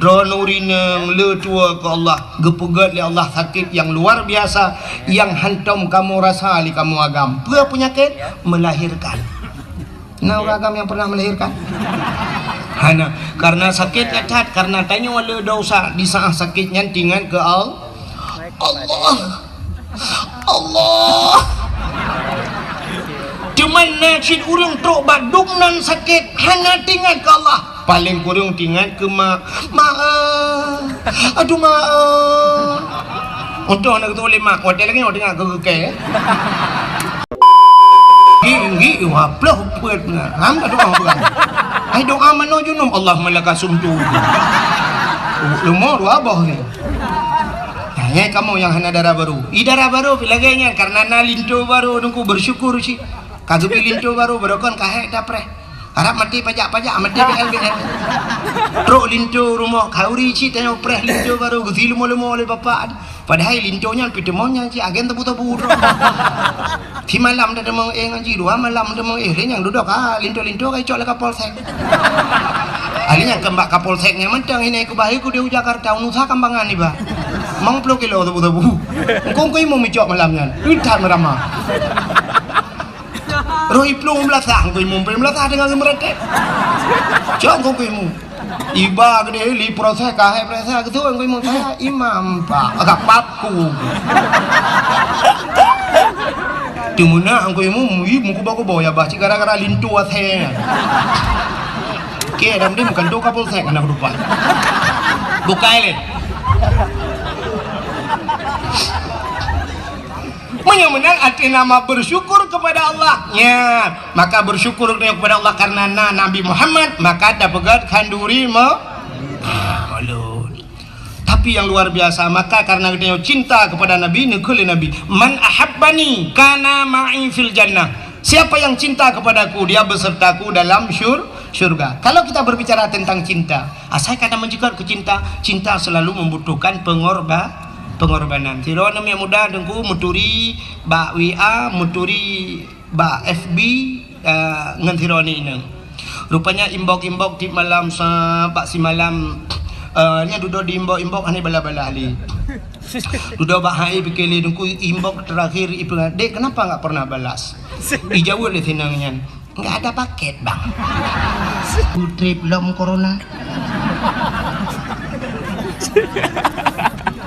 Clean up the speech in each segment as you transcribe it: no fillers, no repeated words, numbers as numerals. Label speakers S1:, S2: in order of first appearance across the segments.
S1: Ronurina le tua ke Allah, gepegat li Allah sakit yang luar biasa yang hantam kamu rasa li kamu agam. Apa penyakit? Melahirkan. Nah, orang agam yang pernah melahirkan? Hana, karena sakit cacat, karena tanya wala dosa di saat sakitnya tingan ke Allah. Cuman nasid urang trok badung nan sakit hana tingan ke Allah. Paling kurang tingan ke mak. Aduh mak. Untuk nak tu oleh mak, hotel lagi nak dengar ke. Gigi waplah upet na. Ham tak doa bukan. Ai doa mano junum Allah malaka sumtu. Lumor wabah ni. Hanya kamu yang hana darah baru. Darah baru pilaganya karena na linto baru nungku bersyukur sih. Kagak linto baru berokon kahek dapre. Harap mati pajak-pajak mati BLBL. Truk linto rumah kauri sih tanya preh linto baru gusi lumo-lumo oleh bapak. Padahal lintonya pitemonnya sih agen tebu-tebu. Di malam dah demang ngaji 2 malam demang yang duduk linto-linto kai cok le Kapolsek. Alinya kembak Kapolseknya mentang ini ke bahiku di Jakarta unusa kambangan ni ba. Mang 10 kilo tebu-tebu. Engkau mau micok malamnya. Udah merama. Rohi plung belasah kau imu belasah dengan mereka. Cok kau imu. Iba gede li proses kahai proses gitu kau imu saya imam pak agak papku. Timuna angko imu muku bawa ya baci gara-gara lintu ashe. Ke dalam dia bukan do Kapolsek anak lupa. Bukai le. Yang menang arti nama bersyukur kepada Allah ya, maka bersyukur kepada Allah karena Nabi Muhammad maka dapat kanduri tapi yang luar biasa maka karena dia cinta kepada Nabi nekuli Nabi man ahabbani kana ma'i fil jannah, siapa yang cinta kepadaku dia besertaku dalam syurga. Kalau kita berbicara tentang cinta, saya kadang menjadikan cinta selalu membutuhkan pengorbanan. Tiro namanya muda dengku muturi ba WA muturi ba FB ngan tiro ni inang. Rupanya imbok di malam bak si malam nya duduk di imbok ane bala-bala ali. Duduk bak hai pikeli dengku imbok terakhir ibu dek kenapa enggak pernah balas? Dijawab le tinangnya. Enggak ada paket, Bang. Trip belum corona.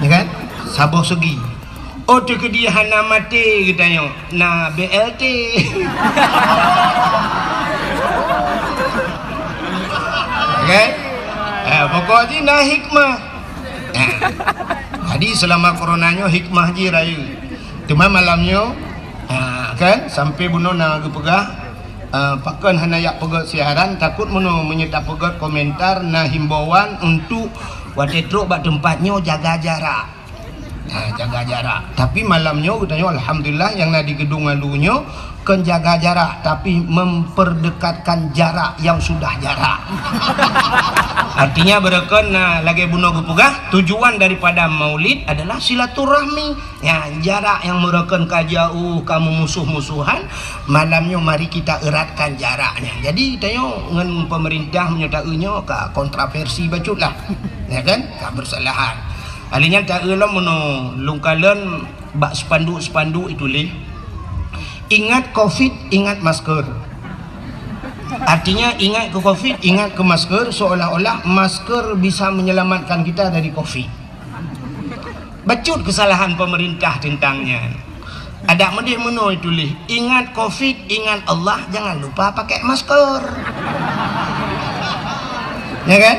S1: Ya kan? Saboh segi. Oh tu ke dia hana mati katanya. Nah BLT. Okay? Pokoknya nah hikmah. Jadi selama coronanya hikmah je raya. Cuma malamnya kan sampai bunuh nak pegah pakan hanayak pegat siaran takut menyerta pegat komentar nah himbauan untuk watetruk bak tempatnya jaga jarak. Jaga jarak. Tapi malamnya katanya alhamdulillah yang di gedung alunya kan jaga jarak tapi memperdekatkan jarak yang sudah jarak. Artinya berekan lagi bunuh gupugah tujuan daripada maulid adalah silaturahmi. Ya, jarak yang merekan jauh kamu musuh-musuhan malamnya mari kita eratkan jaraknya. Jadi tanya dengan pemerintah menyertainya ke kontroversi baculah. Ya kan? Kebersalahan. Alinya tak elam mono lungkalan bak spanduk itu leh. Ingat Covid, ingat masker. Artinya ingat ke Covid, ingat ke masker seolah-olah masker bisa menyelamatkan kita dari Covid. Bacut kesalahan pemerintah tentangnya. Ada medih mono itu leh. Ingat Covid, ingat Allah, jangan lupa pakai masker. Ya kan?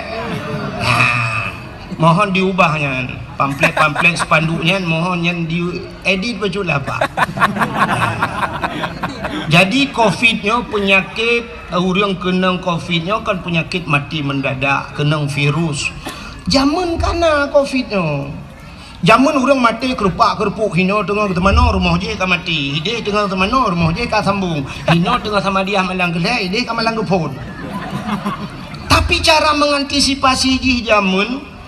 S1: Mohon diubahnya pamflet spanduknya mohon yang diedit bajulah Pak. Jadi Covid-nya penyakit orang kena Covid-nya kan penyakit mati mendadak kena virus. Zaman kana Covid-nya. Zaman orang mati kerupak-kerupuk hino tengah ke mana rumah je ka mati. Hide tengah ke mana rumah je ka sambung. Hino tengah sama dia malang gelai, hide ka malang gepon. Tapi cara mengantisipasi je zaman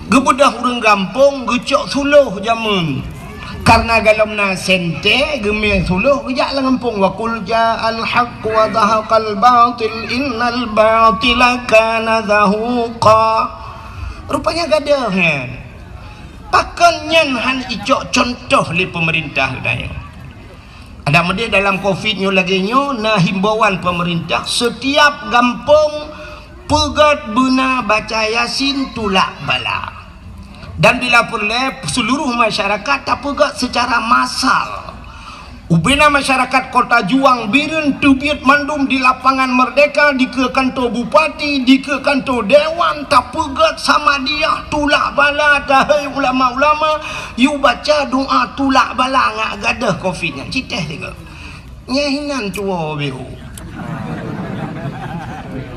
S1: gebedah orang gampung gecok suluh jamun karena galamna sente gemih suluh gejak lah gampung wa qul ja'al haqq wa dhahaqal batil innal batila kana zahuqa. rupanya gadah kan. Pakan nyan han icok contoh li pemerintah daya. Ada medih dalam covid nyo lagi nyo na himbauan pemerintah setiap gampung pegat bena baca yasin tulak bala. Dan bila perlu seluruh masyarakat tak pegat secara massal. Ubina masyarakat Kota Juang Biren tubiat mandum di lapangan Merdeka di ke kantor bupati di ke kantor dewan tak pegat sama dia tulak bala dahai ulama-ulama you baca doa tulak bala ngak gadah covid nya citeh juga nyahinan tua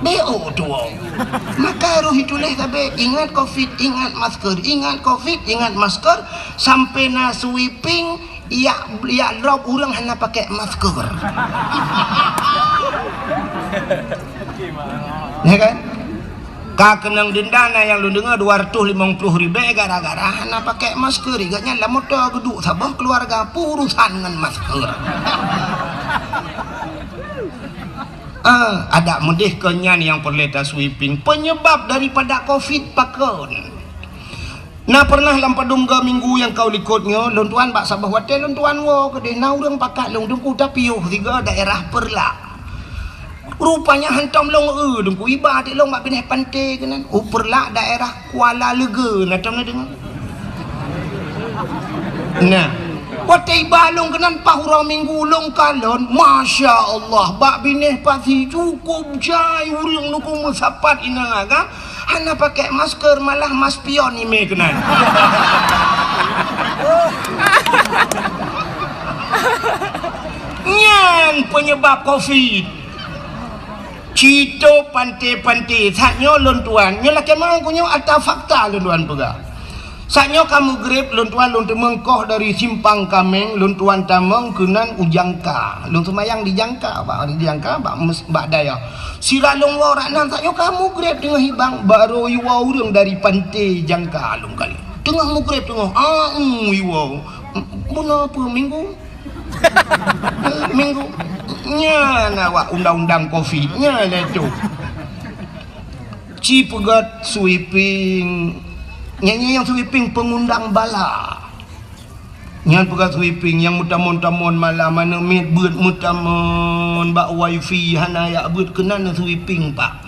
S1: BO tua maka roh itulah tapi ingat covid ingat masker ingat covid ingat masker sampai na sweeping ya drop orang hanya pakai masker ya kan kak kenang dendana yang lu dengar 250.000 gara-gara hanya pakai masker iganya lah motor geduk sabah keluarga purusan dengan masker ada medih kenyan yang perleta sweeping penyebab daripada covid pakon. Nah pernah lampadum ke minggu yang kau likutnya lontuan bak sabah hotel lontuan wo kedai na urang pakat long dengku tapi yo tiga daerah perla rupanya hantam long dengku iba dik long bak pindah pantai kenan perla daerah Kuala Lega nah tam dengar nah hotel iba long kenan pahura minggu long kalon masya Allah bak bineh pasti cukup jai urang nuku musapat inang aga hana pakai masker malah mas pion ni me kenan nyan penyebab covid cito pantai-pantai saknyo lontuan nyo laki mau kunyo atau fakta lontuan pega saknyo kamu grab lontuan mengkoh dari simpang kameng lontuan tamang kenan ujangka lontu mayang dijangka bak daya silalong warak saknyo kamu grab tengah hibang baru iwa urang dari pantai jangka alung kali tengah mu grab tengah iwa mana apa minggu minggu nya nawak undang-undang covid nya lah tu cipegat sweeping nyanyi yang sweeping pengundang bala nyan pegat sweeping yang mutamon-tamon malam mana mit beut mutamon bak wifi hana ya beut kenan sweeping pak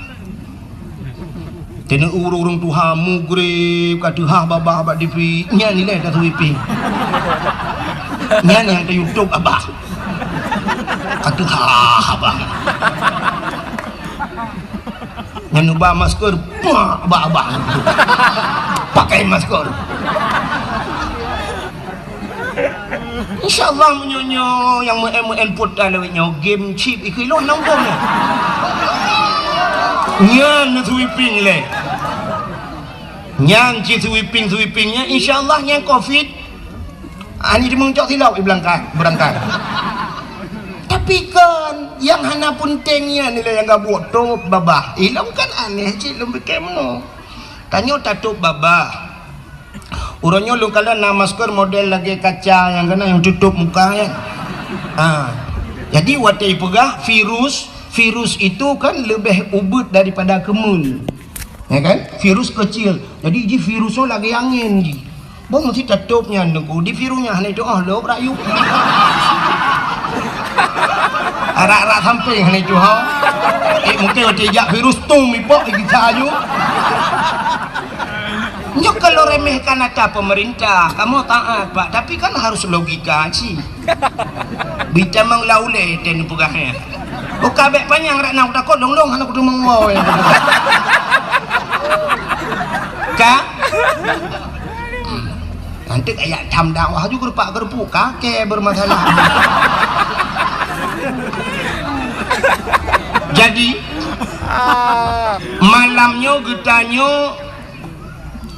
S1: tena urung tu hamu grep kata ha babah bak dipi nyan ni lah dah sweeping nyan yang ke YouTube abah kata ha abah nyan ubah masker abah pakai masker InsyaAllah menyonyo yang men putar lewatnya game chip ikilon nongkong nyan sweeping le nyan ci sweepingnya InsyaAllah nyan covid ani dimengcok silau berangkat tapi kan yang hana puntengnya nilai yang gak buat top babah ilang kan aneh cik lebih kemno tanyo tatup babah urangnya lu kalau na masker model lagi kaca yang kena yang tutup muka ya jadi watai pegah virus itu kan lebih ubud daripada kemun ya kan virus kecil jadi ji virusnya lagi angin ji bang mesti tutupnya nunggu di virusnya hanya itu lo rayu arak-arak samping hanya itu mungkin tidak virus tu mipok kita ayu nyok kalau remehkan ada pemerintah kamu taat pak tapi kan harus logika sih bisa menglaule dan pegahnya buka bek panjang rak nak takut dong anak kudu mengoy kak nanti kayak jam dakwah juga pak gerpuk kakek bermasalah jadi malamnya getanyo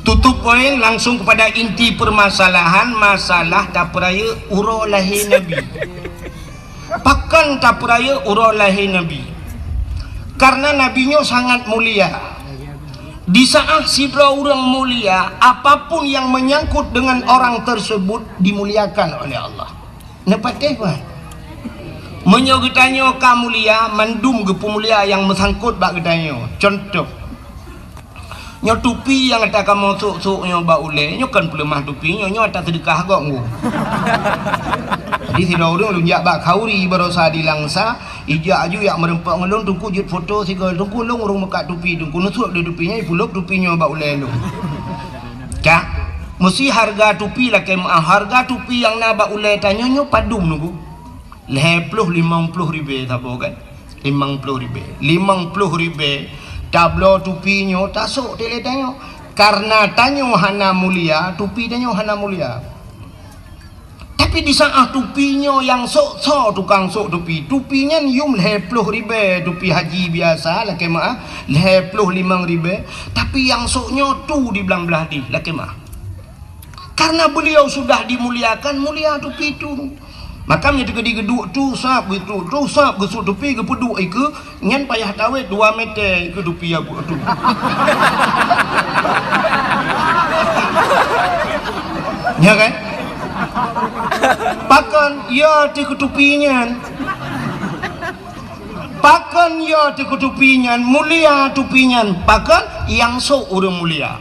S1: tutup poin langsung kepada inti permasalahan masalah tapraya uro lahir Nabi pakan tapraya uro lahir Nabi karena nabinya sangat mulia di saat sidra orang mulia apapun yang menyangkut dengan orang tersebut dimuliakan oleh Allah nepateh pak menyogetanyo kamulia mandum ke pemulia yang mesangkut bak getanyo contoh nyo tupi yang ada kamu sok nyo ba ule nyo kan pelemah tupi nyo ada sedekah kok ngu. Jadi si orang lunjak ba kauri berosa di langsa ija aju yang merempak ngelong tungku jut foto si gol tungku long urung mekat tupi tungku nusuk di tupinya ipulok tupi nyo ba ule long. Kak mesti harga tupi lah kemah harga tupi yang na ba ule tanyo nyo padum nunggu 50 ribu tabo kan 50 ribu tablo tupi nyo tasuk tele tanyo karena tanyo hana mulia tupi tanyo hana mulia. Tapi di saat tupinya yang sok tukang sok tupinya yum 50 ribu tupi haji biasa lah kemah 55 ribu tapi yang soknya tu di belah di lah kemah karena beliau sudah dimuliakan mulia tupi itu. Makanya jika digeduk tu sap gitu tu sap gesuk tupi ke peduk ke ngan payah tawet 2 meter ke tupi aku tu. Ya kan? Pakan ya di ketupinya. Pakan ya di ketupinya mulia tupinya. Pakan yang sok urang mulia.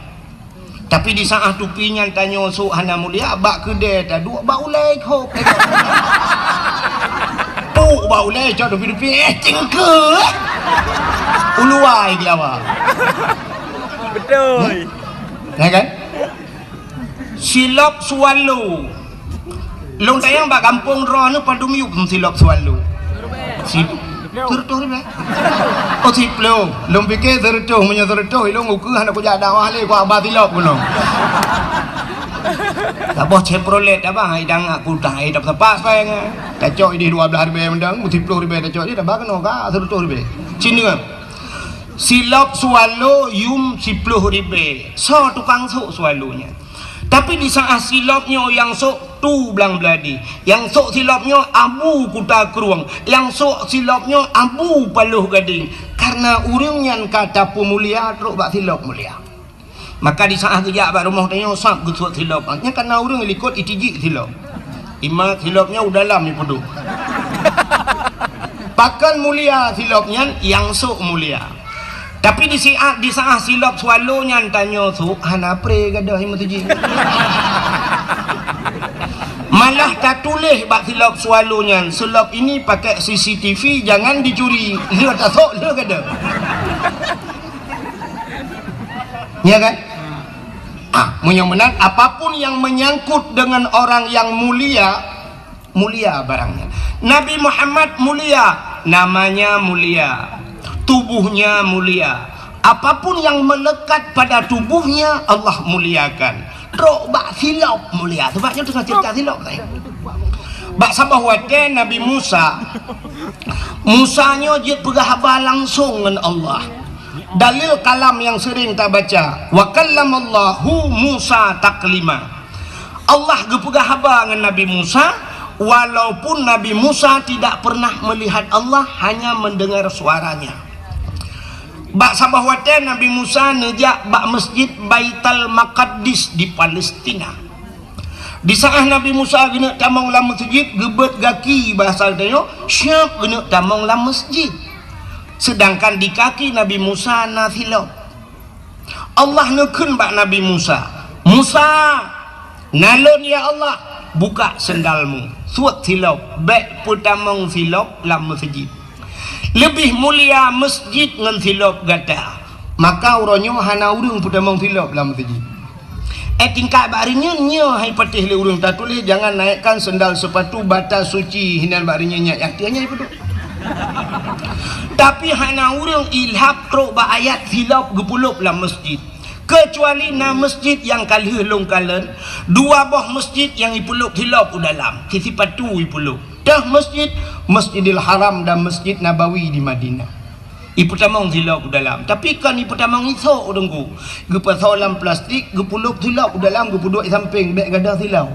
S1: Tapi di saat tupinya tanya sok hana mulia bak kedai tak duk bak ulai kok. Puk bak ulai cak tupi cengke. Uluai glawa.
S2: Betul.
S1: Ya kan? Silap sualu. Long tayang bak kampung ro nu padum yuk silap sualu. Si tertuh ni. Oh si plo. Long pikir tertuh punya tertuh long uku anak ku jadi awak le ku abah silap pun long. Taboh Chevrolet apa hidang aku dah hidup sepas payang. Tacok di 12 ribu mendang 10 ribu tacok dia dah bak no ka tertuh ribu. Cini kan. Silap sualu yum 10 ribu. So tukang sok sualunya. Tapi di saat silapnya yang sok tu belang beladi, yang sok silapnya abu kuta keruang, yang sok silapnya abu paluh gading. Karena urangnya kata pemulia teruk bak silap mulia. Maka di saat kerja bak rumah tanya sap gesuk silap. Nya karena urang likut itiji silap. Ima silapnya udah dalam ni peduk. Pakan mulia silapnya yang sok mulia. Tapi di saat silap swallonya tanya su hana pre gadah himatuji. Malah tak tulis bak silap swallonya. Silap ini pakai CCTV jangan dicuri. Dia tak sok dia gadah. Ya kan? Yang benar apapun yang menyangkut dengan orang yang mulia, mulia barangnya. Nabi Muhammad mulia, namanya mulia. Tubuhnya mulia. Apapun yang melekat pada tubuhnya Allah muliakan. Rok bak silap mulia. Sebabnya tu cerita silap saya. Bak sabah wate Nabi Musa. Musanya dia berhaba langsung dengan Allah. Dalil kalam yang sering kita baca. Wa kallamallahu Musa taklima. Allah berhaba dengan Nabi Musa walaupun Nabi Musa tidak pernah melihat Allah, hanya mendengar suaranya. Bak sabah wate Nabi Musa nejak bak masjid Baitul Maqdis di Palestina. Di saat Nabi Musa kena tamang dalam masjid, gebet gaki bahasa dia, syap kena tamang dalam masjid. Sedangkan di kaki Nabi Musa nathilap. Allah nekun bak Nabi Musa. Musa, nalon ya Allah, buka sendalmu. Suat silap, baik putamang silap dalam masjid. Lebih mulia masjid dengan silap gata. Maka urangnya hana urang putamang silap dalam masjid. Tingkat barinya nya hai patih le urang tak tulis jangan naikkan sendal sepatu batas suci hinan barinya nya yaktianya itu. Tapi hana urang ilhab tro ba ayat silap gepulup dalam masjid. Kecuali na masjid yang kalih long kalen, dua buah masjid yang ipulup hilap dalam, sisi patu ipulup. Dah masjid Masjidil Haram dan Masjid Nabawi di Madinah. Ipu tamang hilap dalam. Tapi kan ipu tamang isok dengku. Gepa solam plastik, gepulup hilap dalam, gepuduk samping beg gadah silap.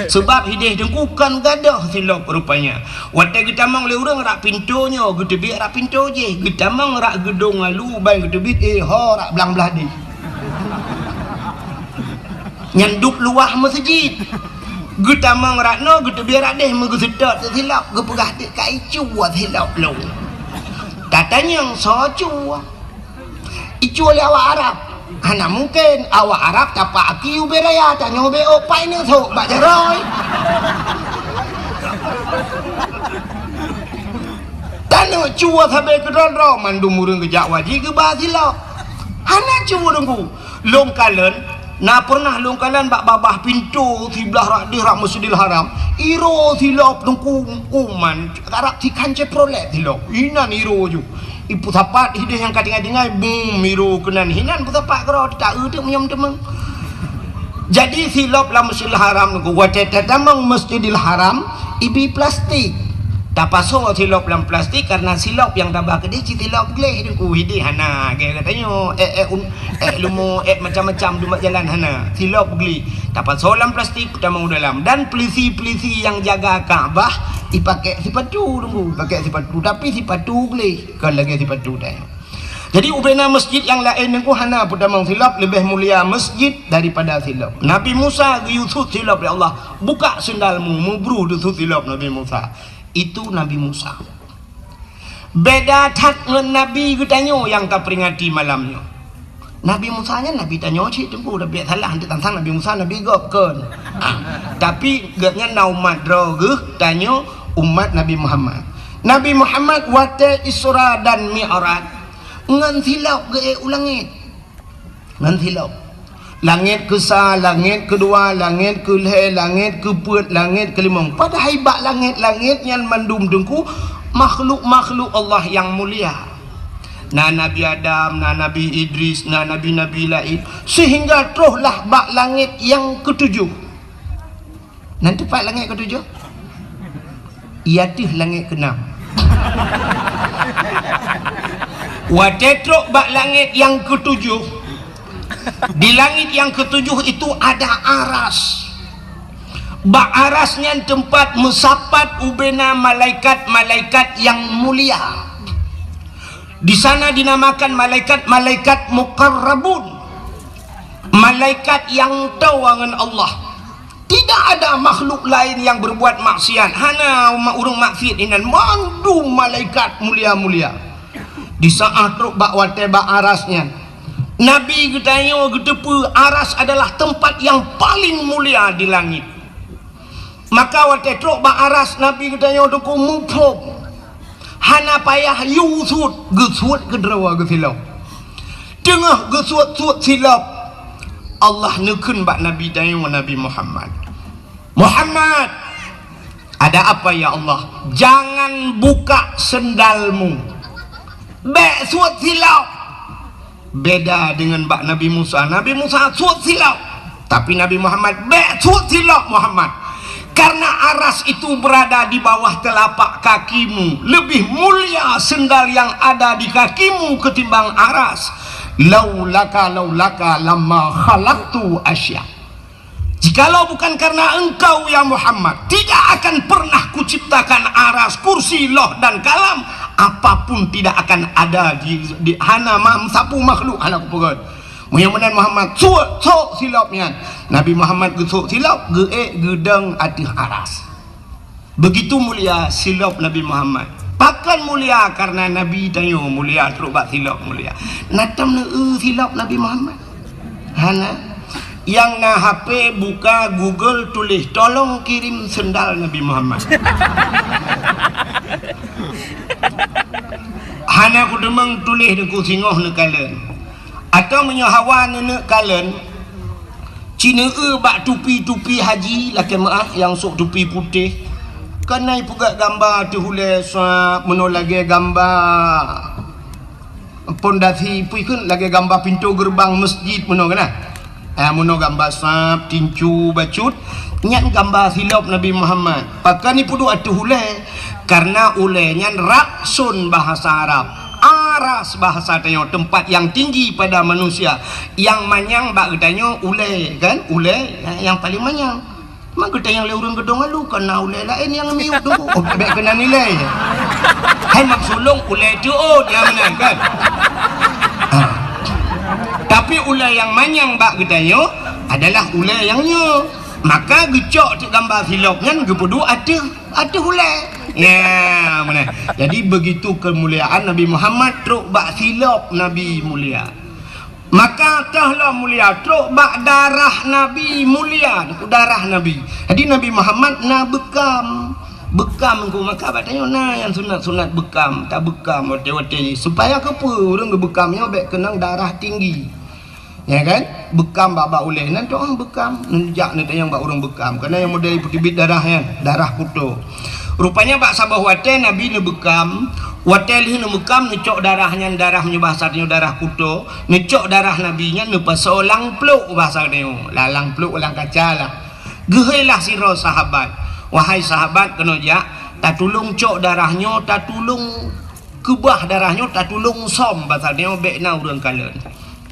S1: Sebab hidih dengku kan gadah silap rupanya. Watai getamang le urang rak pintunya, gedebik rak pintu je. Getamang rak gedung lalu bae gedebik ho rak belang-belah di. Nyanduk luah masjid. Getamang rakno gedebik rak deh megesedot silap gepegah dik kai cuat silap lu. Katanya yang socu. Icu oleh awak Arab. Hana mungkin awak Arab tapak aki uberaya tanya ube opai ni sok bak jaroi. Tanu cua sampai ke ronro mandu murung ke jak waji ke bahasilau. Hana cua dengku. Long kalen na pernah long kalen bak babah pintu sebelah rakdih rak Masjidil Haram. Iro silap dengku kuman Arab ti kance prolet silap. Inan iro ju. Ibu tapat hidup yang kadang-kadang boom miru kenan hinan ibu tapat kau tak ada menyam demang. Jadi silap lah Masjidil Haram ku wateta tamang Masjidil Haram ibi plastik. Tak pasal silap dalam plastik karena silap yang tambah ke dia silap gleh ku hidup hana ke katanya lumu macam-macam dumat jalan hana silap geli. Tak pasal dalam plastik tamang dalam dan polisi-polisi yang jaga Kaabah dipakai sipatu tunggu pakai sipatu tapi sipatu boleh kan lagi sipatu dah. Jadi ubena masjid yang lain nengku hana pertama silap lebih mulia masjid daripada silap. Nabi Musa Yusuf silap ya Allah buka sendalmu mubru Yusuf silap Nabi Musa. Itu Nabi Musa. Beda tak dengan Nabi katanya yang tak peringati malamnya. Nabi Musa nya Nabi tanya cik tunggu dah biar salah nanti tentang Nabi Musa Nabi gop kan. Tapi gatnya naumat droge tanya umat Nabi Muhammad. Nabi Muhammad wate Isra dan Mi'raj ngan silap ge ulangit. Ngan silap. Langit ke-1, langit ke-2, langit ke-3, langit ke-4, langit ke-5. Pada haibat langit-langit yang mandum dengku makhluk-makhluk Allah yang mulia. Na Nabi Adam, na Nabi Idris, na Nabi-Nabi lain sehingga teruslah bak langit yang ke-7. Nanti pak langit ke-7 iatih langit ke-6. Watetrok bak langit yang ke-7. Di langit yang ke-7 itu ada aras. Bak arasnya tempat mesapat ubena malaikat-malaikat yang mulia. Di sana dinamakan malaikat-malaikat muqarrabun. Malaikat yang tahu dengan Allah. Tidak ada makhluk lain yang berbuat maksiat. Hana urung maksiat inan mandu malaikat mulia-mulia. Di saat truk bak wate bak arasnya Nabi katanya gedepu aras adalah tempat yang paling mulia di langit. Maka waktu truk bak aras Nabi katanya untuk mupuk hana payah yusut gesut kederawa gesilau. Tengah gesut-sut silap Allah nekun bak Nabi tanya Nabi Muhammad. Muhammad, ada apa ya Allah? Jangan buka sendalmu. Bek suat silap. Beda dengan bak Nabi Musa. Nabi Musa suat silap, tapi Nabi Muhammad suat silap Muhammad. Karena aras itu berada di bawah telapak kakimu. Lebih mulia sendal yang ada di kakimu ketimbang aras. Laulaka lamma khalaqtu asya. Jikalau bukan karena engkau ya Muhammad, tidak akan pernah kuciptakan aras, kursi, loh dan kalam. Apapun tidak akan ada di hana sapu makhluk hana kupegat. Muhammad Muhammad sok silapnya. Nabi Muhammad gesok silap gedang atih aras. Begitu mulia silap Nabi Muhammad. Pakan mulia karena Nabi tanya mulia terus bak silap mulia. Natam silap Nabi Muhammad. Hana yang na HP buka Google tulis tolong kirim sendal Nabi Muhammad. Hana ku demang tulis deku singoh ne kalen. Atau menyahawan ne kalen. Cina bak tupi-tupi haji laki maaf yang sok tupi putih. Kanai puga gambar tu hule meno lagi gambar pondasi pun lagi gambar pintu gerbang masjid meno kana. Meno gambar sap tincu bacut nyat gambar silap Nabi Muhammad. Pakai ni pudu atu hule karena ulenya raksun bahasa Arab. Aras bahasa tanya tempat yang tinggi pada manusia. Yang manyang bak katanya ule kan? Ule yang paling manyang. Mak kita yang leurun gedong lu kena ule lain yang miut tu. Oh, baik kena nilai. Hai mak sulung ule tu dia menang kan. Tapi ule yang manyang bak katanya adalah ule yang nyu. Maka gecok cik gambar silapnya gepudu ada ule. Ya, mana? Jadi begitu kemuliaan Nabi Muhammad truk bak silap Nabi mulia. Maka tahlah mulia truk bak darah Nabi mulia, darah Nabi. Jadi Nabi Muhammad nak bekam ku maka batanya nah yang sunat bekam tak bekam wate-wate supaya ke apa orang ke bekamnya baik kenang darah tinggi, ya kan? Bekam bak uleh nanti orang bekam nejak nanti yang bak orang bekam kerana yang model perkibit darahnya darah kutu. Rupanya bak sabah wate Nabi ni bekam wate lih ni bekam necok darahnya bahasanya darah kutu necok darah Nabinya ni pasolang peluk bahasanya lalang peluk ulang kaca lah. Gehailah siro sahabat. Wahai sahabat kena jak tak tulung cok darahnya, tak tulung kebah darahnya, tak tulung som bahasanya bekna urang kalen.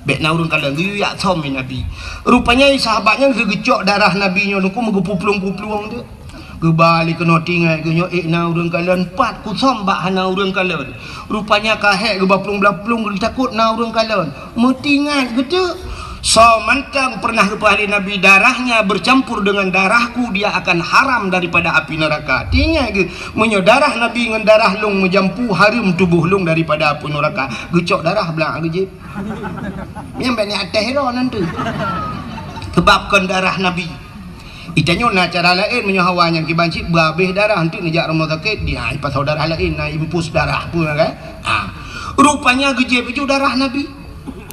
S1: Bekna urang kalen giyak som Nabi. Rupanya sahabatnya gegecok darah Nabinya nuku megepuplung-puplung tu. Gebali kena tinggal genyo ekna urang kalen pat ku som bak hana urang kalen. Rupanya kahek gebaplung-blaplung takut na urang kalen. Metingat gitu. So mantang pernah kepahali Nabi darahnya bercampur dengan darahku dia akan haram daripada api neraka. Tinggal ke menyo darah Nabi dengan darah lung menjampu harum tubuh lung daripada api neraka. Gecok darah belang gejip. Yang banyak atas ro nanti. Kebabkan darah Nabi. Itanya nak cara lain menyo hawa yang kibancit babeh darah nanti ngejak rumah sakit dia pasau darah lain na impus darah pun kan. Rupanya gejip itu darah Nabi.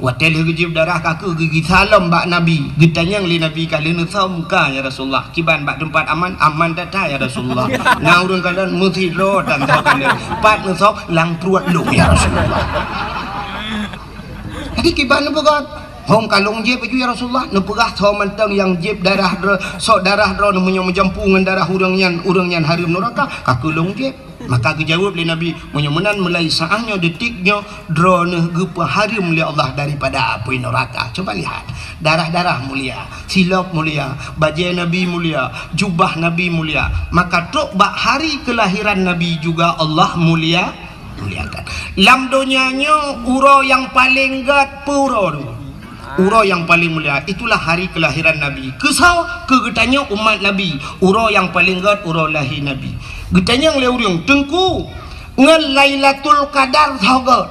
S1: Watel gejib darah kaku gigi salam bak Nabi getanyang li Nabi kali nesam ka ya Rasulullah kiban bak tempat aman data ya Rasulullah na urang kalian mesti ro dan kalian pat nesok lang pruat lu ya Rasulullah. Jadi kiban begot hong kalung jeb baju ya Rasulullah nu pegah so mantang yang jeb darah sok darah ro nu menjampu ngan darah urang nyan harum neraka kaku long jeb. Maka dijawab oleh Nabi menyemenan mulai saahnya detiknya drone gepa harum oleh Allah daripada api neraka. Coba lihat darah-darah mulia, silap mulia, baju Nabi mulia, jubah Nabi mulia. Maka truk bak hari kelahiran Nabi juga Allah muliakan. Lam dunianya uro yang paling gat puro uro yang paling mulia itulah hari kelahiran Nabi. Kesau kegetanya umat Nabi uro yang paling gat uro lahir Nabi. Getanya yang leuriung tengku ngan Lailatul Qadar saugat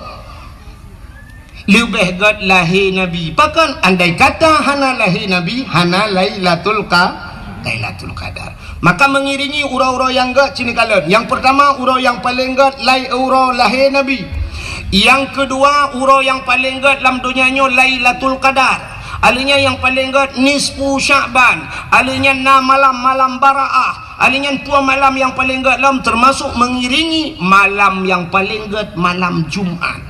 S1: lebih gat lahir Nabi. Pakan andai kata hana lahir Nabi hana Lailatul Qadar. Maka mengiringi ura-ura yang gat cini kalian. Yang pertama ura yang paling gat ura lahir Nabi. Yang kedua ura yang paling gat dalam dunianya Lailatul Qadar. Alinya yang paling gat nisfu Sya'ban, alinya 6 malam Baraah, alinya 2 malam yang paling gat dalam termasuk mengiringi malam yang paling gat malam Jumat.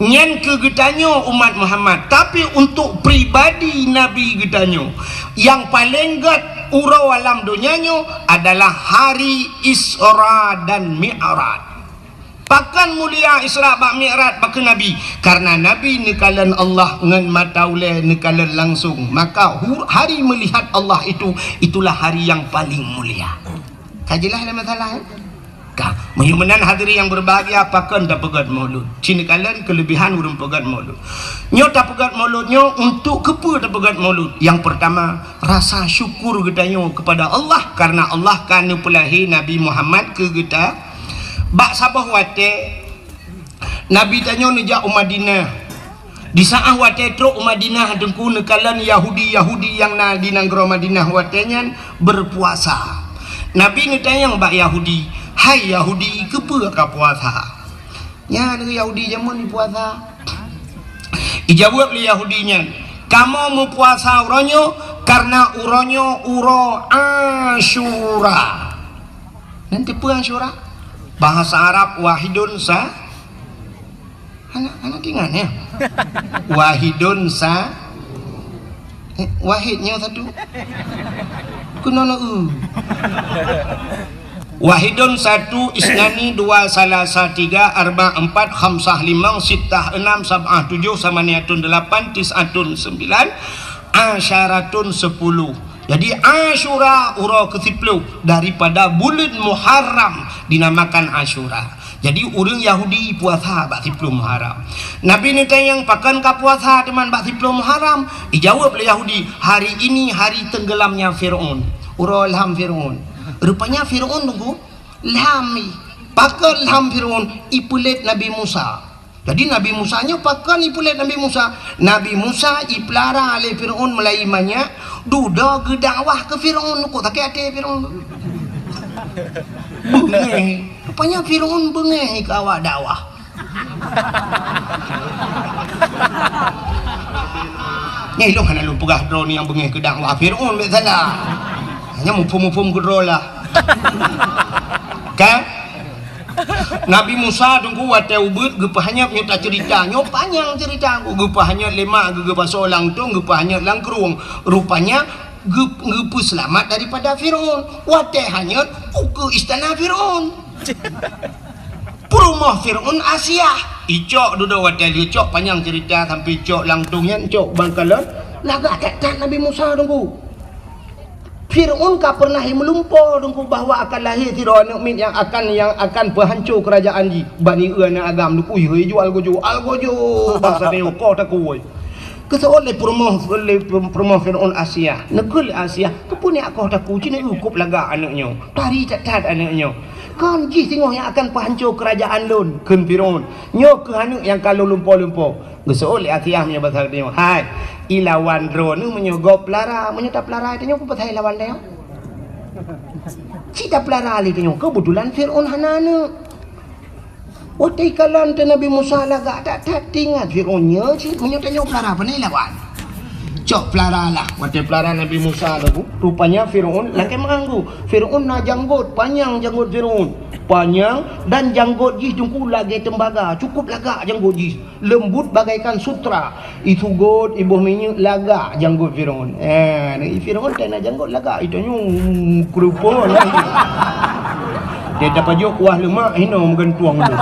S1: Nyen kegetanyo umat Muhammad, tapi untuk pribadi Nabi getanyo yang paling gat urau alam dunianyo adalah hari Isra dan Mi'raj. Pakan mulia Isra bak Mi'raj bak Nabi karena Nabi nekalan Allah ngan mata uleh nekalan langsung. Maka hari melihat Allah itulah hari yang paling mulia. Kajilah ada masalah ka menyumenan hadiri yang berbahagia pakan tak pegat maulud. Cini kalian kelebihan urang pegat maulud. Nyo tak pegat mauludnyo untuk kepa tak pegat maulud. Yang pertama rasa syukur getanyo kepada Allah karena Allah kan pelahir Nabi Muhammad ke geta. Bak sabah wate Nabi tanya nejak Madinah. Di saat wate truk Madinah dengku nekalan Yahudi yang na di negara Madinah watenya berpuasa. Nabi ngetanya bak Yahudi, "Hai Yahudi, kepa ka puasa?" Ya dengan Yahudi jamun puasa. Ijawab li Yahudinya, "Kamu mau puasa uronyo karena uronyo uro Asyura." Nanti apa Asyura? Bahasa Arab wahidun sa anak ingat ya wahidun sa wahidnya satu kenapa wahidun satu isnani dua salasa tiga arba empat khamsah limang sitah enam sab'ah tujuh samaniatun delapan tis'atun sembilan asyaratun 10. Jadi Asyura uro ke-10 daripada bulan Muharram dinamakan Asyura. Jadi orang Yahudi puasa bak 10 Muharram. Nabi ni tanya pakan ka puasa teman bak 10 Muharram. Dijawab oleh Yahudi, hari ini hari tenggelamnya Firaun. Uro ilham Firaun. Rupanya Firaun tunggu lami. Pakan ilham Firaun ipulit Nabi Musa. Jadi Nabi Musa nya pakan ipulet Nabi Musa. Nabi Musa iplara oleh Firaun mulai imannya duda ke dakwah ke Firaun kok tak hati Firaun. Bengeh. Rupanya Firaun bengeh ke awak dakwah. Ni lu hana lu pegah drone yang bengeh ke dakwah Firaun bet salah. Hanya mufum-mufum ke drone lah. Kan? Nabi Musa tunggu wate ubud gepahnya nyota cerita nyo panjang cerita gepahnya lema ge baso langtung gepahnya langkrung rupanya gepu selamat daripada Firaun wate hanya ke istana Firaun rumah Firaun Asia icok duduk wate icok panjang cerita sampai icok langtungnya icok bangkalan laga tak Nabi Musa tunggu Firaun ka pernah melumpuh dengku bahwa akan lahir Firaun mukmin yang akan berhancur kerajaan ji bani ana agam dengku jual gojo bahasa dia ko tak kuoi keseoleh promo Firaun Asia negeri Asia kepuni aku tak ku cina ukup laga anaknya tari tat anaknya kan ji tengok yang akan berhancur kerajaan lun kun Firaun nyo ke anak yang kalau lumpuh keseoleh akhirnya bahasa dia hai ilawan drone menyogop lara menyetap lara itu nyo petai lawan dia cita pelara ali itu kebetulan Firaun hanana otai kalan te Nabi Musa laga tak tinggal Firaunnya si menyetap pelara panai lawan cok pelara lah wate pelara Nabi Musa tu rupanya Firaun laki manggu Firaun na janggut panjang janggut Firaun panjang dan janggut ji jungku lagi tembaga cukup lagak janggut ji lembut bagaikan sutra itu god ibu minyak lagak janggut Firaun Firaun tak nak janggut lagak itu nyu kerupa lah dia dapat jok kuah lemak hina menggentuang tu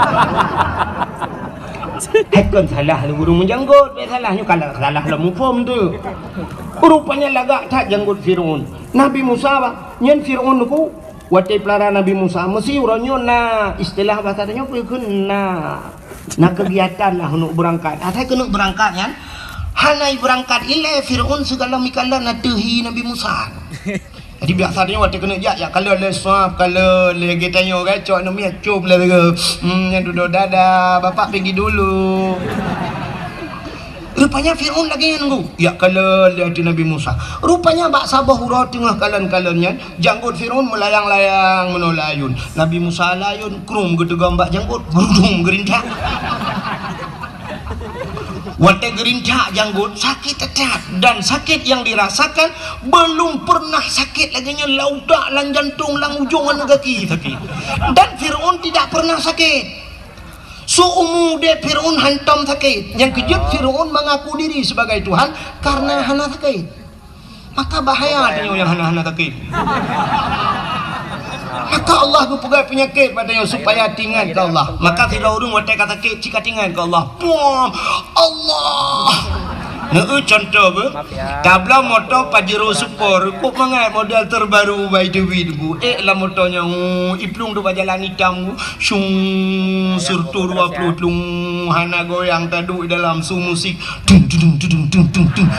S1: hakan salah lu burung menjanggut salahnya kalau salah lah mufum tu rupanya lagak tak janggut Firaun Nabi Musa nyen Firaun ku wate pelara Nabi Musa mesti uranyo na istilah bahasanya pun na kegiatan lah untuk berangkat atai kena berangkat kan hanai berangkat ile Firaun segala mikala na tehi Nabi Musa jadi biasanya wate kena ya kalau le swap kalau le getanyo kan cok no mi acub le yang duduk dada bapak pergi dulu rupanya Firaun lagi nunggu ya kalau lihat Nabi Musa rupanya bak sabah hurau tengah kalan-kalannya janggut Firaun melayang-layang menolayun Nabi Musa layun krum gedegam bak janggut gerudung gerintak wate gerintak janggut sakit tetap dan sakit yang dirasakan belum pernah sakit laginya laudak lan jantung lang ujungan kaki sakit dan Firaun tidak pernah sakit seumur dia Firaun hantam sakit yang kejut Firaun mengaku diri sebagai Tuhan karena hana sakit maka bahaya adanya yang hana sakit maka Allah pegang penyakit padanya supaya tinggal ke Allah maka Firaun wate kata sakit cika tinggal ke Allah Allah contoh be tabla motor Pajero Super kok mangai model terbaru by the way bu lah motornya iplung tu jalan hitam syung surtu 20 tlung hana goyang tadu dalam su musik dung dung dung dung dung dung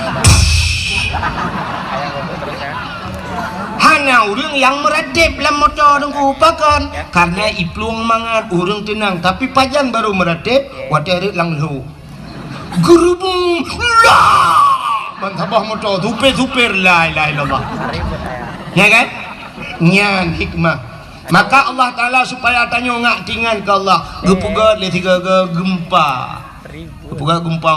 S1: hana urang yang meradip dalam motor dengku pakan karena iplung mangat urang tenang tapi pajan baru meradip wate lang lu gerubung lah mantabah motor tupir la ilaha illallah ya kan nyan hikmah maka Allah Ta'ala supaya tanya ngak tinggal ke Allah gepugat le tiga gempa gepugat gempa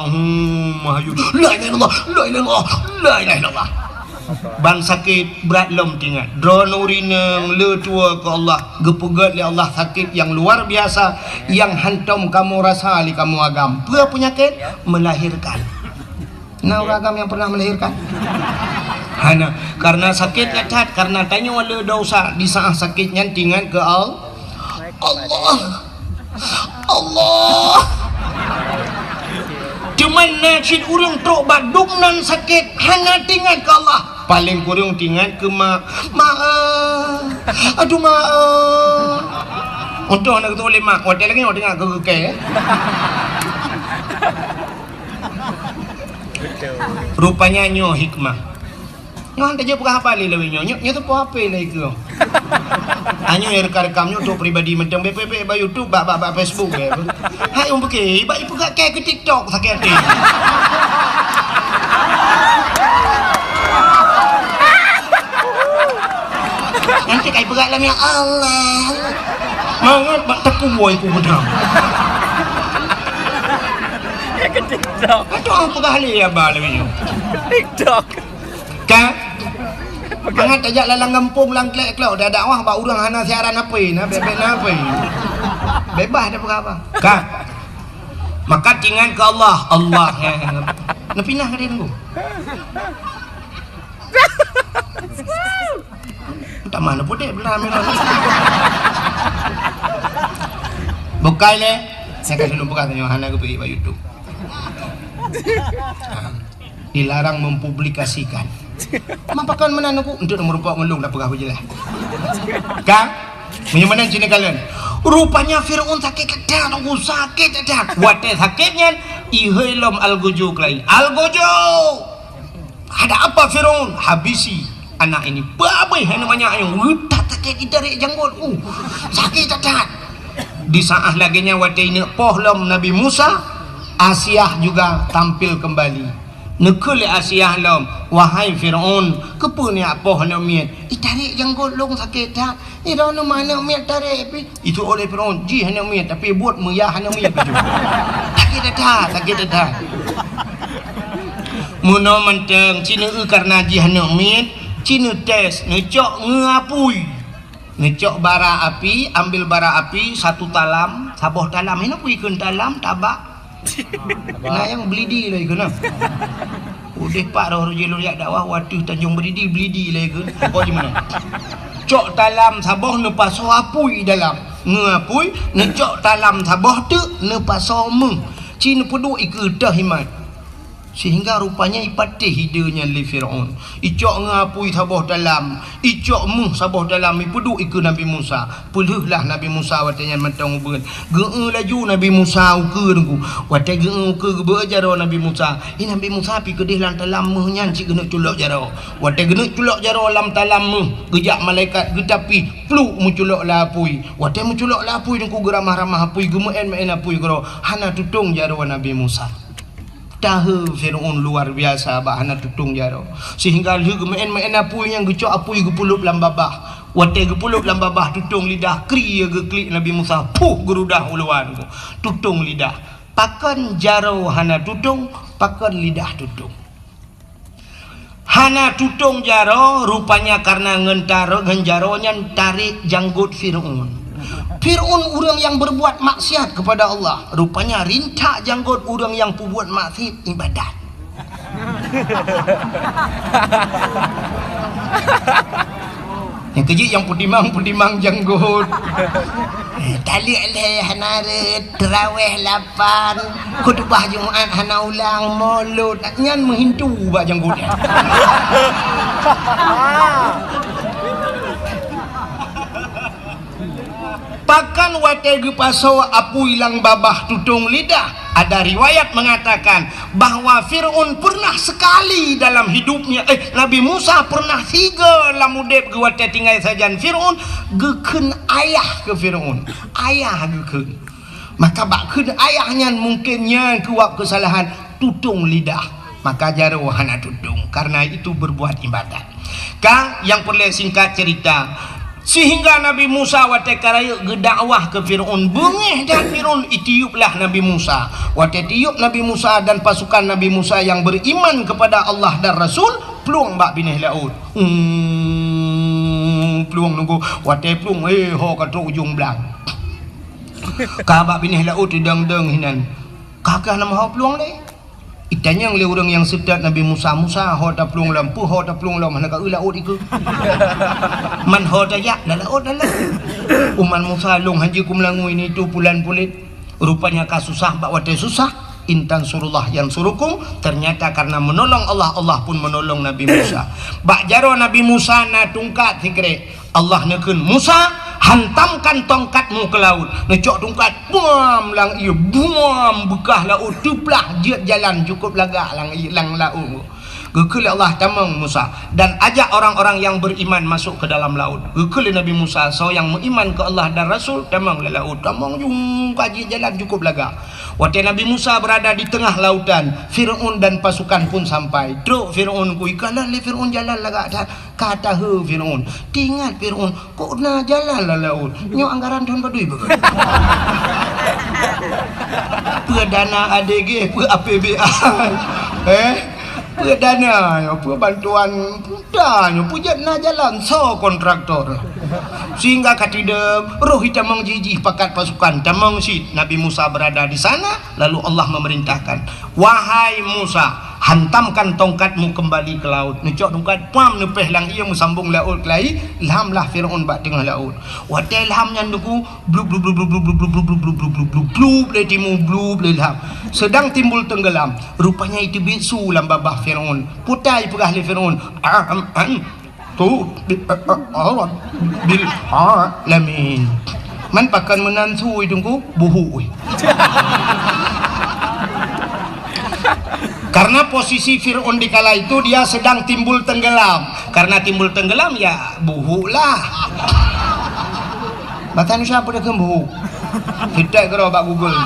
S1: mahayu la ilaha illallah la ilaha illallah la ilaha illallah ban sakit berat lom tinggal drone urineng le tua ke Allah gepugat le Allah sakit yang luar biasa yang hantam kamu rasa li kamu agam apa penyakit melahirkan nah agam yang pernah melahirkan hana karena sakit cacat karena tanya wala dosa di saat sakitnya tinggal ke Allah Allah cuman nasib urang trok badung nan sakit hana tinggal ke Allah paling kurang tinggal ke aduh untuk anak tu boleh mak hotel lagi orang tengah ke rupanya nyo hikmah nyo hantar je bukan apa lagi nyo tu apa lagi ke Hanya yang rekam-rekamnya untuk pribadi macam BPP ba YouTube ba Facebook be. Hai pakai ba ibu gak ke TikTok sakit hati. Nanti kai berat lah ya Allah. Mangat bak teku boy ku bedam.
S2: Ke TikTok.
S1: Atau apa kali ya ba lagi.
S2: TikTok.
S1: Kan? Jangan tajak lalang kampung lang klek-klek dah dakwah ba urang hana siaran apa na bebek na apa. Bebas dah apa. Kan? Maka tingan ke Allah, Allah yang napinah ka din ko. Tak mana pun dek belah merah. Bukai le, saya kasih lupa katanya hana ke pergi YouTube. Dilarang mempublikasikan. Mampakan mana aku untuk merupakan ngelung dah pegah je lah. Kang, punya mana cina kalian? Rupanya Fir'aun sakit kedah, aku sakit kedah. Wate sakitnya, ihilom al-guju kelai. Al-guju. Ada apa Fir'aun? Habisi anak ini. Babai yang namanya ayam. Tak sakit dari janggut. Sakit kedah. Di saat laginya wate ini pohlom Nabi Musa, Asyah juga tampil kembali. Nekul Asyah lom, wahai Fir'aun, kepunya apa hendak miat? Tarik janggut long sakit tak? Dah mana miat tarik? Itu oleh Fir'aun, ji hendak miat tapi buat muyah hendak miat betul. Sakit dah. Muno menteng Cina karena ji hendak miat, Cina tes ngecok ngapui. Ngecok bara api, ambil bara api satu talam, saboh talam, ini puikan talam tabak. Nah yang belidi lagi kena. Udah pak roh jelur yak dakwah waktu Tanjung Beridi belidi lagi ke. Kau di mana? Cok talam saboh nepa so apui dalam. Ngapui ngecok talam saboh tu nepa so meng. Cina pedu ikut dah himat. Sehingga rupanya ipatih hidanya li Fir'aun. Icok ngapui saboh dalam, icok muh saboh dalam ipedu ikut Nabi Musa. Peluhlah Nabi Musa watanya matang hubungan. Gee laju Nabi Musa ukur ku. Watai gee ukur berjaro Nabi Musa. Ini Nabi Musa pi kedih lan talam muh nyan cik gena culok jaro. Watai gena culok jaro lam talam muh. Gejak malaikat getapi pluk muculok lapui. Watai muculok lapui ku geramah-ramah apui gemen-men apui gero. Hana tutung jaro Nabi Musa. Tahu Fir'aun luar biasa bahana tutung jaro sehingga lu gemen apui yang gecok apui gepulup lam babah wate gepulup lam babah tutung lidah kri geklik Nabi Musa puh gerudah uluan tutung lidah pakan jaro hana tutung pakan lidah tutung hana tutung jaro rupanya karena ngentaro genjaronya tarik janggut Fir'aun. Fir'aun orang yang berbuat maksiat kepada Allah, rupanya rintak janggut orang yang berbuat maksiat ibadat. Yang kejik yang pudimang janggut. Talik leh hanaret terawih 8 khutbah Jumaat hana ulang maulud nyan menghintu ba janggutnya. Pakan wategu paso apu hilang babah tutung lidah. Ada riwayat mengatakan bahwa Fir'aun pernah sekali dalam hidupnya Nabi Musa pernah 3 lamudep ge wate tinggal sajan Fir'aun geken ayah ke Fir'aun. Ayah geken. Maka bakkeun ayahnya mungkinnya kuat kesalahan tutung lidah. Maka jaro hana tutung karena itu berbuat ibadat. Kang yang perlu singkat cerita sehingga Nabi Musa wate karaya gedakwah ke Fir'aun bengih dan Fir'aun itiuplah Nabi Musa wate tiup Nabi Musa dan pasukan Nabi Musa yang beriman kepada Allah dan Rasul peluang bak binih laut peluang nunggu wate peluang ho kata ujung belang kabak binih laut deng hinan kakak nama ho peluang deh itanya oleh orang yang sedat Nabi Musa ho ta pelung lampu ho ta pelung lam mana ka laut iku man ho ta ya laut dalam uman Musa long haji kumlangu ini tu pulan pulit rupanya kasusah bak wate susah intan surullah yang surukum ternyata karena menolong Allah Allah pun menolong Nabi Musa bak jaro Nabi Musa na tungkat sikre Allah nekun Musa hantamkan tongkatmu ke laut ngecok tongkat buam lang ia buam bekah laut tuplah jiat jalan cukup lagak lang laut Gekul Allah tamang Musa dan ajak orang-orang yang beriman masuk ke dalam laut. Gekul Nabi Musa so yang beriman ke Allah dan Rasul tamang le laut. Tamang jung kaji jalan cukup laga. Waktu Nabi Musa berada di tengah lautan, Firaun dan pasukan pun sampai. Truk Firaun ku ikalah le Firaun jalan laga dah. Kata he Firaun, tinggal Firaun kok na jalan lah laut. Nyo anggaran tahun badui begitu. Perdana ADG, APBA. Perdana, bantuan pudanya, pujat na jalan so kontraktor. Sehingga katida roh hitamang jijih pakat pasukan tamang sit. Nabi Musa berada di sana, lalu Allah memerintahkan, wahai Musa, hantamkan tongkatmu kembali ke laut. Necok tongkat pam nepeh lang ia sambung laut kelai, ilhamlah Firaun bak tengah laut. Watai ilham nyanduku blub blub blub blub blub blub blub blub blub blub blub blub letimu blub ilham. Sedang timbul tenggelam. Rupanya itu bisu lam babah Firaun. Putai pegah le Firaun. Tu bil alamin. Man pakan menantu idungku buhu. Karena posisi Fir'aun di kala itu dia sedang timbul tenggelam. Karena timbul tenggelam ya buhu lah. Batan siapa dia buhu? Tidak kira bak Google.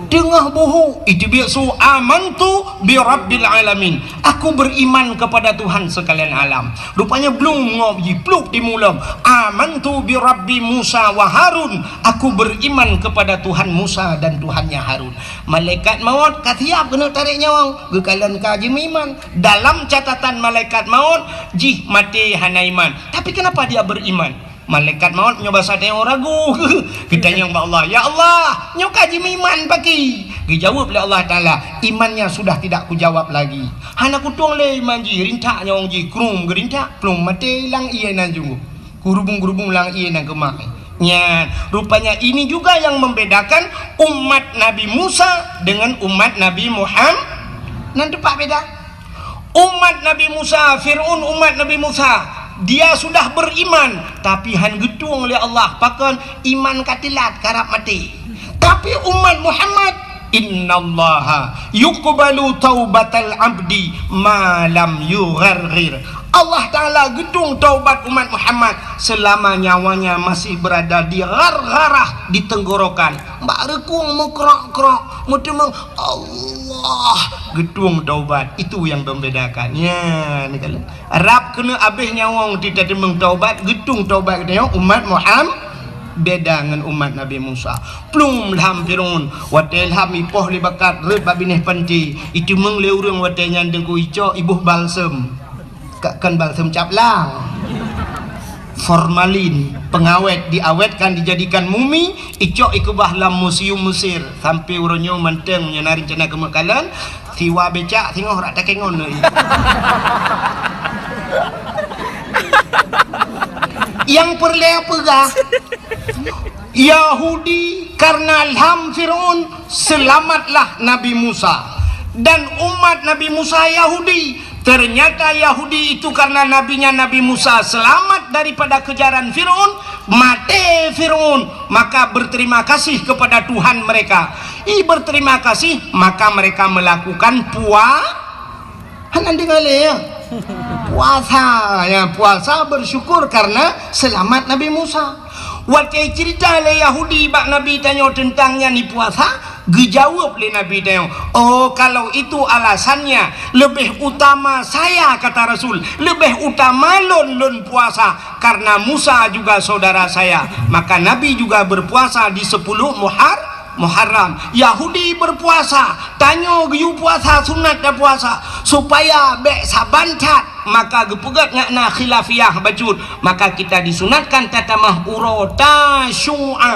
S1: Tengah buhu itu biasa amantu bi rabbil alamin. Aku beriman kepada Tuhan sekalian alam. Rupanya belum ngopi pluk di mulam. Amantu bi rabbi Musa wa Harun. Aku beriman kepada Tuhan Musa dan Tuhannya Harun. Malaikat maut katiap kena tarik nyawang. Gekalan kaji iman. Dalam catatan malaikat maut jih mati hana iman. Tapi kenapa dia beriman? Malaikat maut nyoba sate orang ragu. Kita nyong Allah, ya Allah, nyok kaji iman pagi. Dijawab oleh Allah Taala, imannya sudah tidak kujawab lagi. Hana kutung le iman ji, rintak nyong ji, krum gerintak, plum mate lang iya nanjung. Kurubung lang iya nang kemak. Nya, rupanya ini juga yang membedakan umat Nabi Musa dengan umat Nabi Muhammad. Nanti pak beda. Umat Nabi Musa, Fir'aun umat Nabi Musa. Dia sudah beriman tapi han gedung oleh Allah pakan iman katilat karap mati. Tapi umat Muhammad, innallaha yuqbalu taubatal abdi ma lam yugharghir. Allah Ta'ala gedung taubat umat Muhammad selama nyawanya masih berada di gargarah, di tenggorokan. Mbak rekung mengkrok-krok mutemang Allah gedung taubat. Itu yang membedakan ya. Arab kena abih nyawang tidak demeng taubat, gedung taubat kita umat Muhammad beda dengan umat Nabi Musa. Plum ilham Fir'aun watai ilham ipoh li bakat red babineh panti itu mengle urang watai nyandeng ku ico ibuh balsem kan balsem caplang formalin pengawet diawetkan dijadikan mumi ico ikubah lam museum Mesir sampai uronyo manteng nyenari cena kemekalan siwa becak tengok rak takengon yang perleh pegah Yahudi karena ilham Fir'aun selamatlah Nabi Musa dan umat Nabi Musa Yahudi. Ternyata Yahudi itu karena nabinya Nabi Musa selamat daripada kejaran Fir'aun, mati Fir'aun, maka berterima kasih kepada Tuhan mereka. Berterima kasih maka mereka melakukan puasa ya, puasa bersyukur karena selamat Nabi Musa. Waktu cerita le Yahudi bak Nabi tanya tentangnya ni puasa, dijawab le Nabi tanya, oh kalau itu alasannya lebih utama saya kata Rasul, lebih utama lon puasa karena Musa juga saudara saya, maka Nabi juga berpuasa di 10 Muharram. Yahudi berpuasa, tanya giu puasa sunat dan puasa supaya bek sabantat, maka gepegat ngakna khilafiyah bacut, maka kita disunatkan tatamah uro tasyu'a.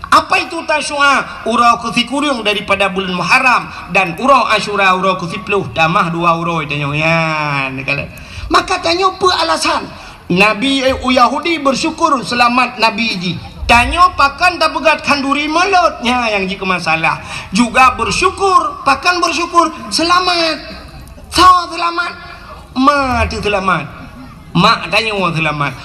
S1: Apa itu tasyu'a? Uro kusikurung daripada bulan Muharram dan uro Asyura uro kusipluh tamah 2 uro tanya ya. Maka tanya apa alasan Nabi Yahudi bersyukur selamat Nabi ji. Tanya pakan tak pegat kanduri malutnya yang jika masalah juga bersyukur pakan bersyukur selamat selamat mati selamat mak tanya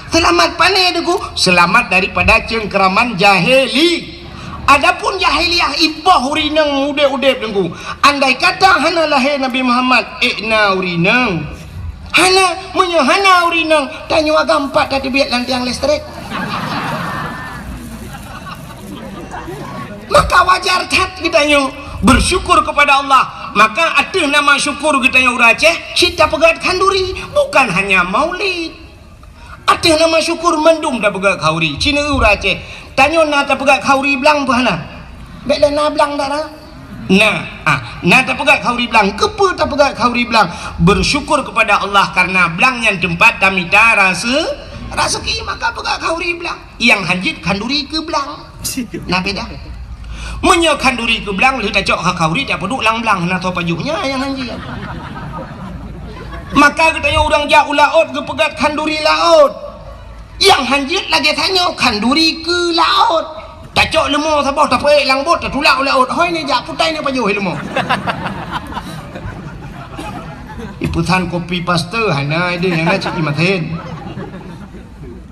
S1: selamat panai deku selamat daripada cengkeraman jahili Adapun jahiliyah ibah urinang udep-udep dengku. Andai kata hana lahir Nabi Muhammad ikna urinang. Hana menyahana urinang tanya agak 4 tadi biar lantiang listrik. Maka wajar cat kitanya bersyukur kepada Allah. Maka ada nama syukur kitanya uraceh kita pegat kanduri bukan hanya maulid. Ada nama syukur mendum dah pegat kauri Cina uraceh tanya na ta pegat kauri belang pahana bekle na belang dah na ta pegat kauri belang kepa ta pegat kauri belang bersyukur kepada Allah karena belang yang tempat tamita rasa ki maka pegat kauri belang yang hanjit kanduri ke belang na beda menyo kanduri ke belang lu ta cok ha kauri tak peduk lang-belang na to pajuhnya yang hanjit maka katanya orang jauh laut ke pegat kanduri laut yang hanjit lagi tanya kanduri ke laut tak cok lemah sabah tak peik lang bot tak tulak laut hoi ni jak putai ni pajuh lemah iputan kopi paste hana ada yang nak cik imatin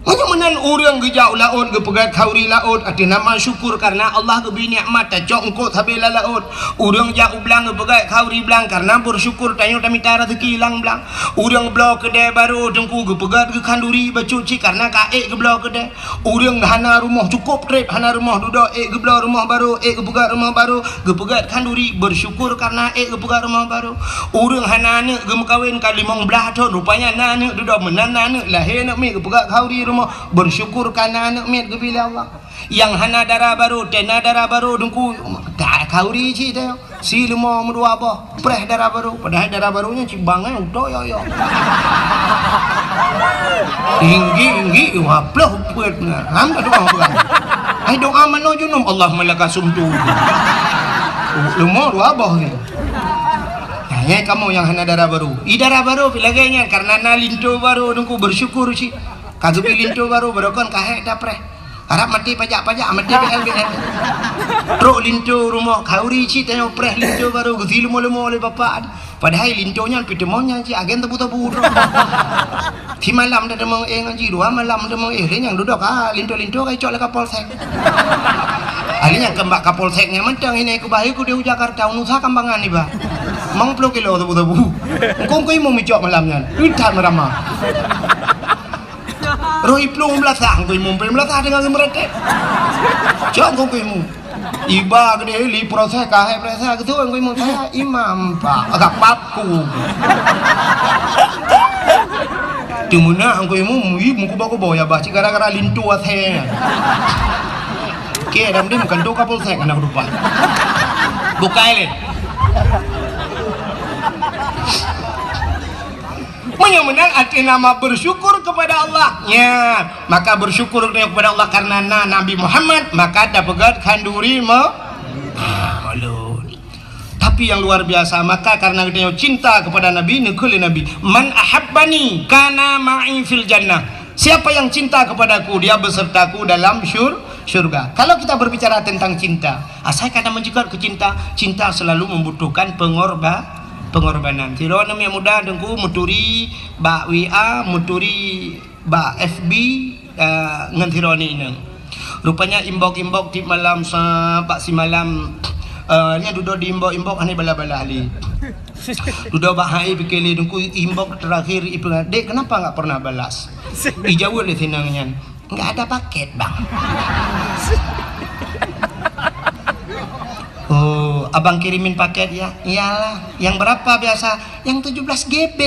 S1: hanya menan orang ke jauh laut ke pegat kauri laut ada nama syukur karena Allah ke beri nikmat tak cok engkau sabila laut orang jauh belang ke pegat kauri belang karena bersyukur tanya tamita rezeki hilang belang orang belau kedai baru dengku ke pegat ke kanduri bercuci karena kaek ke belau kedai orang hana rumah cukup trip hana rumah duduk ke belau rumah baru ke pegat rumah baru ke pegat kanduri bersyukur karena ke pegat rumah baru orang hana anak ke mekawin kali 15 tahun rupanya anak duduk menan anak lahir nak ke pegat kauri rumah bersyukur karena anak mit ke bila Allah yang hana darah baru tena darah baru dengku tak kauri ci teh si lima merdua apa preh darah baru padahal darah barunya cibangnya udah yo tinggi waplah upet benar ham tak doa bukan ai doa mano junum Allah malaka sumtu lima dua apa ni hanya kamu yang hana darah baru darah baru pilaganya karena nalinto baru dengku bersyukur ci kagak linto baru berokon kahek dapreh harap mati pajak-pajak mati PLBN truk linto rumah kauri ci tanya preh linto baru gezi lemo-lemo oleh bapak padahal lintonya pitemonya ci agen tebu-tebu di malam dah demang ngaji 2 malam demang yang duduk linto-linto kai cok le kapolsek alinya kembak kapolseknya mentang ini ku bayi ku di Jakarta unusa kambangan ni ba mang 10 kilo tebu-tebu engkau mau micok malamnya udah meramah Rohi plung belasah, kau imum belasah dengan mereka. Jangan kau imum. Iba gede li proses kahai proses gitu kau imum saya imam pak agak papku. Timuna kau imum muku baku boya baci gara-gara lintu ashe. Ke dalam dia bukan do kapal saya anak lupa. Buka ini. Menang arti nama bersyukur kepada Allah ya maka bersyukur kepada Allah karena Nabi Muhammad maka ada pegat kanduri tapi yang luar biasa maka karena dia cinta kepada Nabi nekul Nabi man ahabbani kana ma'i fil jannah siapa yang cinta kepadaku dia besertaku dalam syurga kalau kita berbicara tentang cinta saya kadang menjikar ke cinta selalu membutuhkan pengorbanan. Tiro nama yang muda dengku muturi ba WA, muturi ba FB ngan tiro ni nang. Rupanya imbok di malam pak si malam nya duduk di imbok ane bala-bala ali. Duduk bahai pikir dengku imbok terakhir ibu dek kenapa enggak pernah balas? Ijawab le tinangnya. Enggak ada paket, Bang. Oh, abang kirimin paket ya? Iyalah. Yang berapa biasa? Yang 17 GB.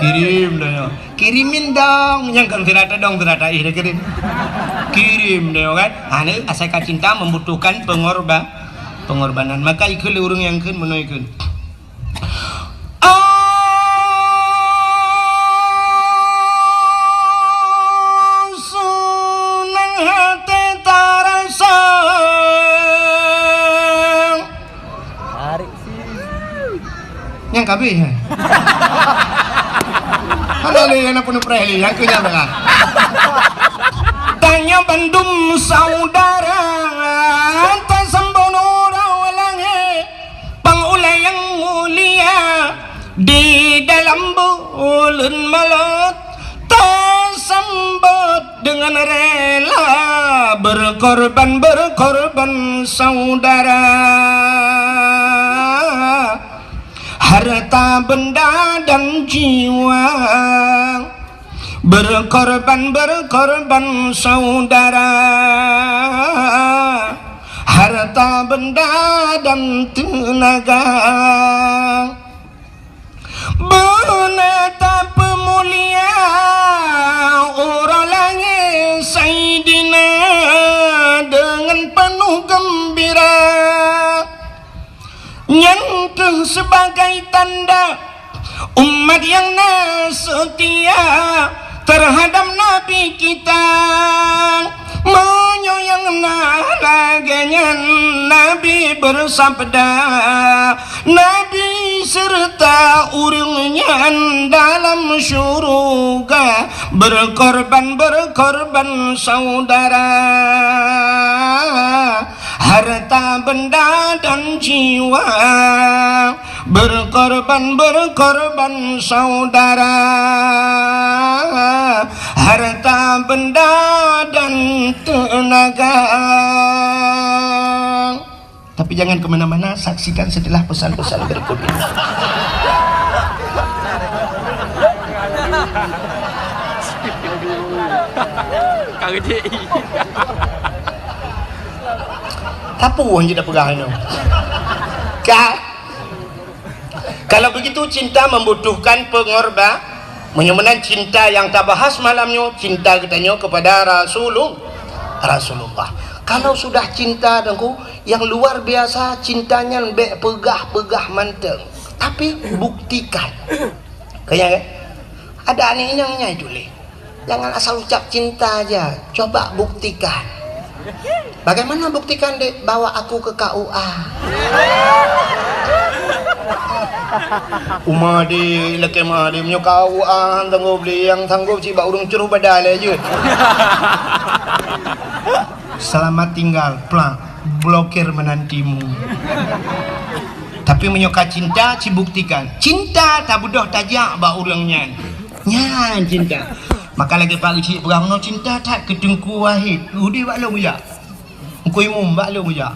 S1: Kirim dong. Kirimin dong. Yang kan tidak dong, tidak kirim. Kirim dong kan. Ane asal cinta membutuhkan pengorbanan. Maka ikut urung yang kan menuikun. Yang kabeh ya. Ada yang penuh preli yang kenyang dengan. Tanya bandum saudara tasambono rawalange pangulay yang mulia di dalam bulan malut tersambut dengan rela berkorban saudara, harta benda dan jiwa. Berkorban saudara, harta benda dan tenaga. Betapa mulia orang langit Sayyidina dengan penuh gembira, nyentuh sebagai tanda umat yang setia terhadap Nabi kita, menyoyang laganya Nabi bersabda, Nabi serta urungnya dalam syurga. Berkorban saudara, harta benda dan jiwa. Berkorban saudara, harta benda dan tenaga. Tapi jangan kemana-mana, saksikan setelah pesan-pesan berikut ini. Tapu yang tidak pegang itu. Kalau begitu cinta membutuhkan pengorban. Menyemenan cinta yang tak bahas malamnya, cinta katanya kepada Rasulullah. Kalau sudah cinta dengku yang luar biasa, cintanya lebih pegah manteng. Tapi buktikan. Kayak ada aneh-anehnya itu le. Jangan asal ucap cinta aja, coba buktikan. Bagaimana buktikan dek? Bawa aku ke KUA. Umadi laki madi punya KUA tanggup beli yang tanggup ciba urung ceruh badal aja. Selamat tinggal, plak, blokir menantimu. Tapi menyoka cinta, cibuktikan. Cinta tak budoh tajak ba urangnya. Nyan cinta. Maka lagi pak uci perang no cinta tak kedengku wahid. Udi bak long ya. Engkau imum bak long ya.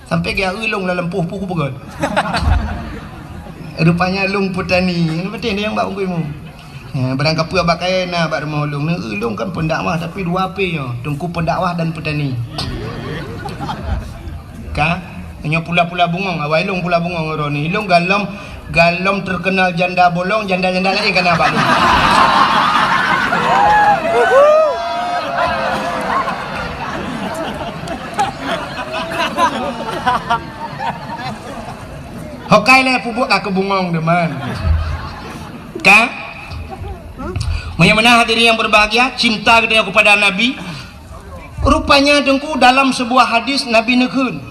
S1: Sampai dia ulung dalam puh-puh pegot. Rupanya lung putani. Betul dia yang bak engkau imum. Ya, barang kapua bakai na bak rumah ulung. Ulung kan pendakwah tapi dua pe yo. Tungku pendakwah dan petani. Ka? Hanya pula-pula bungong. Awai lung pula bungong orang ni. Ilung galom terkenal janda bolong, janda-janda lain kena bak lung. Hokai le pupuk aku bungong deman. Kan? Bagaimana hadirin yang berbahagia, cinta kita kepada Nabi. Rupanya dengku dalam sebuah hadis Nabi nekun,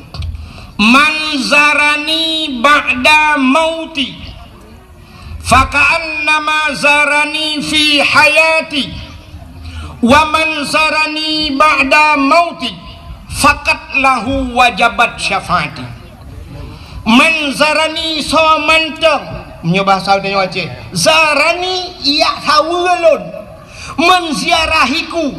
S1: man zarani ba'da mauti faka'annama zarani fi hayati wa man zarani ba'da mauti fakat lahu wajabat syafaati. Man zarani so manteng punya bahasa dia Aceh. Zarani ia hawalun menziarahiku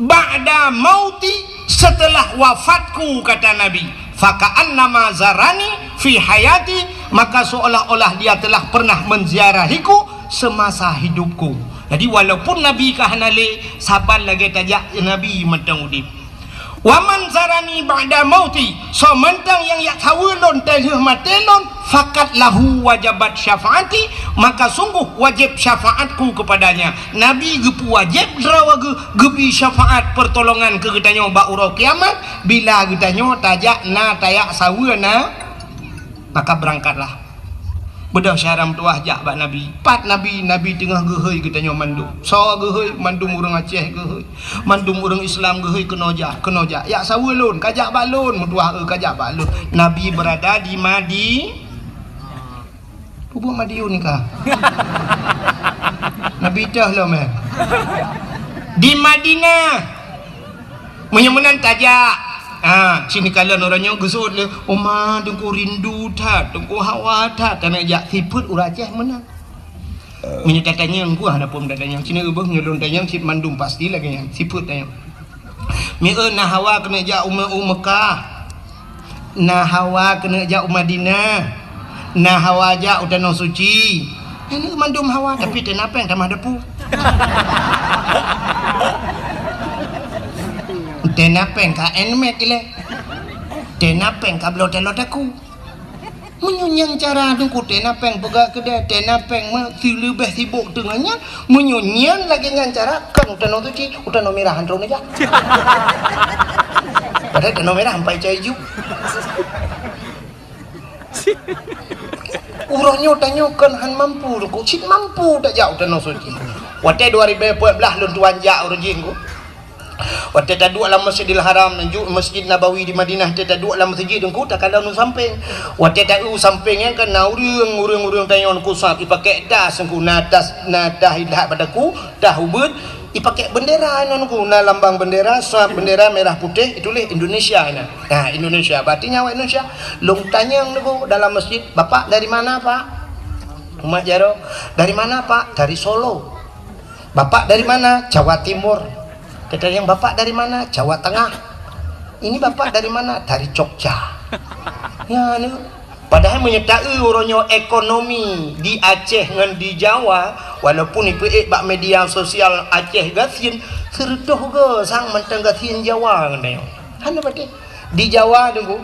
S1: ba'da mauti setelah wafatku, kata Nabi. Faka'annama zarani fi hayati, maka seolah-olah dia telah pernah menziarahiku semasa hidupku. Jadi walaupun Nabi kahanale sabar lagi tajak Nabi mentang udip. Waman zarani ba'da mauti, so mentang yang yak hawalun telih matelon fakat lahu wajabat syafaati, maka sungguh wajib syafaatku kepadanya. Nabi gepu wajib drawa gebi syafaat pertolongan ke getanya ba urau kiamat bila getanya tajak na tayak sawuna, maka berangkatlah. Bedah syaram tuah jak bak Nabi. Pat Nabi tengah gehoi getanya mandum. So gehoi mandum urang Aceh gehoi. Mandum urang Islam gehoi kenojak. Ya sawulun kajak balun mutuah kajak balun. Nabi berada di Pupuk Madiun nikah. Nabi dah lah meh. Di Madinah. Menyemenan tajak. Sini kalian orangnya gesut le. Oma dengku rindu tak, dengku hawa tak. Karena jak siput uraceh menang. Menyetatanya engku ada pun datanya. Sini ubah nyelon tanya sip mandum pasti lagi yang siput tanya. Nah Hawa kena jauh Mekah, nah Hawa kena jauh Madinah, nah Hawa jauh tanah suci. Ini mandum Hawa tapi kenapa yang tamah depu? Kenapa yang ka enmet ile? Kenapa yang ka belot-belot aku? Menyunyang cara dengku tenapeng pegak kedai tenapeng si lebih sibuk dengannya menyunyian lagi dengan cara kan udah suci udah merah handrong aja padahal udah merah sampai caju urangnya udah nyokan han mampu dengku cik mampu tak jauh udah suci waktu 2014 lun tuan jauh rejingku waktu tak dua dalam Masjidil Haram dan Masjid Nabawi di Madinah tak dua dalam masjid dengku tak kalau nu samping waktu tak sampingnya kan urang tanya ku sat dipakai das engku nadas nadah ilah padaku dah ubud dipakai bendera nonku na lambang bendera sat bendera merah putih itulah Indonesia nah Indonesia berarti nyawa Indonesia long tanya engku dalam masjid bapak dari mana pak Umat Jaro dari mana pak dari Solo bapak dari mana Jawa Timur. Kata yang bapak dari mana? Jawa Tengah. Ini bapak dari mana? Dari Jogja. Ya, ni. Padahal menyertai orangnya ekonomi di Aceh dengan di Jawa, walaupun ipu bak media sosial Aceh gasin sertuh ke sang mentang gasin Jawa katanya. Hana berarti di Jawa tunggu.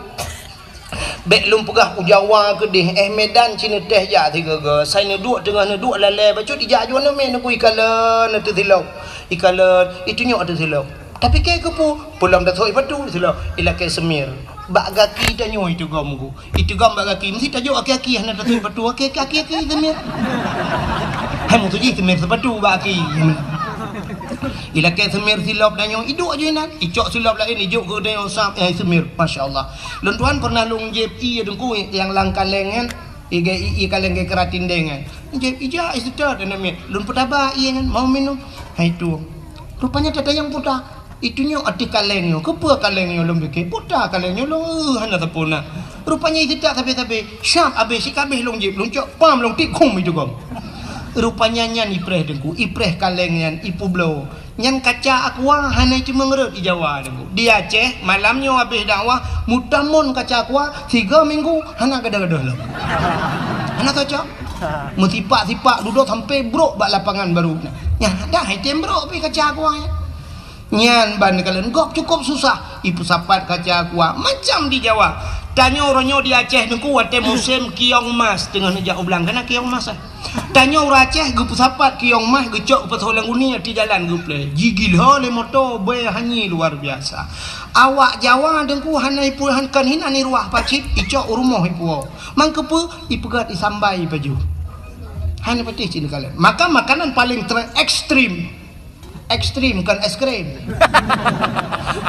S1: Bek lum pegah Jawa ke deh Medan Cina teh ja tiga ke. Saya duduk tengah duduk lalai bacu di jaju na men aku ikalan tu silau. Ikalan itu nyok ada silau. Tapi kayak kepu pulang dah soi padu silau. Ila kayak semir. Bak gaki dah nyok itu gamku. Itu gam bak gaki mesti tajuk aki-aki hana dah soi padu aki-aki semir. Ham tu ji semir sepadu bak aki. Ila kayak semir silap dah nyok iduk aja nak. Icok silap lain ijuk ke dah sap semir. Masya-Allah. Lun tuan pernah lung JP dengku yang langkan lengan i kaleng ke keratin dengan jep ija istad namanya lun petaba iya kan mau minum itu rupanya tata yang puta itunya ati kalengnya kepa kalengnya lum bikin puta kalengnya lo hana tapuna rupanya istad tapi syam abis si kabeh lung jep lung cok pam lung tikung itu gom rupanya nyan ipreh dengku ipreh kaleng nyan ipu blow nyan kaca aqua hana cuma ngeret di Jawa dengku di Aceh malamnya habis dakwah mutamun kaca aqua 3 minggu hana gadah-gadah lah hana kaca mesipak-sipak duduk sampai brok bak lapangan baru nya dah item brok pi kaca aqua nyan ban kalian gop cukup susah ipu sapat kaca aqua macam di Jawa tanya orangnya di Aceh dengku waktu musim kiong mas dengan jauh belang kena kiong mas tanya orang Aceh gup sapat kiong mas gecok pesolang uni di jalan gup le gigil ha le motor be hanyi luar biasa awak Jawa dengku hanai puluhan kan hin ani ruah pacit icok rumah ipu mangkepu ipegat isambai baju hanya patih cina kalian maka makanan paling ekstrim kan es krim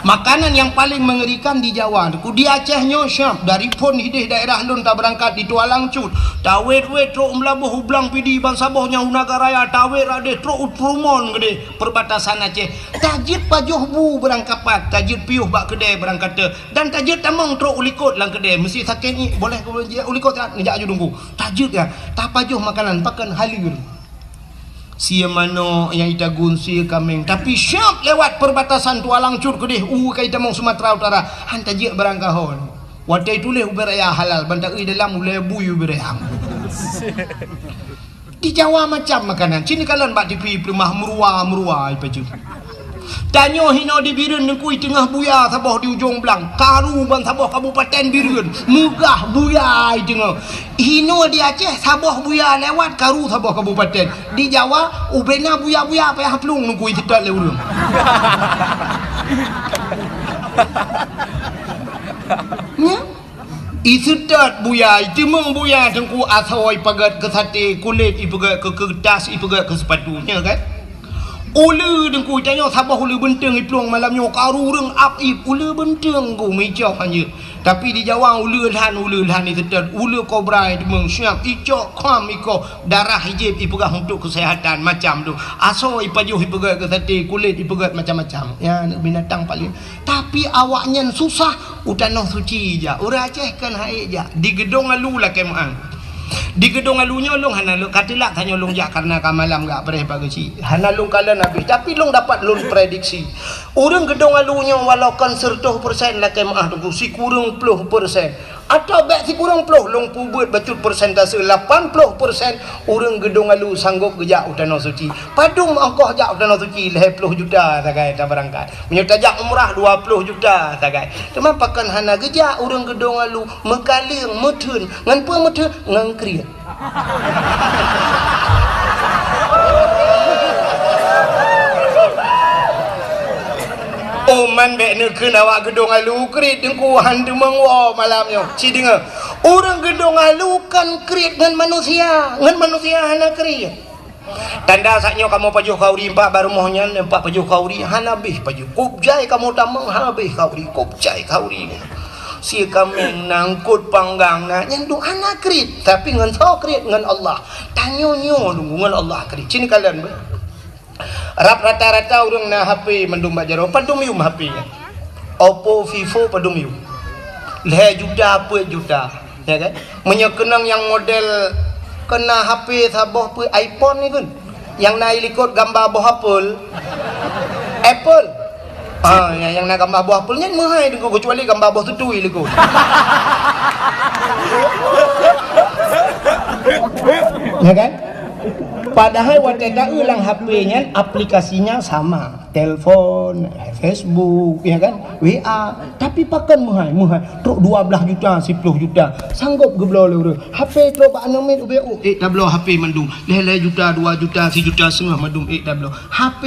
S1: makanan yang paling mengerikan di Jawa di Acehnya syam dari pun hidih daerah lun tak berangkat di Tualang Cut tawet truk melabuh hublang pidi bang sabohnya unaga raya tawet rade truk utrumon gede perbatasan Aceh tajid pajuh bu berangkapat tajid piuh bak kedai berangkat dan tajid tamang truk ulikot lang kedai mesti sakit ni boleh ulikot tak ngejak aju tunggu tajid ya tak pajuh makanan pakan halir sia mano yang ita gunsi kameng tapi syap lewat perbatasan Tualang Cut kedih kai tamong Sumatera Utara hanta je berangkahon wadai tuleh uberaya halal bantak dalam ulai buyu bereham di Jawa macam makanan sini kalian bak dipi rumah merua ipaju tanyo hino di Birun nengkui tengah buya saboh di ujung belang karu ban saboh kabupaten Birun mugah buya tengah hino di Aceh saboh buya lewat karu saboh kabupaten di Jawa ubena buya apa yang haplung nengkui tidak lewat nya isudat buya cemeng buya tengku asoi pagat ke sate kulit ipagat ke kertas ipagat ke sepatunya kan ulu dengku tanya sabah ulu benteng iplong malamnya karu reng apip ulu benteng ku mejok hanya tapi di Jawa ulu lhan itu tetap ulu kobra itu mengsyap icok kham iko darah hijab ipegah untuk kesehatan macam tu aso ipajuh ipegah ke sate kulit ipegah macam-macam ya binatang paling tapi awaknya susah utanah suci je orang Aceh kan haik je di gedung lalu lah kemang Di gedung alunya long hana lu katilah tanya long jak karena kamalam gak bereh pagi hana long kala nabi tapi long dapat long prediksi urang gedung alunya walau kan 100% lah kemah tu si kurang 10% atau baik si kurang 10 long pubut bacut persentase 80% urang gedung alu sanggup gejak utana suci padum angkoh jak utana suci 10 juta tagai tak berangkat menyetajak umrah 20 juta tagai teman pakan hana gejak urang gedung alu mekaling metun ngan apa metun ngan kriat Oman bek nekeun awak gedung alu krit dengku hantu mengwo malamnya. Ci dengar. Orang gedung alu kan krit ngan manusia hana krit. Tanda saknyo kamu pajuh kauri empat baru mohnya empat pajuh kauri hana bih pajuh. Kupjai kamu tamang hana bih kauri kupjai kauri. Si kami nangkut panggang na yang anak krit tapi ngan so krit ngan Allah tanyo nyo ngan Allah krit cini kalian rap rata-rata orang na HP mendum bajaro padum yum HP nya Oppo Vivo padum yum le juta apa juta ya kan menyekenang yang model kena HP sabah pe iPhone ni kan yang naik likut gambar buah Apple yang nak gambar buah apelnya mahal dengan kecuali gambar buah tutui lego. Ya kan? Padahal wateta ulang HP-nya aplikasinya sama, telepon, Facebook, ya kan, WA, tapi pakan mahal, truk 12 juta, 10 juta, sanggup geblo lur. HP truk pak anomet UBU, tablo HP mendung, leh juta, 2 juta, 1 juta setengah mendung, tablo. HP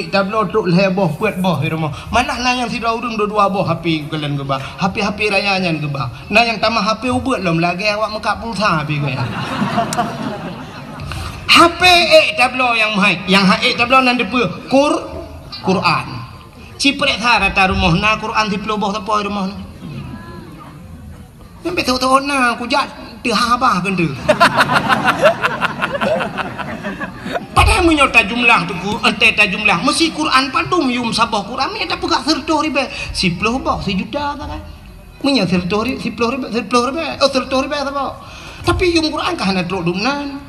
S1: tablo truk leh boh kuat boh rumah. Malah nang yang tidak urung dua boh HP kalian gebah, HP rayanya gebah. Nah yang tambah HP ubut lom lagi awak mekak pulsa HP gue. HP tablo yang mahal yang tablo nan depe Quran cipret rata rumah na Quran di peloboh tapoi rumah na sampai tahu na aku jat teu habah kan tu padahal menyota jumlah tu ta jumlah mesti Quran padum yum sabah Quran me tak pegak 30 ribu 10 boh 1 juta kan menyot 30 ribu 10 ribu 30 ribu tapi yum Quran kah na truk dumnan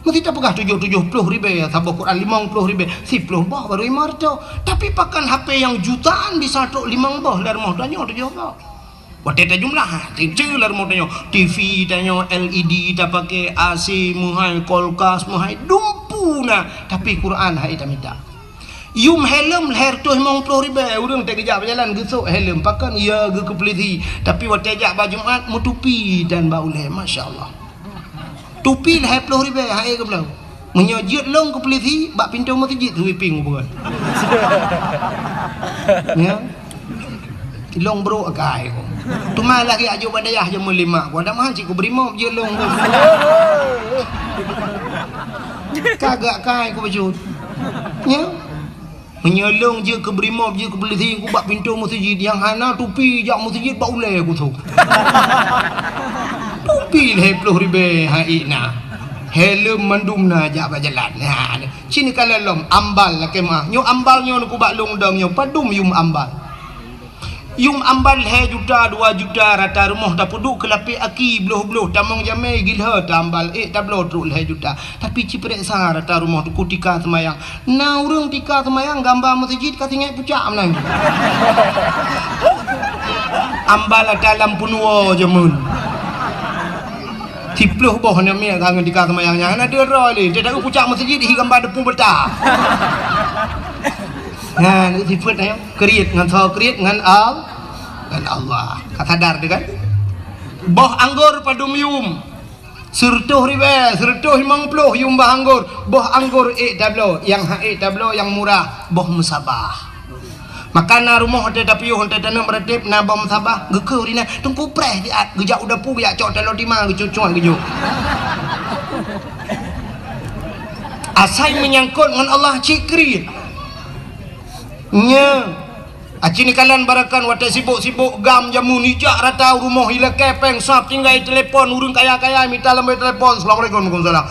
S1: mesti tak pegah 70 ribu ya sabah Quran 50 ribu 10 bah baru imarto tapi pakan HP yang jutaan bisa truk 5 bah lar mau tanya 7 bah wateta jumlah kecil lar mau tanya TV tanya LED tak pakai AC muhai kulkas muhai dumpuna tapi Quran hai tak minta yum helm leher tu 50 ribu urang tak kejap berjalan gesuk helm pakan ya ge kepeliti tapi watejak baju Jumat mutupi dan bauleh masya-Allah tupi lah 10 ribu hai ke belau menyajit long ke peliti bak pintu masjid tu wiping bukan ya long bro agai ko tu mai lagi ajo badayah jam 5 ko ada mahal cik ko berimo je long ko kagak kai ko bajut ya menyelong je ke berimo je ke peliti ko bak pintu masjid yang hana tupi jak masjid bau le ko tu tupi 10 ribu hai na helm mendum na jak berjalan ha sini kalian lom ambal lah kemah nyo ambal nyo ku bak long dong nyo padum yum ambal he juta 2 juta rata rumah tak puduk kelapi aki beluh tamang jamai gilha tambal tablo truk he juta tapi ciprek sah rata rumah tu kutika semayang na urang tika semayang gambar masjid katingai pucak menang ambal dalam punwo jemun Tipluh boh na mia tangan di kata mayangnya ana dia roli dia dak pucak masjid hi gambar depu betah nah ni sifat ya kriit ngan so kriit ngan Allah kasadar dia kan boh anggur padum yum 100 ribu 150 yum bah anggur boh anggur tablo yang tablo yang murah boh musabah makana rumah ada tapi yo honte tanam beradip na bom sabah gekeu dina tungku preh di gejak udah pu ya cok telo di mang cucuan gejo asai menyangkut dengan Allah cikri nya acini kalian barakan wate sibuk-sibuk gam jamu nijak rata rumah hila kepeng sap tinggal telepon urang kaya-kaya minta lembar telepon assalamualaikum waalaikumsalam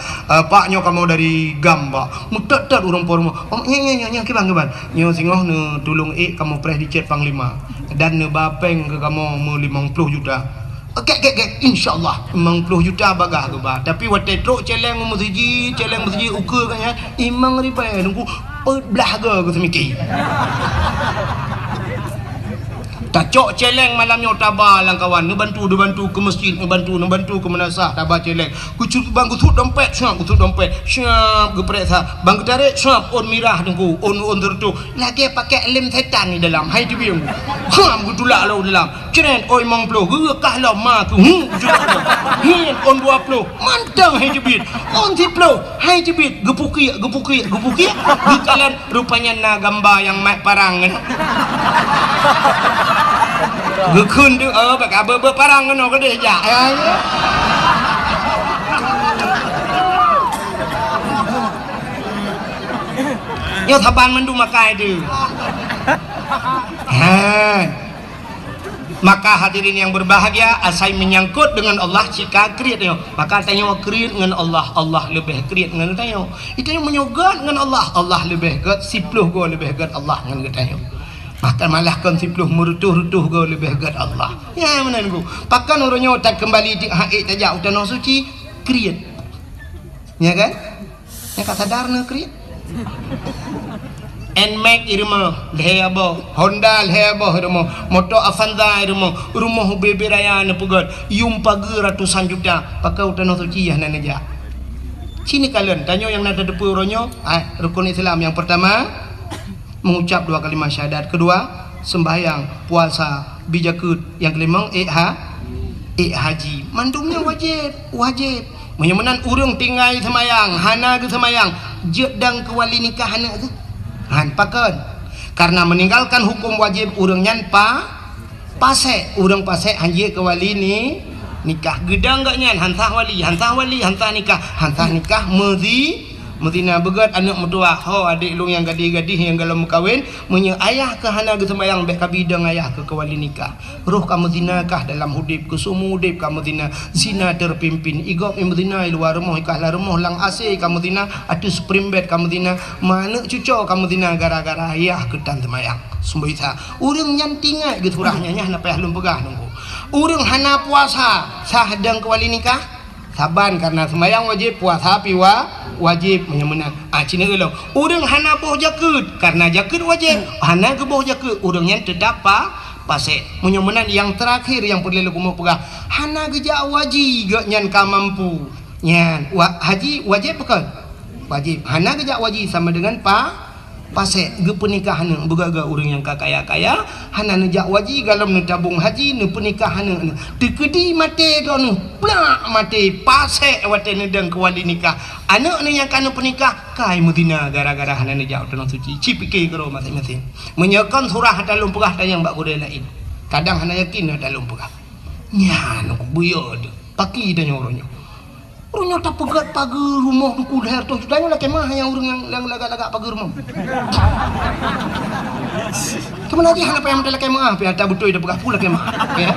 S1: pak nyo kamu dari gam pak mutet urang por rumah nya kibang nyo singoh ne tulung kamu preh di chat panglima dan ne bapeng ke kamu mau 50 juta Kek insyaallah 50 juta bagah ke bah. Tapi waktu truk celeng masjid ukur kan ya. Imang ribai nunggu belah ke semiki. Tak cok celeng malamnya tabah lang kawan. Ni bantu ke masjid, ni bantu ke manasah tabah celeng. Ku bang ku dompet, syap ke periksa. Bang tarik syap on mirah tunggu, on tertu. Lagi pakai lem setan ni dalam. Hai tu biung. Ham ku tulak lo dalam. Ceren oi mang plo, gekah lo ma tu. Hin on 20. Mantang hai tu bit. On 10. Hai tu bit, gepuki. Gekalan rupanya na gambar yang mat parang kan. Gekun tu bak berparang kan ke dia ya. Yo thaban mandu makai tu. Maka hadirin yang berbahagia, asai menyangkut dengan Allah jika create yo. Maka tanya create dengan Allah lebih create dengan tanya. Itu yang menyogat dengan Allah lebih ke 10 go lebih ke Allah dengan tanya. Maka malah kan 10 merutuh-rutuh go lebih ke Allah. Ya mana niku. Pakan orangnya tak kembali di haid saja utano suci create. Ya kan? Yang kata darna create. Nmax irma lehabo, Honda lehabo irma, motor Avanza irma, rumah bebe raya na pugad, yung pagi ratusan juta, pakai utano suci ya nanaja. Sini kalian tanya yang nada depu orangnya, rukun Islam yang pertama mengucap 2 kalimat syahadat, kedua sembahyang, puasa, bijakut, yang kelima haji. Mandumnya wajib. Menyamanan urang tinggal semayang, hana ke semayang, jedang ke wali nikah hana ke. Han pakan. Karena meninggalkan hukum wajib urang nyan pasek, urang pasek hanji ke wali ni nikah gedang gak nyan hantah wali hantah nikah Medina begat anak mertua adik lu yang gadis yang galau kawin menye ayah ke hana ke sembayang bek kabidang ayah ke wali nikah roh kamu zinakah dalam hudip ke sumu hudip kamu zina zina terpimpin igop Medina luar rumah ikah la rumah lang ase kamu zina atus primbet kamu zina mana cucu kamu zina gara-gara ayah ke tan sembayang sumbaita urang nyan tinggal ke surahnya nya na payah lum pegah nunggu urang hana puasa sahdang ke wali nikah saban karena sembayang wajib puasa piwa wajib menyamenang cina gelau urang hana boh jakut karena jakut wajib hana ke boh jakut urangnya tetap pasek menyamenang yang terakhir yang perlu lu mau pegah hana geja wajib gak nyan ka mampu nyan haji wajib bukan wajib hana geja wajib sama dengan pasek ge pernikahan begaga urang yang kaya hana nejak wajib galam nu tabung haji nu pernikahan dekedi mate dono plak mate pasek wate nedang ke wali nikah anak ni yang kana pernikah kai Medina gara-gara hana nejak tanah suci cipike kero masing-masing menyekan surah dalam pegah tayang bak gure lain kadang hana yakin dalam pegah nya nu buyod paki tanya orangnya orangnya tak pegat pagar rumah ku leher tu tanya lah kemah yang orang yang lagak-lagak pagar rumah kemana lagi hana payah mata kemah payah tak betul dah pegat pula kemah ya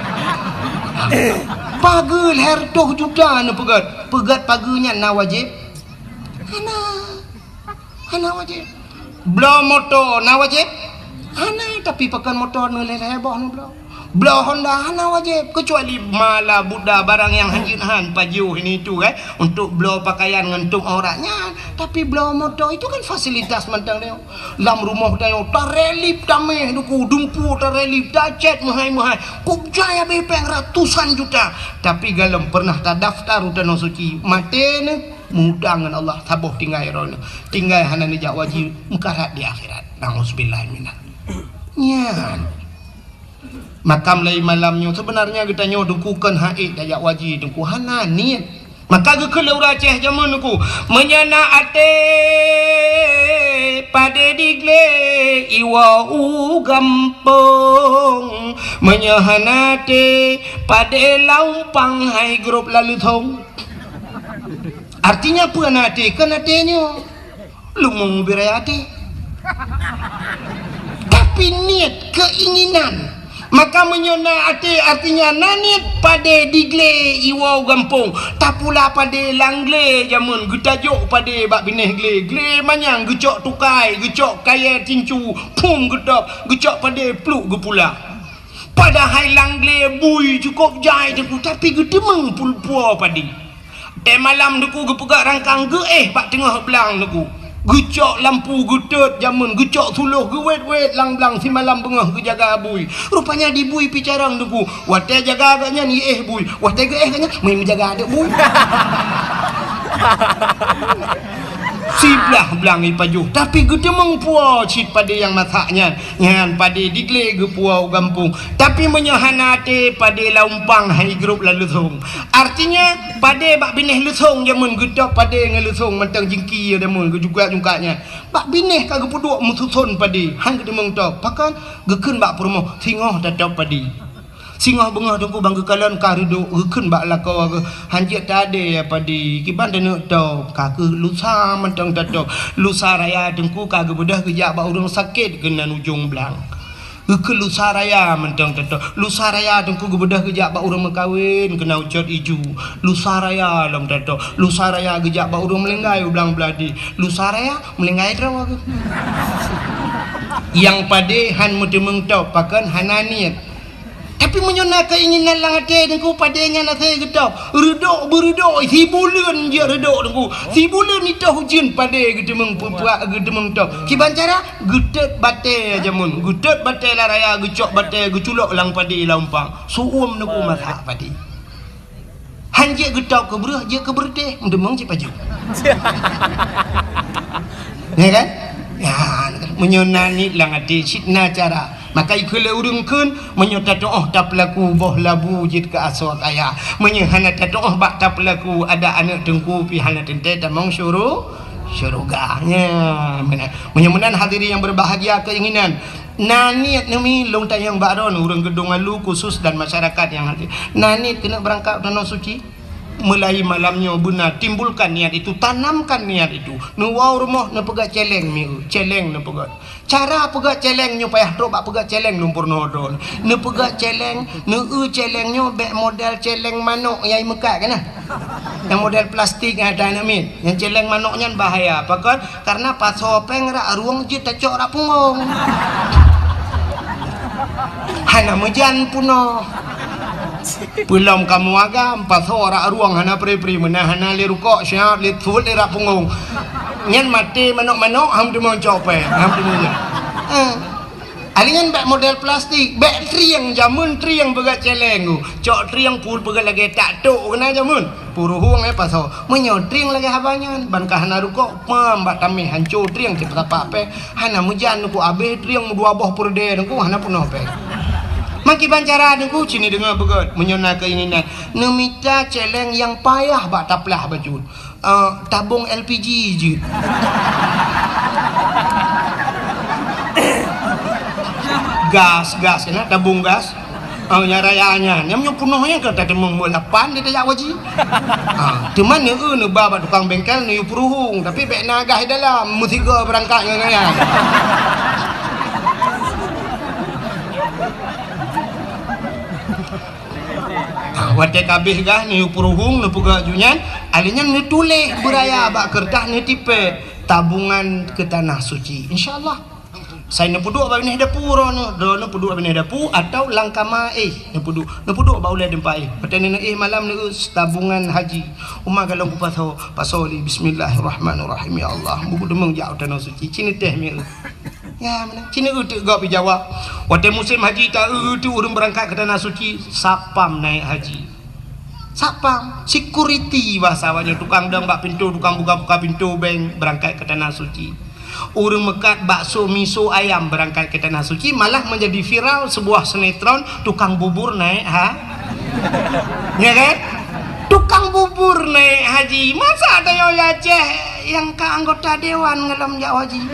S1: pagar leher tu juta na pegat pagarnya na wajib hana wajib bela motor na wajib hana tapi pakan motor na leher bawah na bela Honda hana wajib kecuali mala buddha barang yang hanjin pajuh ini tu untuk bela pakaian ngentung orangnya tapi bela motor itu kan fasilitas mantang dia dalam rumah dia tarelip tameh duku dumpu tarelip dacet mahai kubjaya bepeng ratusan juta tapi galam pernah tak daftar utano suci mate ni mudah dengan Allah saboh tinggal rono tinggal hana nejak wajib mengkarat di akhirat nauzubillah minat nyan makam lain malamnya sebenarnya kita nyo dukukan haid dayak wajib duku hana niat maka ke keluar Aceh zaman duku menyana ate pade digle iwa gampong menyahana te pade lampang hai grup lalu thong artinya apa nate kan atenya lumung birayate tapi niat keinginan maka menyona ate artinya nanit pada digle iwau gampung tak pula pada langle jamun getajuk pada bak bineh gle manyang gecok tukai gecok kaya tincu pum gedap gecok pada pluk gepula Padahal langle bui cukup jai deku tapi gedemeng pulpua padi. Malam deku gepegak rangkang ge bak tengah belang deku. Gecok lampu getut jamun gecok suluh gewet-wet lang-lang si malam bengah ke jaga bui. Rupanya di bui picarang deku. Wate jaga agaknya ni bui. Wate ge agaknya mai menjaga adek bui. Siblah belang ipajuh tapi gedemeng puau cit pada yang masaknya ngan pada digle ge puau gampung tapi menyohanate pada laumpang hai grup lalu song artinya pada bak bineh lusong jamun gedok pada ngelusong mentang jengki ada mun ge juga jungkanya bak bineh ka ge puduk mususun pada hang gedemeng to pakan gekeun bak purmo singoh tatap pada singoh bengah dengku bangga kalan karido gekeun bak lakau hanjit tade apa di kiban denek to kake lusa mentang tato lusa raya dengku kage bedah gejak bak urang sakit kena ujung belang gekeun lusa raya mentang tato lusa raya dengku bedah gejak bak urang mekawin kena ucot iju lusa raya lam tato lusa raya gejak bak urang melenggai belang beladi lusa raya melenggai trawa yang pade han mudemeng to pakan hananiat tapi menyona keinginan lang ate dengku padanya na saya getau redok beredok si bulan je redok dengku si bulan itu hujan pada gedemeng puak gedemeng tau kiban cara getet bate jamun getet bate la raya gecok bate geculok lang padi laumpang suum dengku masak padi hanjek getau ke berah je ke berdeh demeng si paju ya kan ya menyona ni lang ate sitna cara maka ikule urungkeun menyota doa tak pelaku boh labu jit ke aswak ayah menyehana doa bak tak pelaku ada anak dengku pi hana tente tamong syuruganya menyemenan hadirin yang berbahagia keinginan nanit nami long tayang baron urang gedung alu khusus dan masyarakat yang hadir nanit kena berangkat danau suci mulai malamnya benar timbulkan niat itu tanamkan niat itu nuwau rumah na pegat celeng miu celeng na pegat cara pegat celengnya payah drop bak pegat celeng lumpur nodon na pegat celeng na celengnya bek model celeng manok yang mekat kan yang model plastik ada namin yang celeng manoknya bahaya pakat karena pas sopeng rak ruang je tacok rak punggung hana mejan puno belum kamu agam pas ora ruang hana pri-pri menahana li rukuk syar li thul li rapunggung nyen mati manok-manok ham de mon cope ham de mon alingan bak model plastik bak triang jamun triang begat celeng tu cok triang pul begat lagi tak tok kena jamun puruhung pas ho menyo triang lagi habanyan ban ka hana rukuk pam bak tamih hancur triang cepat apa pe hana mujan ku abe triang dua boh purde ku hana punoh pe maki bancara dengku cini dengar begot menyona keinginan nemita celeng yang payah bak taplah baju tabung LPG je gas kena tabung gas nyarayanya nyamnya penuhnya ke tak temung mulapan dia tak wajib cuman ne baba tukang bengkel ne puruhung tapi bek nagah dalam musiga berangkat ngaya wate kabeh gah ni puruhung ni puga junyan alinya ni tulis beraya bak kertas ni tipe tabungan ke tanah suci insyaallah saya ni puduk bak ni dapur no do no puduk bak ni dapur atau langkama ni puduk bak ulai dempai petani ni malam ni tabungan haji umma kalau ku pasoli bismillahirrahmanirrahim ya Allah buku demeng jauh tanah suci cini teh mi ya mana cini utuk gak bijawab waktu musim haji tak utuk urung berangkat ke tanah suci sapam naik haji sapam security bahasa awaknya tukang dang bak pintu tukang buka-buka pintu bank berangkat ke tanah suci urung mekat bakso miso ayam berangkat ke tanah suci malah menjadi viral sebuah sinetron tukang bubur naik ya kan tukang bubur naik haji masa ada yang Aceh yang ke anggota dewan ngelam jak wajib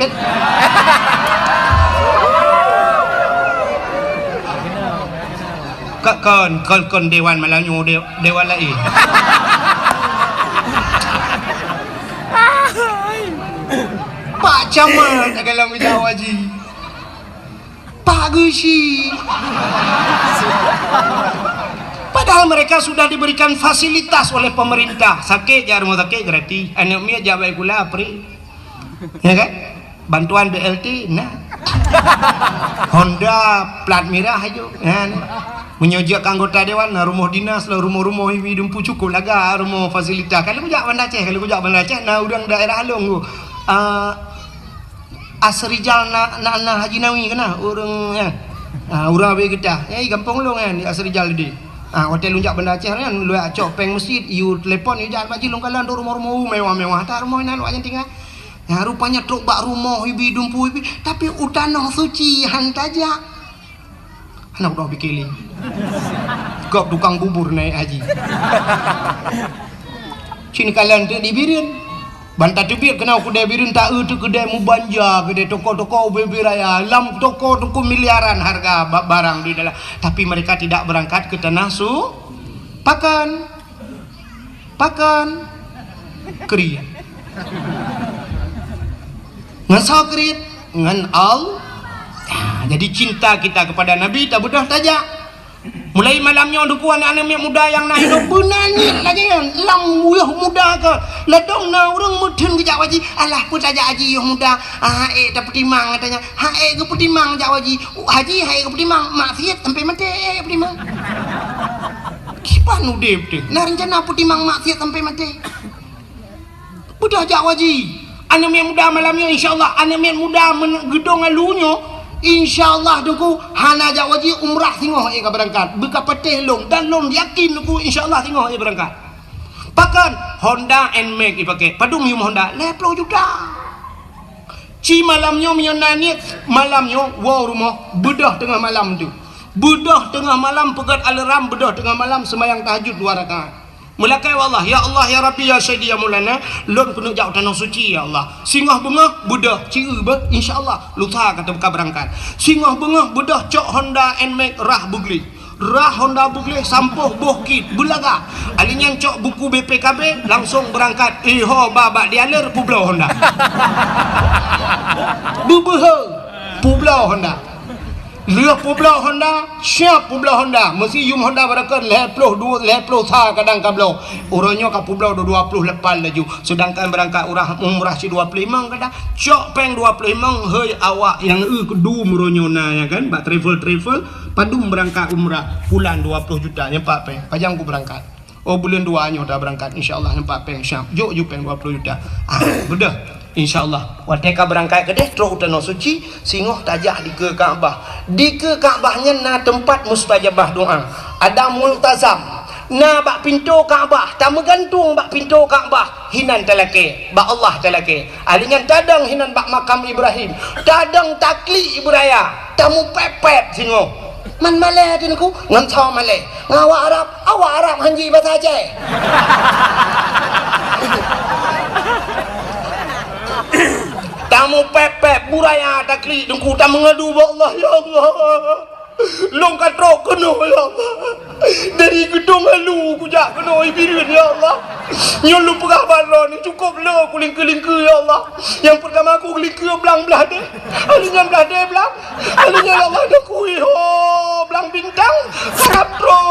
S1: kon dewan Melayu dewan lain Pak Camat dalam jak wajib Pak Gusi padahal mereka sudah diberikan fasilitas oleh pemerintah sakit jar rumah sakit gratis anak mia jabai gula apri ya kan bantuan BLT nah Honda plat merah aja kan. Menyojak anggota dewan rumah dinas lah, rumah-rumah hidup cukup laga, rumah fasilitas. Kalau kujak Bandar Aceh, nah udang daerah Along tu. Asrijal nak Haji Nawi kena orang kan. Orang be kita. Gampang long kan di Asrijal dia. Hotel lunjak Bandar Aceh kan, lu acok peng masjid, you telefon you jalan pagi long kalan rumah-rumah mewah-mewah. Tak rumah nan wak tinggal. Rupanya truk bak rumah hibi dumpu hibi, tapi utanah suci hantaja. Anak dah bikiling. Kau tukang bubur naik haji. Sini kalian tu dibirin. Bantat tebir kena kedai birin tak tu kedai mubanja, kedai toko-toko bebi raya, lam toko miliaran harga barang di dalam. Tapi mereka tidak berangkat ke tanah pakan kriya. Ngan sakrit, ngan jadi cinta kita kepada Nabi tak bedah tajak. Mulai malamnya dukuan anak-anak muda yang nak hidup benani lagi kan. Lam uyuh muda ke. Ledong na orang mudun ke jak waji. Alah pun tajak haji uyuh muda. Tak petimang katanya. Ke petimang jak waji. Haji ke petimang. Maksiat sampai mati petimang. Kipan udip tu. Nah rencana petimang maksiat sampai mati. Bedah jak waji. Anak-anak muda malamnya insya-Allah anak-anak muda gedong alunya. InsyaAllah duku hana jak wajib umrah tengok ia berangkat buka petih long dan long yakin duku insyaAllah tengok ia berangkat. Pakan Honda NMAX dipakai padung yum Honda 20 juta. Ci malamnya menyonani malamnya wow rumah bedah tengah malam tu. Bedah tengah malam pegat alarm bedah tengah malam sembahyang tahajud 2 rakaat. Melakai wallah ya Allah ya Rabbi ya Sayyidi ya Maulana lon kena jauh tanah suci ya Allah. Singah bengah bedah ciu be insyaallah lusa kata buka berangkat. Singah bengah bedah cok Honda NMAX rah bugli. Rah Honda bugli sampuh bohkit bulaga. Alinya cok buku BPKB langsung berangkat. Ho babak dialer Pulau Honda. Bubuh Pulau Honda. Leh Pulau Honda, siap Pulau Honda. Mesti yum Honda berakan leploh sa kadang kablo. Orangnya ke Pulau 20 lepas laju. Sedangkan berangkat umrah si 25 kadang. Cok peng 25 hei awak yang kedu meronyona ya kan. Bak travel padum berangkat umrah bulan 20 juta nyempak peng. Pajang ku berangkat. Bulan 2 nya dah berangkat insyaallah nyempak peng siap. Jok peng 20 juta. Bedah. InsyaAllah wateka berangkat ke deh terus tanah suci singoh tajah di ke Kaabah. Di ke Kaabahnya na tempat mustajabah doa. Ada multazam na bak pintu Kaabah tak menggantung bak pintu Kaabah hinan talake bak Allah talake. Alingan tadang hinan bak makam Ibrahim. Tadang takli Ibraya. Tamu pepet singoh. Man Malay tu aku ngan caw Malay. Ngawak Arab hanji bahasa Aceh. Tamu pepek buraya takli dengku tak mengadu Allah ya Allah. Long katrok kena ya Allah. Dari gedung halu kujak kena ibirin ya Allah. Nyolu pegah balon cukup le kulingke-lingke ya Allah. Yang pertama aku kulingke belang-belah deh. Alinya belah deh belang. Alinya ya Allah dah kui ho belang bintang. Katro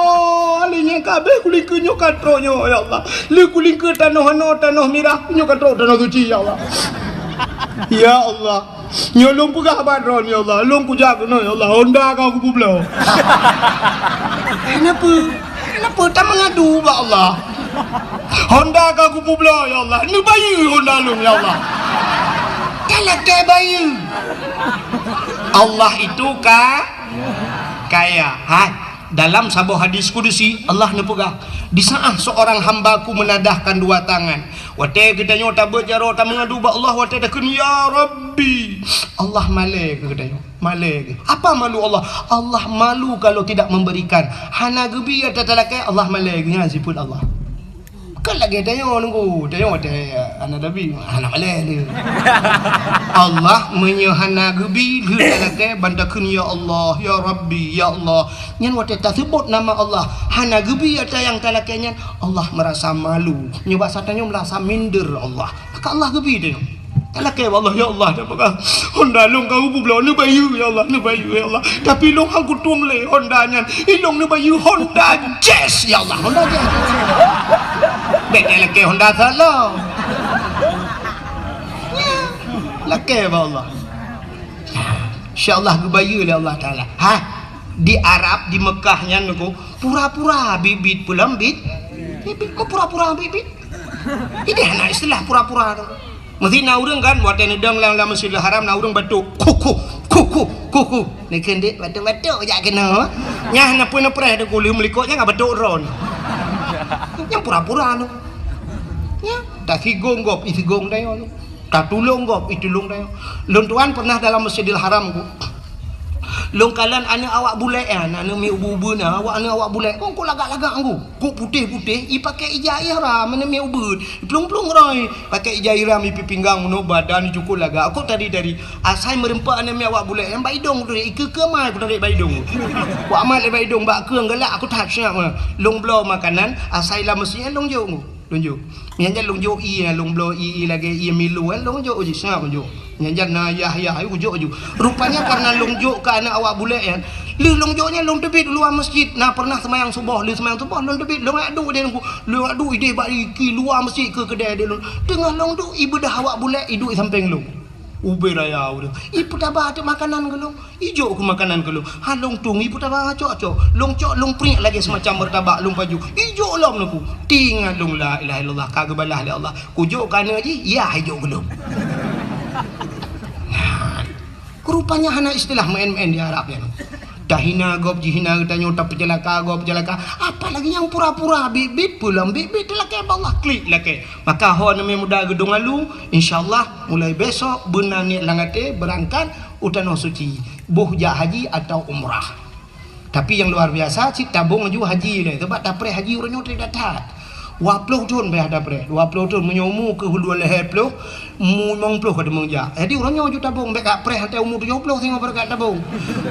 S1: alinya kabeh kulingke nyo katro nyo ya Allah. Le kulingke tanah merah nyo katro tanah suci ya Allah. Ya Allah, nyolong pegah badron ya Allah, long kujak no ya Allah, Honda kau ku pulau. Kenapa tak mengadu ba Allah? Honda kau ku pulau ya Allah, ni bayi Honda long ya Allah. Kalau ke bayi. Allah itu kaya. Dalam sebuah hadis kudusi Allah nepegah di saat seorang hambaku menadahkan 2 tangan wate kedanya tak berjaro tak mengadu ba Allah wate dah kun ya Rabbi Allah malu ke kedanya malu apa malu Allah malu kalau tidak memberikan hana gebi ada talakai Allah malu nya sipun Allah kan lagi tanya nunggu tanya wate anak nabi anak malu Allah menyehana gebi talakai bandakeun ya Allah ya Rabbi ya Allah nyan wate tak sebut nama Allah hana gebi ada yang talakainya Allah merasa malu nyoba satanya merasa minder Allah maka Allah gebi dia talakai Allah ya Allah dah pakai Honda long kau pulau ni bayu ya Allah ni bayu ya Allah tapi long aku tumle Honda nyan ilong ni bayu Honda Jazz ya Allah Honda Jazz bet talakai Honda salah laki ba Allah insya-Allah gebaya oleh Allah Taala. Ha, di Arab di Mekahnya niku pura-pura bibit pulang bibit kok pura-pura bibit. Ini anak istilah pura-pura tu. Mesti na urang kan buat nedang lang Masjidil Haram na urang batuk kuku ni kendik batuk jak kena nyah na pun preh de kuliu melikotnya ngak batuk ron yang pura-pura tu ya tak higong gop ihigong dayo tak tulung gop itulung dayo lun tuan pernah dalam Masjidil Haram ku long kalan anak awak bulek anak mi ubu-ubu na awak bulek kau lagak-lagak ku putih-putih i pakai ijah ihram mana mi ubud plung-plung roi pakai ijah ihram i pinggang no badan cukup lagak aku tadi dari asai merempak anak mi awak bulek yang baidong tu ke mai ku tarik baidong ku amat le baidong bak keung galak aku tak siap long blow makanan asai lah mestinya long jo lonjo nyanjan lonjo i long blow i lagi i milu lonjo uji siap lonjo nyanjan na yah ayu ujo rupanya karena lonjo ke anak awak bulek ya lu longjonya long tebit luar masjid nah pernah semayang subuh long tebit long adu dia lu adu ide bagi luar masjid ke kedai dia tengah long tu ibu dah awak bulek hidup samping long ube raya udah ibu dah ada makanan ke long ijo ke makanan ke long halong tung ibu dah cok long pring lagi semacam martabak long paju ijo long aku tinggal long la ilaha illallah kagabalah oleh Allah kujo kana ji ya ijo ke long rupanya hana istilah main-main di Arab ya dah hina gop jihina tanya tak pejalaka apalagi yang pura-pura bibit pulang bibit laki Allah klik laki maka ho nami muda gedung lalu insyaallah mulai besok benar niat langate berangkat utano suci buh jah haji atau umrah tapi yang luar biasa si tabung ju haji le sebab dapre haji urang tidak datang 20 tahun bayar dapre 20 tahun menyomu ke hulu leher ploh mu 90 kada mengja jadi urangnya ju tabung bek preh hati umur 70 tengok berkat tabung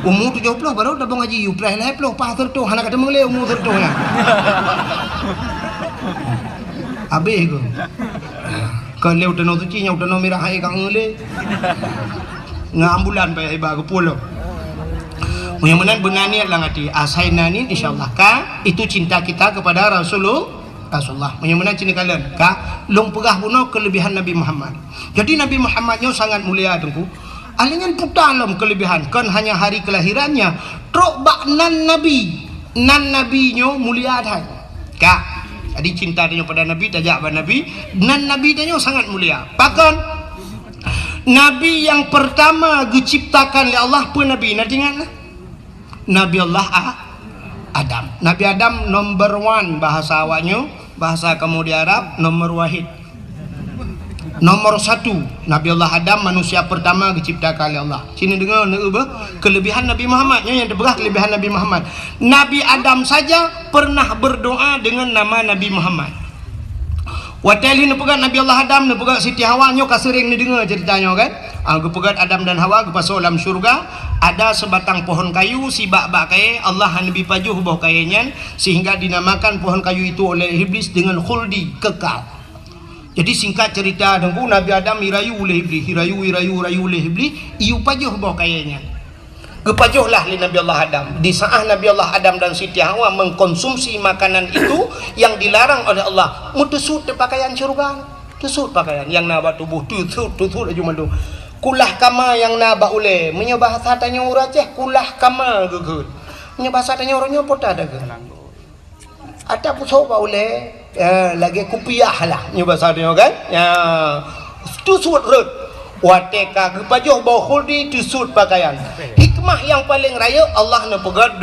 S1: umur 70 baru tabung haji you preh leher ploh pas tertu hana kada mengle umur tertu lah habis ke kalau udah no suci nya udah no merah ai kang ngele ngambulan bayar iba ke pulau mudah-mudahan benar niat lah ngati asaina ni insyaallah ka itu cinta kita kepada Rasulullah mudah-mudahan cinta kalian ka long pegah puno kelebihan Nabi Muhammad jadi Nabi Muhammadnya sangat mulia tengku alingan putalam kelebihan kan hanya hari kelahirannya trok bak nan nabinya mulia dah ka jadi cinta dia pada Nabi tajak pada Nabi nan nabi dia sangat mulia bahkan Nabi yang pertama diciptakan oleh Allah pun Nabi nanti ingat Nabi Allah Adam. Nabi Adam number 1 bahasa awaknya, bahasa kamu di Arab nomor wahid. Nomor 1 Nabi Allah Adam manusia pertama diciptakan oleh Allah. Sini dengar kelebihan Nabi Muhammadnya yang terbelah kelebihan Nabi Muhammad. Nabi Adam saja pernah berdoa dengan nama Nabi Muhammad. Wateli nepegat Nabi Allah Adam nepegat Siti Hawa nyo kasering ni dengar ceritanya kan. Gepegat Adam dan Hawa ke pasal alam syurga ada sebatang pohon kayu si bak-bak kaya Allah Nabi pajuh bawah kayanya sehingga dinamakan pohon kayu itu oleh iblis dengan khuldi kekal. Jadi singkat cerita dengku Nabi Adam irayu oleh iblis rayu oleh iblis iu pajuh bawah kayanya. Kepajuhlah li Nabi Allah Adam. Di saat Nabi Allah Adam dan Siti Hawa mengkonsumsi makanan itu yang dilarang oleh Allah, mutusut pakaian syurga, tusut pakaian yang nabak tubuh tusut aja malu. Kulah kama yang nabak oleh menyebah tanya orang ceh kulah kama gegut. Menyebah tanya orangnya pota ada ke? Ada puso ba oleh lagi kupiah lah menyebah tanya kan? Ya tusut rut. Wateka kepajuh bau khuldi tusut pakaian. Hikmah yang paling raya Allah nak pegat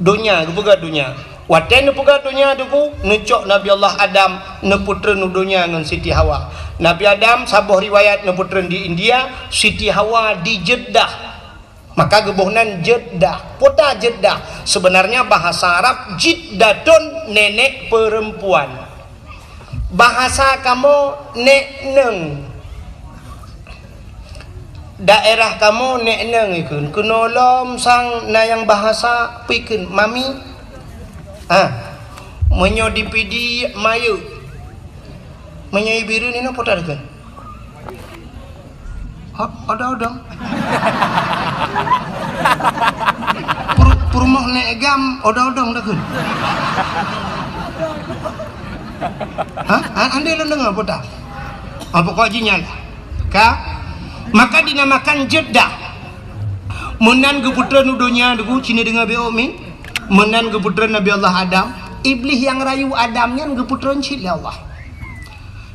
S1: dunia, pegat dunia. Wate nak pegat dunia tu nucok Nabi Allah Adam nak putra dunia dengan Siti Hawa. Nabi Adam sabuh riwayat nak putra di India, Siti Hawa di Jeddah. Maka gebohnan Jeddah, kota Jeddah. Sebenarnya bahasa Arab Jiddatun nenek perempuan. Bahasa kamu nek neng. Daerah kamu nek neng ikun kenolom sang na yang bahasa pikun mami menyo dipidi mayu menyo ibiru ni no potar kan ada purmoh nek gam ada dah kan ande lo dengar potar apa kau jinya ka maka dinamakan Jeddah. Menan ke putera nudunya dugu cina dengan beomi. Menan ke putera Nabi Allah Adam. Iblis yang rayu Adamnya ke putera cila Allah.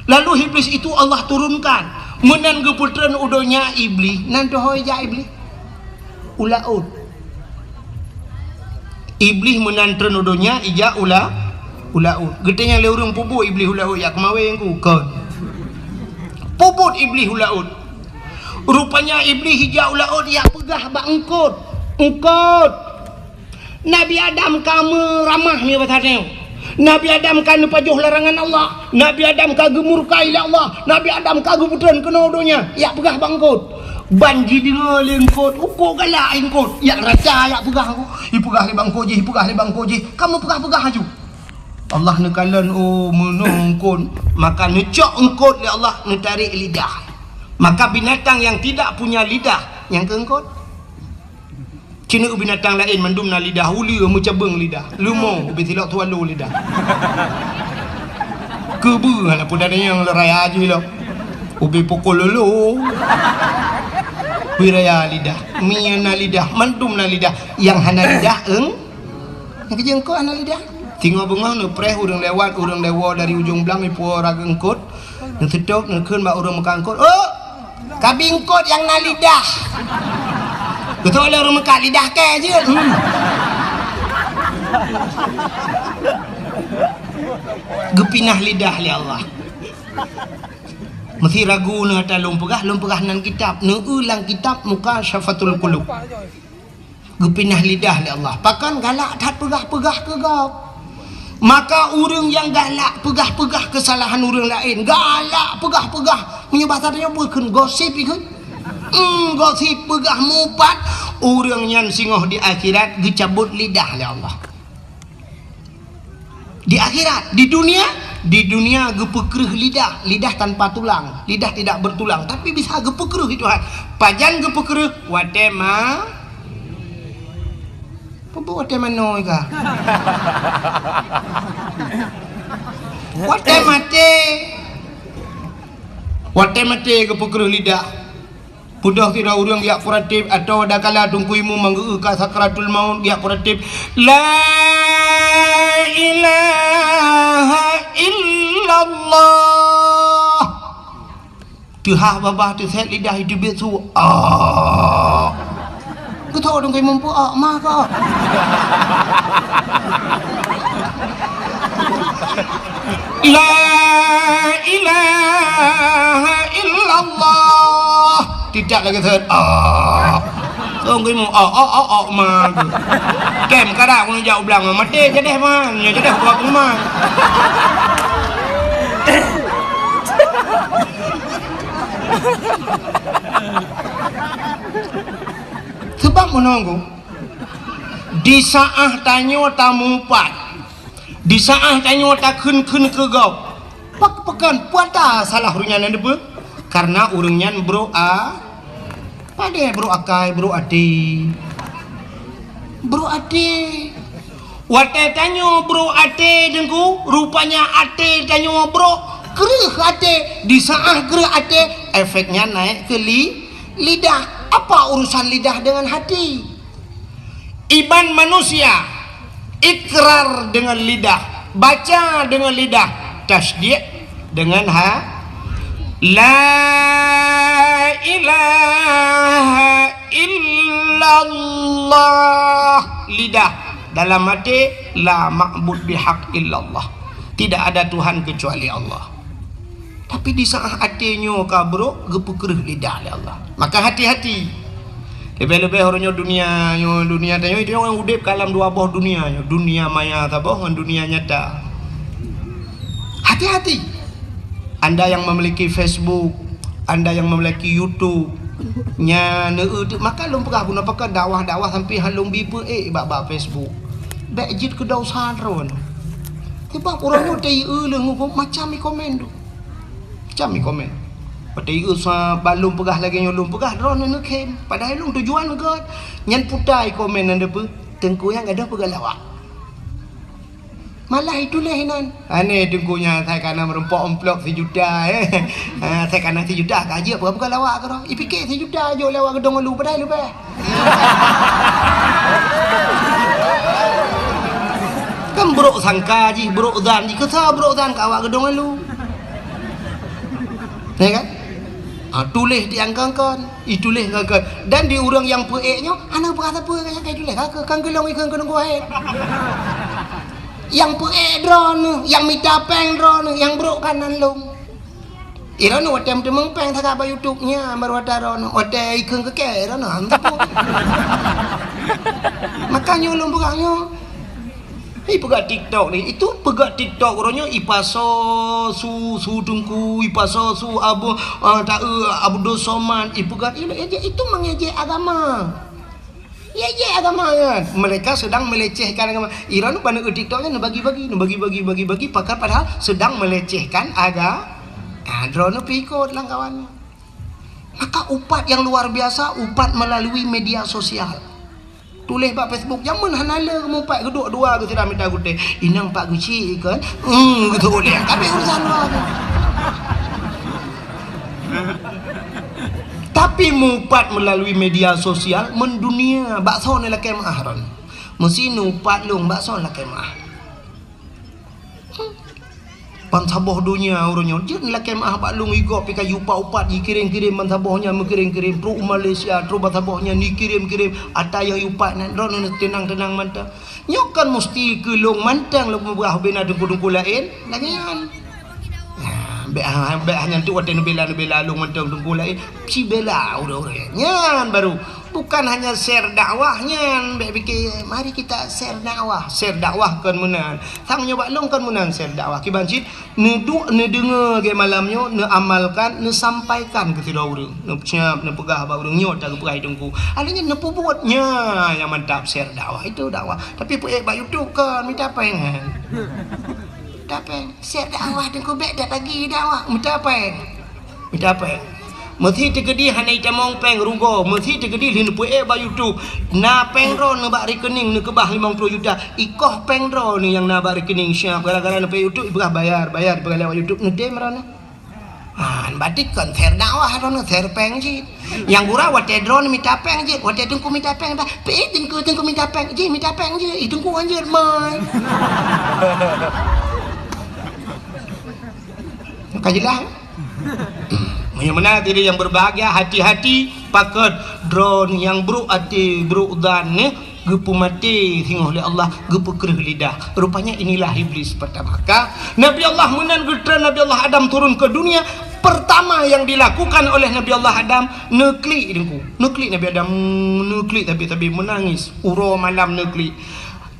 S1: Lalu iblis itu Allah turunkan. Menan ke putera nudunya iblis. Nanti hoi ja iblis. Ulaud. Iblis menan nudunya ija ulaud. Getenya le urang pubu iblis ulaud ya kemawe yang ku kon. Puput iblis ulaud. Rupanya iblis hijau laut yang pegah bak engkut. Nabi Adam kamu ramah ni batanya. Nabi Adam kan pajuh larangan Allah. Nabi Adam kagum murkai Allah. Nabi Adam kagum putran kena donya. Ya pegah bangkut. Banji dengar lengkut. Uko galak engkut. Ya raja ya pegah aku. Ipegah li bangkoji, ipegah li bangkoji. Kamu pegah-pegah aju. Allah nekalan menungkun. Maka necok engkut li Allah netarik lidah. Maka binatang yang tidak punya lidah yang keengkut. Cina binatang lain mendum na lidah uli mencabeng lidah. Lumo ubi tilak tualu lidah. Kebu ala pun ada yang raya aja lo. Ubi pukul lulu. Wiraya lidah, miana lidah, mendum na lidah. Yang hana lidah yang kejengkut hana lidah. Tengok bengah nu preh urang lewat urang lewa dari ujung belang ipu raga engkut. Nu sedok nu keun bak urang mekangkut. Oh! Kabingkut yang na lidah. Betul lah orang Mekah lidah ke je. Gepinah lidah li Allah. Mesti ragu na ta lumpegah nan kitab, nu ulang kitab muka syafatul qulub. Gepinah lidah li Allah. Pakan galak tak pegah-pegah ke gap. Maka orang yang galak pegah-pegah kesalahan orang lain, galak pegah-pegah menyebabkannya bukan gosip ikut. Gosip pegah mupat orang yang singoh di akhirat dicabut lidah oleh Allah. Di akhirat, di dunia gepekreh lidah tanpa tulang, lidah tidak bertulang tapi bisa gepekreh itu Tuhan. Pajan gepekreh watema Pupu watema noi ka. Wate gepekreh lidah. Pudah kira urang dia puratif atau ada kala tungkuimu manggu ka sakratul maut dia puratif la ilaha illallah. Tuha babah tu set lidah hidup itu ku tahu dong kai mampu mah ka. La ilaha illallah. Tidak lagi third Tunggu mu mah kem kada aku jauh belang mati jadi man ya jadi aku man sebab menunggu di saat tanya tamu pat di saat tanya tak kun ke gau pekan puata salah runya nandepe karena urangnya bro pada bro akai bro ade wate tanyo bro ade dengku rupanya ade tanyo bro gereh ade di saat gereh ade efeknya naik ke lidah. Apa urusan lidah dengan hati? Iman manusia ikrar dengan lidah, baca dengan lidah, tasdiq dengan La ilaha illallah. Lidah dalam hati la ma'bud bihaq illallah. Tidak ada Tuhan kecuali Allah. Tapi di saat hatinya kabro gepekreh lidah oleh Allah. Maka hati-hati. Lebih-lebih orangnya dunia tanya itu yang udip kalam dua boh dunia maya taboh dan dunia nyata. Hati-hati. Anda yang memiliki Facebook, Anda yang memiliki YouTube, maka lom pegah guna pakai dakwah sampai halung bipa bak Facebook. Bejit ke daw sadron. Tiba orangnya tei macam komen tu. Macam komen. Patai sa balum pegah lagi nyolum pegah drone nak kem. Padahal lum tujuan ke nyan putai komen anda pe tengku yang ada pegah lawak. Malah itulah nan. Ni tunggunya saya kena merempok amplop 1 juta saya kena 1 juta gaji apa bukan lawak ke dah. Fikir 1 juta je lawak gedung lu padai lu bah. Kan bro sangka ji, bro zan ji kesah bro zan ka awak gedung lu. Ya kan? Tulis diangkangkan, itulis ngangkan. Dan di orang yang peeknya, ana berasa apa yang kayak tulis kakak kan gelong ikan kena gua yang peek drone, yang minta peng drone, yang bro kanan long. Ira no watem temeng peng tak apa YouTube-nya baru ada drone, ada ikan keke drone hantu. Makanya ulun bukanya pegat TikTok ni, itu pegat TikTok orangnya ipaso su dengku ipaso su abu Abdul Somad ipegat itu mengejek agama. Ya agama kan. Mereka sedang melecehkan agama. Iran pada TikToknya bagi-bagi pakar padahal sedang melecehkan agama. Drone pikut lah kawan. Maka upat yang luar biasa, upat melalui media sosial. Tulis pak Facebook jangan hanala kamu pak geduk dua ke tidak minta gute inang pak guci kan gitu boleh kami urusan luar. Tapi mupat melalui media sosial mendunia bakso ni lah kemah ron mesti nupat long bakso lah kemah pansaboh dunia orangnya dia ni lah kemah bak long igop pika yupa upat dikirim-kirim pansabohnya mengirim-kirim pro Malaysia pro pansabohnya ni kirim-kirim ataya yupat nan ron tenang-tenang mantap nyokan mesti ke long mantang lu berah bina dengku-dengku lain lagian hanya tu ada bela long mantang dengku lain si bela udah nyan baru bukan hanya share dakwahnya fikir mari kita share dakwah kan menang sang nyoba long kan menang share dakwah kibancit ne dengar ke malamnya ne amalkan ne sampaikan ke tidak urang ne siap ne pegah ba urang nyot tak perai dengku alanya ne buatnya yang mantap share dakwah itu dakwah tapi ba YouTube kan minta pengen share dakwah dengku bek dak lagi dakwah minta apa mesti tegedi hanai tamong peng rugo mesti tegedi lin puek ba YouTube na pengro ne bak rekening ne kebah 50 juta ikoh pengro ni yang na bak rekening siap gara-gara ne pe YouTube ibah bayar lewat YouTube ne dem rana batik kan share dakwah rana share peng ji yang gura wate drone minta peng ji wate tengku minta peng dah pe tengku minta peng ji tengku anjir mai kajilah yang mana diri yang berbahagia hati-hati pakai drone yang bro ati bro dan ne gepu mati hingga oleh Allah gepu kerih lidah rupanya inilah iblis pertama maka Nabi Allah menan getra Nabi Allah Adam turun ke dunia pertama yang dilakukan oleh Nabi Allah Adam neklik Nabi Adam neklik tapi menangis uro malam neklik.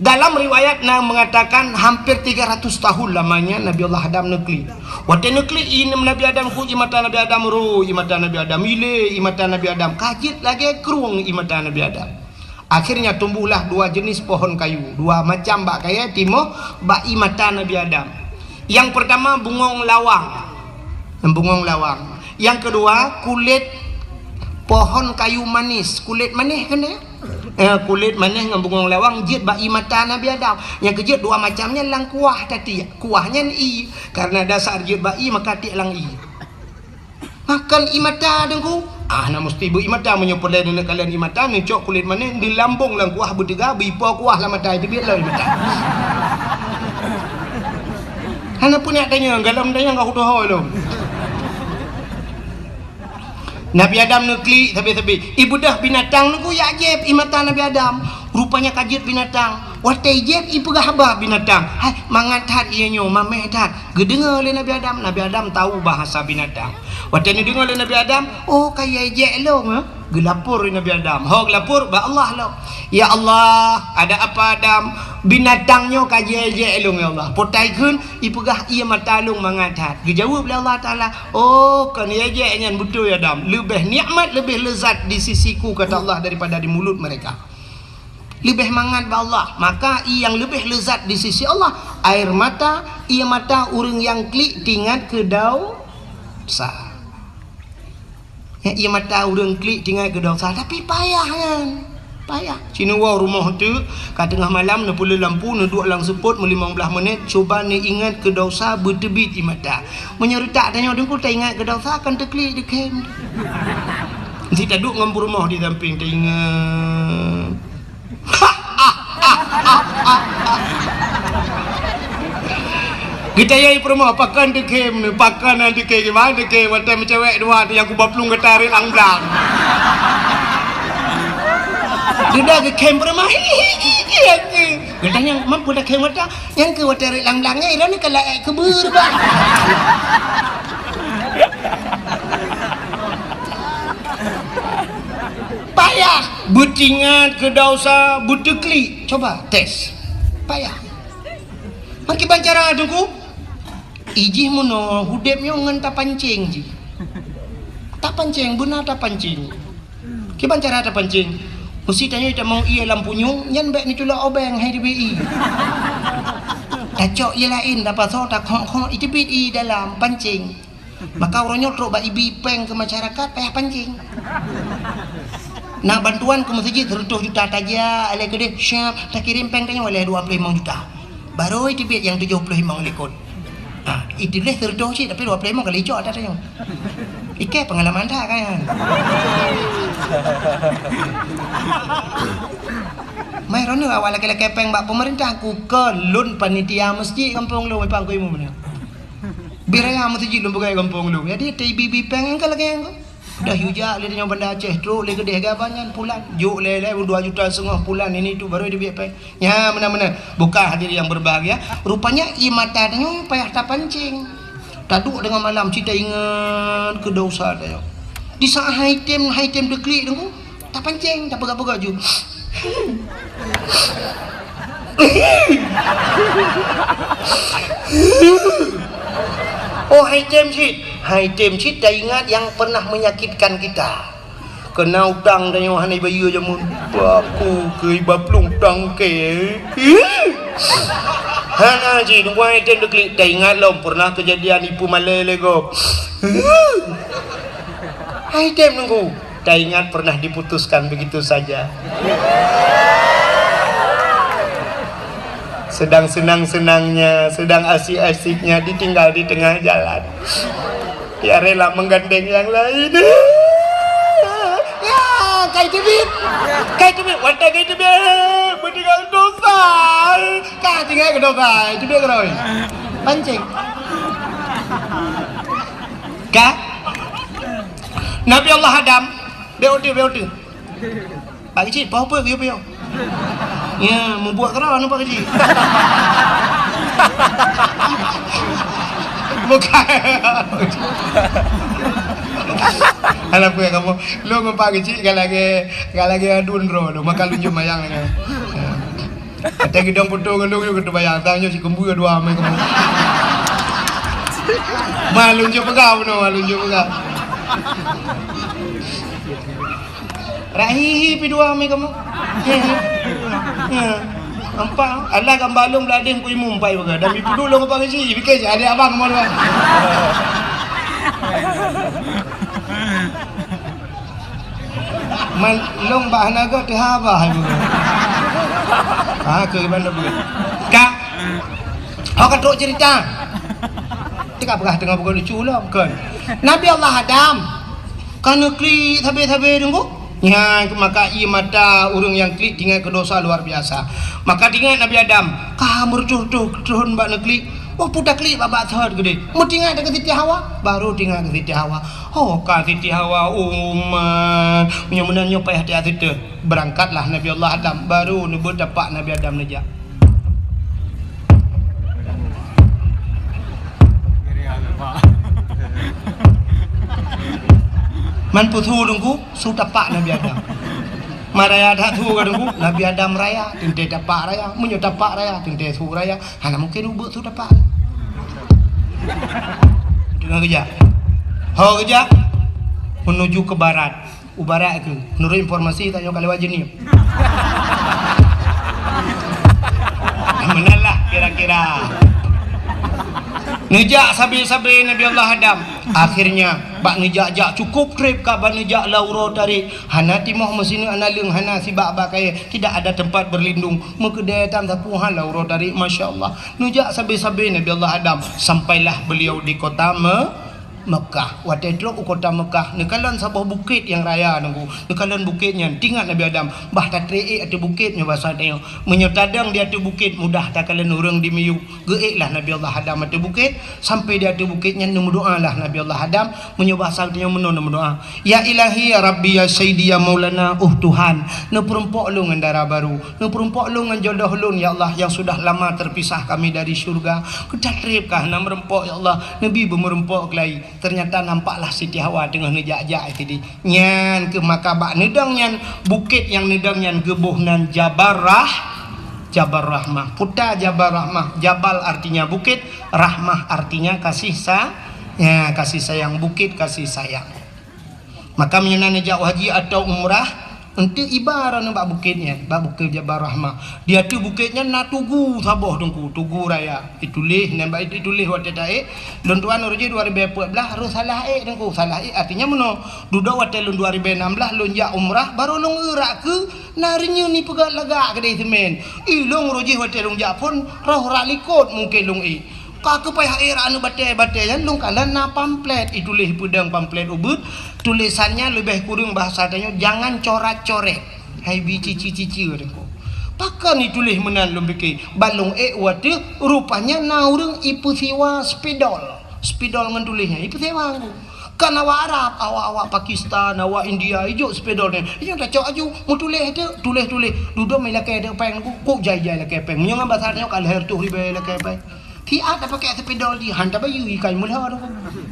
S1: Dalam riwayat mengatakan hampir 300 tahun lamanya Nabi Allah Adam nekli. Waktu nekli ini Nabi Adam ku imata Nabi Adam ru, imata Nabi Adam ile, imata Nabi Adam kajit lagi keruang imata Nabi Adam. Akhirnya tumbuhlah 2 jenis pohon kayu, 2 macam bak kaya timo bak imata Nabi Adam. Yang pertama bungong lawang. Yang kedua kulit pohon kayu manis, kulit manis kan ya? Kulit manis dengan bungong lawang jid bak mata Nabi Adam. Yang kejut 2 macamnya lang kuah tadi. Kuahnya i karena dasar jid bak maka ti lang i. Makan imata dengku. Nak mesti ibu imata menyopolai dengan kalian imata ngecok kulit manis di lambung lang kuah bertiga bipo kuah lah mata itu biar lah imata. Hana punya tanya galam tanya enggak udah lo. Nabi Adam nekli tapi ibu dah binatang nunggu ya jeb imata Nabi Adam rupanya kajet binatang watai jeb ibu gahaba binatang hai mangat ianyo mameh tat gedengar oleh Nabi Adam tahu bahasa binatang watai ni dengar oleh Nabi Adam oh kaya jeb lo gelapur Nabi Adam gelapur ba Allah lo ya Allah ada apa Adam binatangnya kajej long ya Allah potai kun ipegah ia matalung mangatat dijawab oleh Allah Taala oh kan ya je nyan betul ya Adam lebih nikmat lebih lezat di sisiku kata Allah daripada di mulut mereka lebih mangat ba Allah maka yang lebih lezat di sisi Allah air mata ia mata urang yang klik tingat ke dau sa ya ia mata urang klik tingat ke dau sa tapi payah kan Payah. Cina wow rumah tu kat tengah malam nak pula lampu nak duduk lang seput 15 minit cuba ni ingat ke dosa bertebit di mata. Menyerutak tanya dengku tak ingat ke dosa akan terklik di kem. Nanti tak duduk ngampu rumah di samping tak ingat. Kita yai perumah pakan di kem ni pakan nanti ke gimana di kem macam cewek dua tu yang ku baplung ke tarik lang blang. Dia ke kem perumah dia tanya mampu dah kem wata yang ke wata rik lang-langnya ira ni kalau kebur bang payah butingat ke dosa butekli coba tes payah makin bancara aduku iji muno hudepnya ngan tak pancing ji tak pancing benar tak pancing ki bancara tak pancing mesti tanya tak mau ia lampu nyung nyan bek ni tula obeng hai DBI tacok ia lain dapat so tak khong itu BI dalam pancing maka orangnya teruk bak ibi peng ke masyarakat payah pancing nak bantuan ke masjid 100 juta taja alai kedeh syap tak kirim peng tanya oleh 25 juta baru itu BI yang 75 likut itu leh 100 sih tapi 25 kali cok ada tanya Ike pengalaman dah kan. Mai rono awal laki-laki peng bak pemerintah ku ke lun panitia masjid kampung lu pang ku imu mana. Biraya masjid lu bukan kampung lu. Jadi TBB peng engkau lagi engkau. Dah hujak le dengan benda Aceh teruk le gede gabanyan pulan. Juk le 2,5 juta pulan ini tu baru dia peng. Ya mana-mana bukan hadir yang berbahagia. Rupanya i mata tanya payah tak pancing. Taduk dengan malam cerita ingat ke dosa dia. Di saat high time deklik tu tak pancing, tak pegang-pegang ju. Oh high time shit dah ingat yang pernah menyakitkan kita. Kena utang dan yang hanai bayu jamun. Aku ke baplung utang ke. Hana ji tunggu item deklik dah ingat lom pernah kejadian ipu malai lego. Item nunggu dah ingat pernah diputuskan begitu saja. Sedang senang-senangnya, sedang asik-asiknya ditinggal di tengah jalan. Ya rela menggandeng yang lain. Kai tebit, wanita kai tebit, bertinggal dosa, kah tinggal ke dosa, tebit keroi, pancing, kah? Nabi Allah Adam, beotu, bagi cik, apa kau? Ya, membuat kerana nampak kecil. Bukan. Anak gue kamu, lo ngapa kecil kalau lagi adun ro, lo makan lunjuk mayang ni. Kata kita putu kalau kita bayang, tanya si kembu dua main kamu. Malunjuk pegau no, malunjuk pegau. Rahi dua main kamu. Nampak? Allah kan balung belading ku imum pai baga. Dan ibu dulu ngapa kecil, fikir ada abang mau dua. Man long bahana go te haba hai bu. Ke mana bu? Kak. Kau teruk cerita. Tik apakah tengah bukan lucu lah bukan. Nabi Allah Adam kan kli tabe-tabe dengku. Ya, maka ia mata urang yang klik tinggal ke dosa luar biasa. Maka tinggal Nabi Adam, kamu turun bak negeri. Oh putar klik babak third gede. Mu tinggal dekat Siti Hawa, baru tinggal ke Siti Hawa. Oh ka Siti Hawa umat. Menyo payah hati-hati tu. Berangkatlah Nabi Allah Adam, baru nebut dapat Nabi Adam najak. Man putu dengku sudah pak Nabi Adam. Maraya dah tu ke dengku Nabi Adam raya, tinte dapat raya, menyo dapat raya, tinte tu raya. Hana mungkin ubuk sudah pak. Dengar kerja. Hau kerja menuju ke barat. Barat ke. Menurut informasi tanya kalau wajib ni. Menalah kira-kira. Nejak sabi-sabi Nabi Allah Adam. Akhirnya bak nejak-jak cukup trip ka bak nejak lauro tarik hana timoh mesini analung hana si bak kaya tidak ada tempat berlindung mekedai tam tapuhan lauro tarik masya-Allah nejak sabe-sabe Nabi Allah Adam sampailah beliau di kota Mekah. Waktu itu kota Mekah nekalan sebuah bukit yang raya nunggu. Nekalan bukitnya tinggal Nabi Adam. Bah tak treik ada bukitnya bahasa dia. Menyetadang di atas bukit mudah tak kalian orang di miyu. Geiklah Nabi Allah Adam atas bukit sampai di atas bukitnya nombor doa lah Nabi Allah Adam menyebasa dia nombor doa. Ya Ilahi ya Rabbi ya Sayyidi ya Maulana Tuhan. Ne perempok lu dengan darah baru. Ne perempok lu dengan jodoh lu ya Allah yang sudah lama terpisah kami dari syurga. Kita tripkah nak merempok ya Allah. Nabi bermerempok kelai. Ternyata nampaklah Siti Hawa tengah nejak-jak tadi. Nyan ke makabak nedang nyan bukit yang nedang nyan gebuh nan Jabar Rahmah. Puta Jabar Rahmah. Jabal artinya bukit, Rahmah artinya kasih kasih sayang, bukit kasih sayang. Maka menyenang nejak haji atau umrah ente ibarat bak bukitnya, bak bukit Jabar Rahmah. Dia tu bukitnya na tugu saboh dengku, tugu raya. Itulih nan bak itulih waktu tae. Lon tuan uruji 2014 harus salah dengku. Salah artinya meno. Duda waktu lon 2016 lon ja umrah baru long erak ke narinya ni pegat lagak kedai semen. Long uruji waktu long ja pun roh rak likut mungkin long Kaka payah era anu batai-batai kan long kalan na pamflet itulih pedang pamflet ubud tulisannya lebih kurang bahasa tanya jangan coret-coret hai bici-cici dengku pakan ditulis menan long fikir balong wate rupanya naurung ipu siwa spidol ngan tulisnya ipu siwa kan awak Arab awak Pakistan awak India hijau spidol ni hijau tak cok aju mu tulis duduk mai lakai ada peng ku jai-jai lakai peng nyong bahasa tanya kal her tu ribe lakai peng Tiada pakai sepedol di hantar bayu ikan mula tu.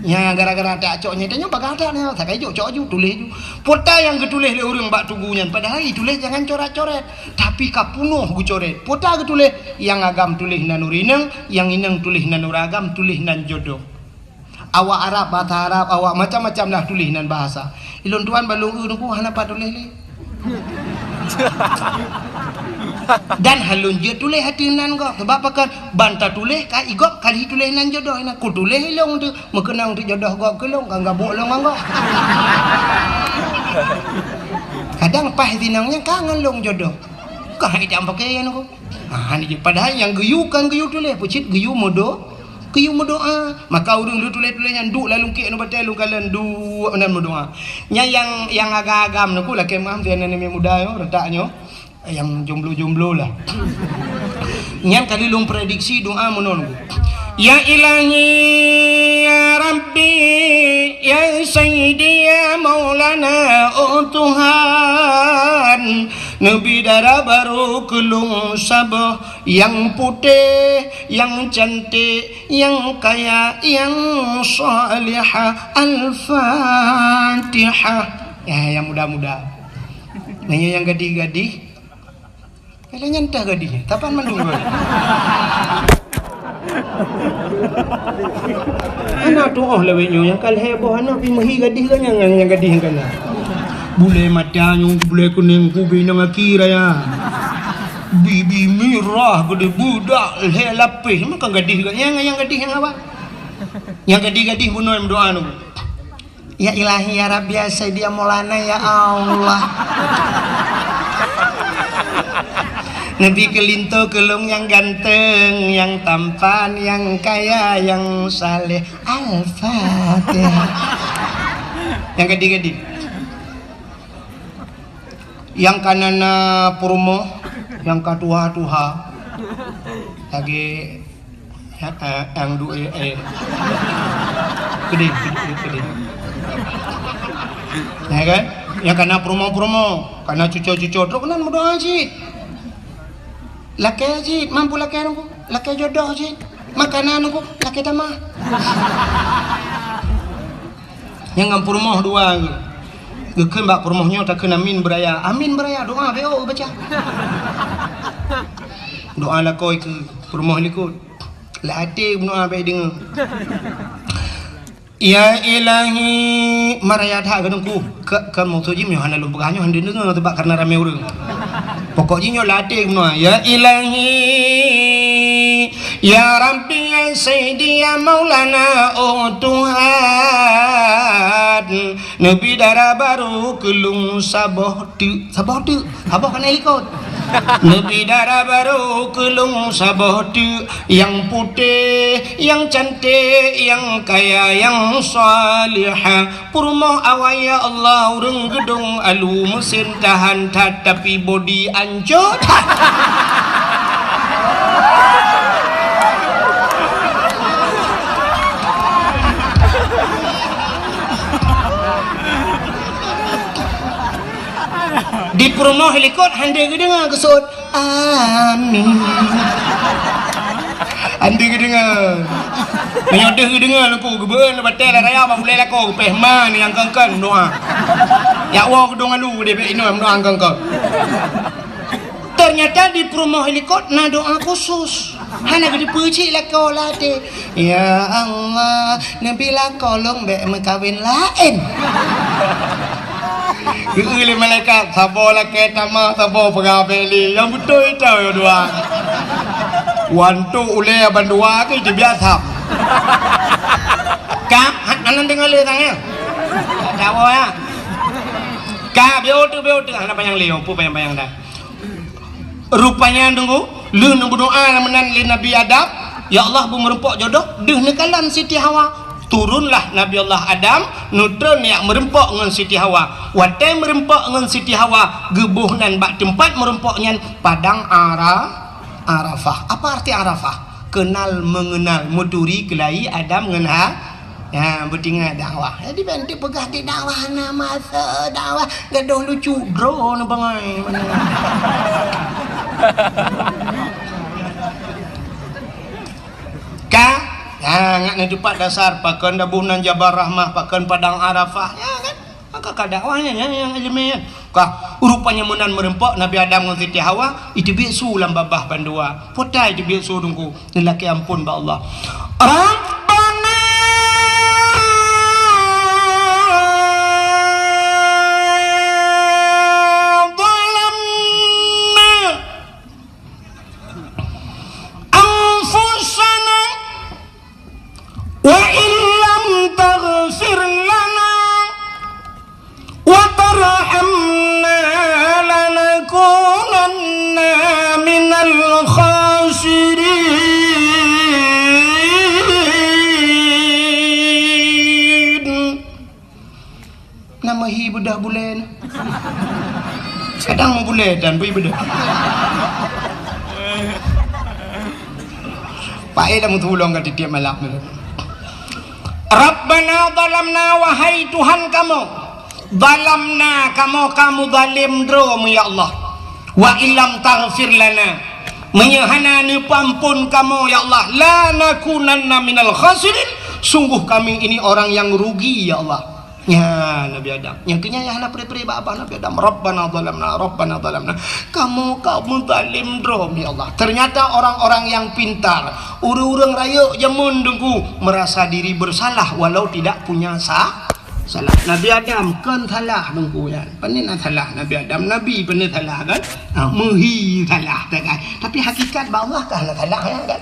S1: Ya gara-gara tak coknya tanya bagada ni tak kayu cok ju tulis ju. Pota yang ketulis le orang bak tugunya padahal tulis jangan coret-coret tapi kapunuh gu coret. Pota ketulis yang agam tulis nan urineng, yang ineng tulis nan uragam tulis nan jodoh. Awak Arab bahasa Arab awak macam-macam lah tulis nan bahasa. Ilon tuan balung urungku hana pa tulis le. Dan halun je tulis hati nan kau sebab pakan banta tulis ka igok kali tulis nan jodoh ina ku tulis long tu mekenang tu jodoh gok kelong kan gabuk long anggo kadang pah dinangnya kangen long jodoh kah idam pakai anu ni padahal yang geyu kan geyu tulis pucit geyu modo maka urang lu tulis yang duk lalu ke anu batai lu kalan du nan modoa nya yang agak-agam nu ku lah ke mam tian ni muda yo retaknyo yang jomblo lah. Nyam kali long prediksi doa menon. Ya Ilahi ya Rabbi ya Sayyidi ya Maulana Tuhan Nabi darah baru kelung sabah yang putih yang cantik yang kaya yang salihah Al-Fatihah ya yang muda-muda nanya yang gadih-gadih kalau nyantah gadihnya, tapan mandung gue. Anak tu lewetnya yang kal heboh anak pi mahi gadih kan yang gadih kan. Bule matanya, bule kuning kubi nang akira ya. Bibi mirah gede budak le lapis makan gadih kan yang gadih yang apa? Yang gadih bunuh doa nu. Ya Ilahi ya Rabbi ya Sayyidi ya Maulana ya Allah. Nabi kelinto kelung yang ganteng, yang tampan, yang kaya, yang saleh. Al-Fatihah. Yang gading-gading. Yang kanana purmo, yang katuha-tuha. Lagi yang dua Geding. Ya kan? Yang kana promo, kana cucu-cucu, terus kenan berdoa sih. Laki haji, mampu laki aku, laki jodoh haji, makanan aku, laki tamah. Yang ngampur moh dua, geken bak permohnya tak kena amin beraya doa beo baca. Doa lakoi ke permoh likut, lah hati doa baik dengar. Ya Ilahi marayat hak kadangku kan mau tuji mi hana lumpur hanyo hande dengar tebak karena rame urang. pokoknya latih semua. Ya ilahi ya Rabbi ya Sayyidi ya Maulana oh Tuhan Nabi darah baru kelung sabah tu sabah kan ikut Nabi darah baru kelung sabah tu yang putih yang cantik yang kaya yang salihah purmoh awaya Allah urang gedung alu mesin tahan tapi body anjot di promo helikot hande gedenga kesut amin hande gedenga menyodeh gedenga luku gebeun batel raya ba boleh lako pehman yang kengken doa ya wa gedong alu de be ino doa kengken ternyata di promo helikot na doa khusus hana gede peuci lako late ya Allah nabi lako long be mekawin lain Gili malaikat sabo laki tama sabo pegabeli yang betul itu ya dua wantu ule bandua ke je biasa kap anan dengar le tanya tahu ya kap beotu ana panjang leo pu panjang dah rupanya tunggu lu nunggu doa menan li Nabi Adam ya Allah bu merempok jodoh deuh nekalan Siti Hawa turunlah Nabi Allah Adam nutron yang merempok dengan Siti Hawa watai merempok dengan Siti Hawa gebuhnan bak tempat merempoknya padang Arafah. Apa arti Arafah? Kenal mengenal muduri kelai Adam dengan ya bertinggal dakwah jadi bantu pegah di dakwah na masa dakwah gaduh lucu drone bangai ngak na jupat dasar pakan dabunan Jabar Rahmah pakan padang Arafah ya kan maka kadakwahnya yang elemen kah rupanya menan merempok Nabi Adam dengan Siti Hawa itu bisu lam babah bandua potai itu bisu dungku lelaki ampun ba Allah Rabbana wa illam taghfir lana wa tarhamna lanakunanna minal khasirin nama hi bedah bulan sedang mau bulan dan bui bedah Pak dah mau tolong kat tiap malam Rabbana zalamna wahai Tuhan kamu zalamna kamu zalim drom ya Allah wa illam taghfir lana menyahana ni pampun kamu ya Allah la nakunanna minal khasirin sungguh kami ini orang yang rugi ya Allah ya Nabi Adam yang kenya ya hana peri-peri apa Nabi Adam Rabbana zalamna kamu zalim drom ya Allah ternyata orang-orang yang pintar urang-urang raya jamun dengku merasa diri bersalah walau tidak punya salah Nabi Adam kan salah dengku ya panin salah Nabi Adam Nabi panin salah kan muhi salah kan tapi hakikat ba Allah kan salah ya kan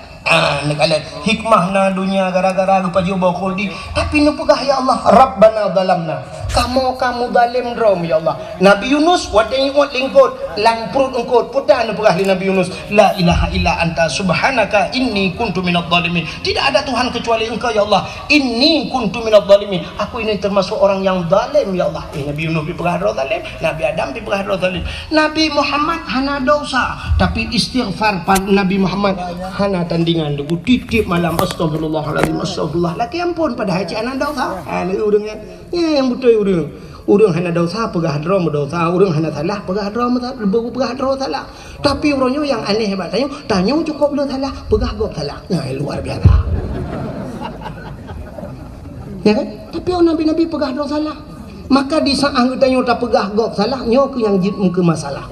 S1: nekalan hikmah na dunia gara-gara lupa jubah khuldi tapi nu pegah ya Allah Rabbana zalamna kamu zalim drom ya Allah Nabi Yunus wadai wat lingkut lang perut engkut putan nu pegah li Nabi Yunus la ilaha illa anta subhanaka inni kuntu minadh dhalimin tidak ada Tuhan kecuali engkau ya Allah inni kuntu minadh dhalimin aku ini termasuk orang yang zalim ya Allah Nabi Yunus dipegah zalim Nabi Adam dipegah zalim Nabi Muhammad hana dosa tapi istighfar Nabi Muhammad hana tanding dengan titip malam astagfirullahaladzim astagfirullah laki ampun pada haji anak dosa ini urangnya ya yang betul urang hana dosa pegah drom dosa urang hana salah pegah drom salah tapi urangnya yang aneh hebat tanya cukup lu salah pegah gop salah ya luar biasa ya kan tapi nabi-nabi pegah drom salah maka di saat tanya tak pegah gop salah nyo ke yang jid ke masalah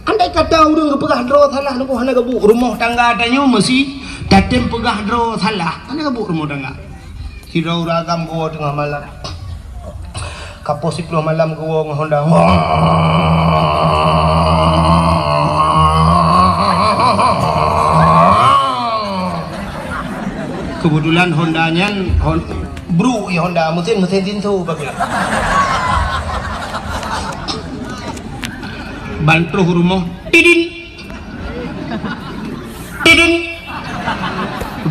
S1: andai kata urang pegah draw salah nu hana gebuk rumah tangga tanya mesti datem pegah draw salah hana gebuk rumah tangga hirau ragam gua tengah malam kapos 10 malam gua ngahonda Kebetulan Hondanya Bro ya Honda mesin tintu bagus. Bantu rumah tidin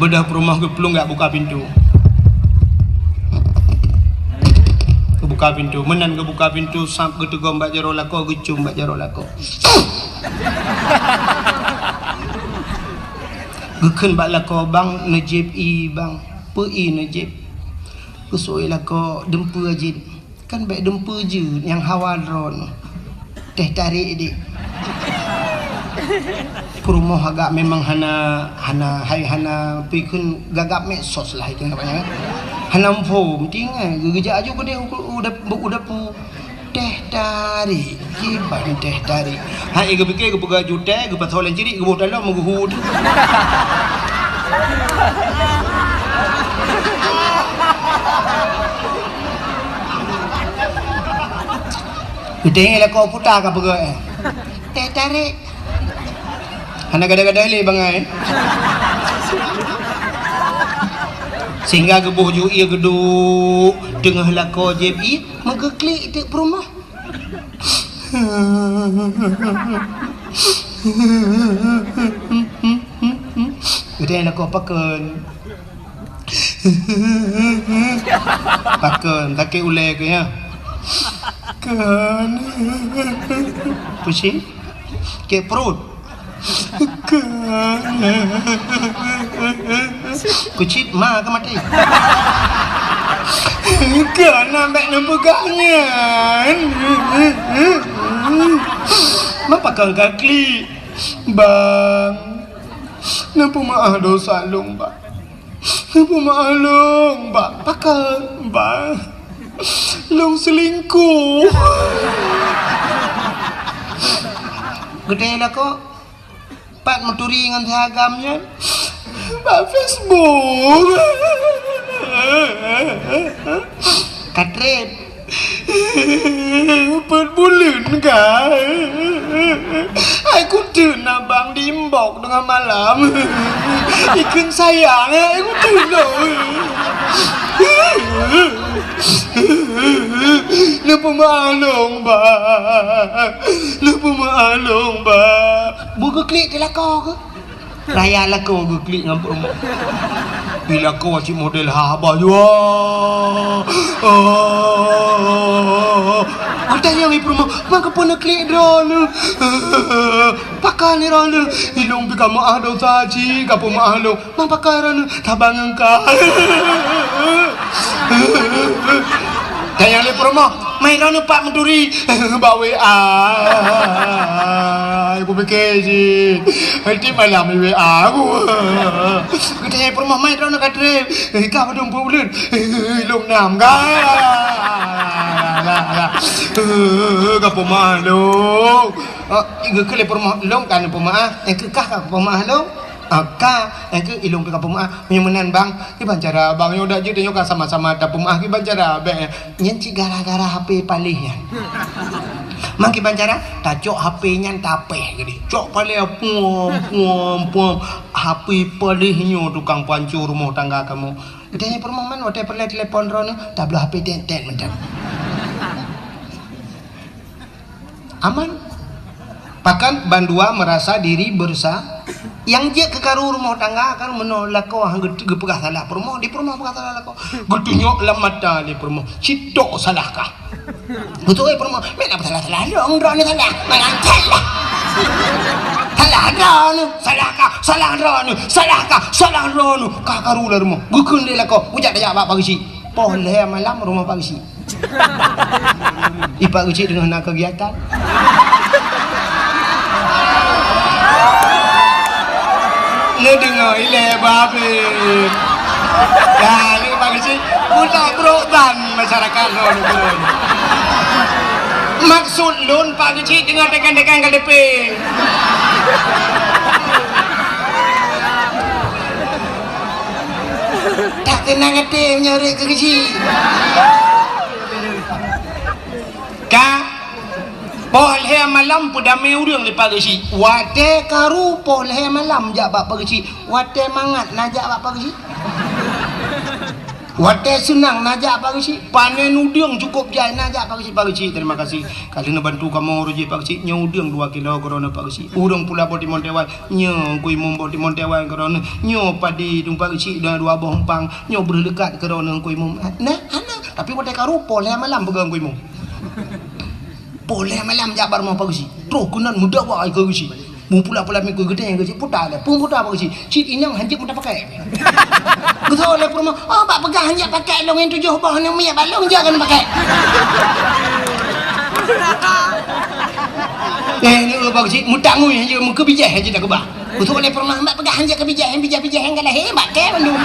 S1: bedah rumah geplung nggak buka pintu. Buka pintu menan buka pintu samp getegom mbak jaro lako gecum mbak jaro lako geken mbak lako bang nejib i bang pi nejib kusoi lako dempu ajin kan baik dempu je yang hawa drone teh tarik dik rumah agak memang hana pikun gagap mesos lah itu namanya hanam phom tinggal geja aja gede udah pu teh tarik kiban teh tarik hai ge pikir ge pega jute ge patolen ciri ge bodan lo menguhud gede le ko puta ka pega teh tarik hana gada-gada le bangai sehingga gebuh ju ia geduk tengah lako JBI megeklik di rumah gede lako paken kaki ule ke ya kan pusing ke perut kucit ma ke mati kan ambek nempeganya apa kang kaki bang nampu maaf dosa long bang nampu maaf long bang pakai bang long selingkuh gede lah kok Pak menturi dengan seragamnya Pak Facebook Katret bulan kah aku turun abang dimbok dengan malam ikan sayang aku turun lupa maklum buka klik ke lako ke raya lako buka klik ngampuk bila kau cik model haba jua tanya mi promo maka pun klik drone pakai ni drone ilung bika maah do saji kapu maah lo mang pakai drone tabang engkau tanya li promo main drone pak menturi bawa aku fikir je nanti malam ni WA aku tanya promo main drone kadre kau dong bulan ilung nam ka pemahlong iga kele pemahlong kan pemaah ke kah pemahlong ka ke ilung ka pemaah menan bang ki bancara bang yo dak je yo ka sama-sama da pemaah ki bancara be nyen ci gara-gara HP palihan mang ki bancara ta cok HP nyan tapeh gede cok palih pom HP palihnya tukang pancur rumah tangga kamu gedenya permoman wate perle telepon rono tablo HP tet mendan aman bahkan bandua merasa diri bersah yang je kekaru rumah tangga akan menolak kau hangge pegah salah permo di permo pegah salah kau getunyok lamata di permo citok salahkah betul permo men apa salah dong drone salah malang salah drone kakaru lah rumah gukun dia kau ujak daya apa pagi boleh malam rumah pagi ipak ucik dengan nak kegiatan le dengar ile babe ya ni pagi ucik budak beroban masyarakat lo maksud lun pagi ucik dengan dekan-dekan KDP tak tenang hati menyari ke kecil ka polhe malam pudame urang le pagi si wate karu polhe malam jak bak pagi si wate mangat najak bak pagi si Wate senang najak Pak Kecik. Panen udang cukup jai najak Pak Kecik. Pak Kecik terima kasih. Kali nak bantu kamu rujuk Pak Kecik. Nya udang 2 kilo korona Pak Kecik. Urang pula bodi Montewan. Nya kui mum bodi Montewan korona. Nya padi tung Pak Kecik dah 2 boh empang. Nya berdekat korona kui mum. Nah, ana. Tapi wate karupo le malam pegang kui mum. Boleh malam jabar mau Pak Kecik. Terus kunan muda wa ai Pak Kecik. Mu pula mikul gede yang Kecik putar le. Pun putar Pak Kecik. Cik inyang hanjip muda pakai. Betul le perma. Oh bak pegang hanjip pakai long yang 7 bah ni minyak balong jangan pakai. Ni Pak Kecik mutang ngui hanjip mu kebijah hanjip dah kebah. Betul le perma bak pegang hanjip kebijah yang bijah-bijah yang kalah hebat ke bandung.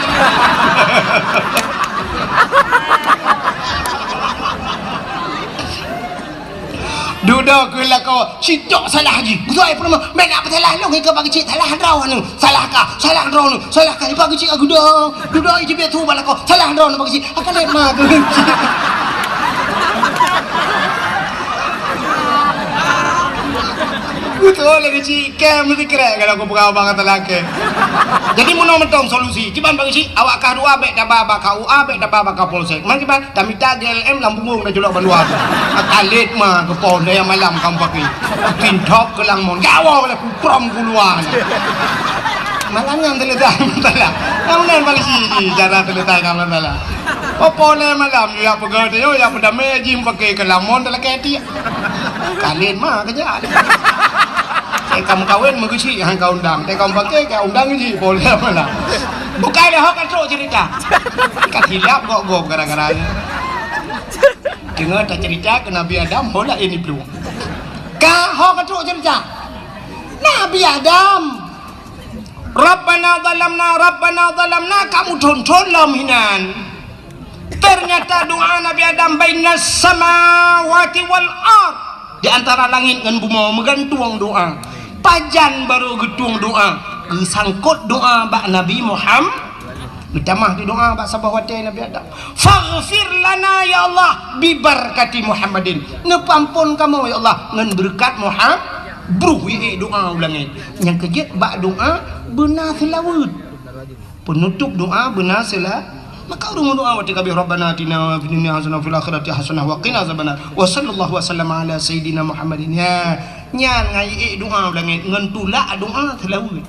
S1: Duduk ke lah kau sitok salah lagi. Betul apa nama? Main apa salah lu ke Pak Kecik salah draw nu. Salah kah nu. Salah kah Pak Kecik aku dah. Duduk je biar tu bala kau. Salah draw nu Pak Kecik. Akan lihat mah tu. Betul lagi Kecik. Kem mesti keren kalau aku pegang abang kata laki. Jadi mau mentong solusi. Ciban Pak Kecik awak kah dua bek dah baba kau bek dah baba kau polsek. Mana ciban dah minta GLM Lampung dah julak banduan. Akalit mah ke pon dah yang malam kamu pakai. Kintok ke Langmon. Gawa boleh kuprom kuluan. Malam yang terletak masalah. Namun Pak Kecik cara terletak masalah. Popole malam ya pegang dia ya pada mejim pakai ke Langmon dalam keti. Kalit mah kerja. Kamu kawin mau Kecik hang kau undang. Kamu pakai kau undang Kecik boleh malah. Bukan dah hok katro cerita. Kat hilap gok gara-gara. Dengar tak cerita ke Nabi Adam bola ini belum. Kah hok katro cerita. Nabi Adam. Rabbana zalamna kamu tonton laminan. Ternyata doa Nabi Adam bainas samawati wal ard. Di antara langit dan bumi menggantung doa. Pajan baru getung doa. Gesangkut doa bak Nabi Muhammad. Utamah di doa bak sabah wate Nabi Adam. Faghfir lana ya Allah bi barakati Muhammadin. Ngepampun kamu ya Allah ngan berkat Muhammad. Bruh doa ulangi. Yang kejut bak doa benar selawat. Penutup doa benar selawat. Maka urung doa wa tikabi rabbana atina fid dunya hasanah fil akhirati hasanah wa qina azabannar wa sallallahu wasallam ala sayidina Muhammadin ya nyan ngai doa ulangi ngan tula doa selawat.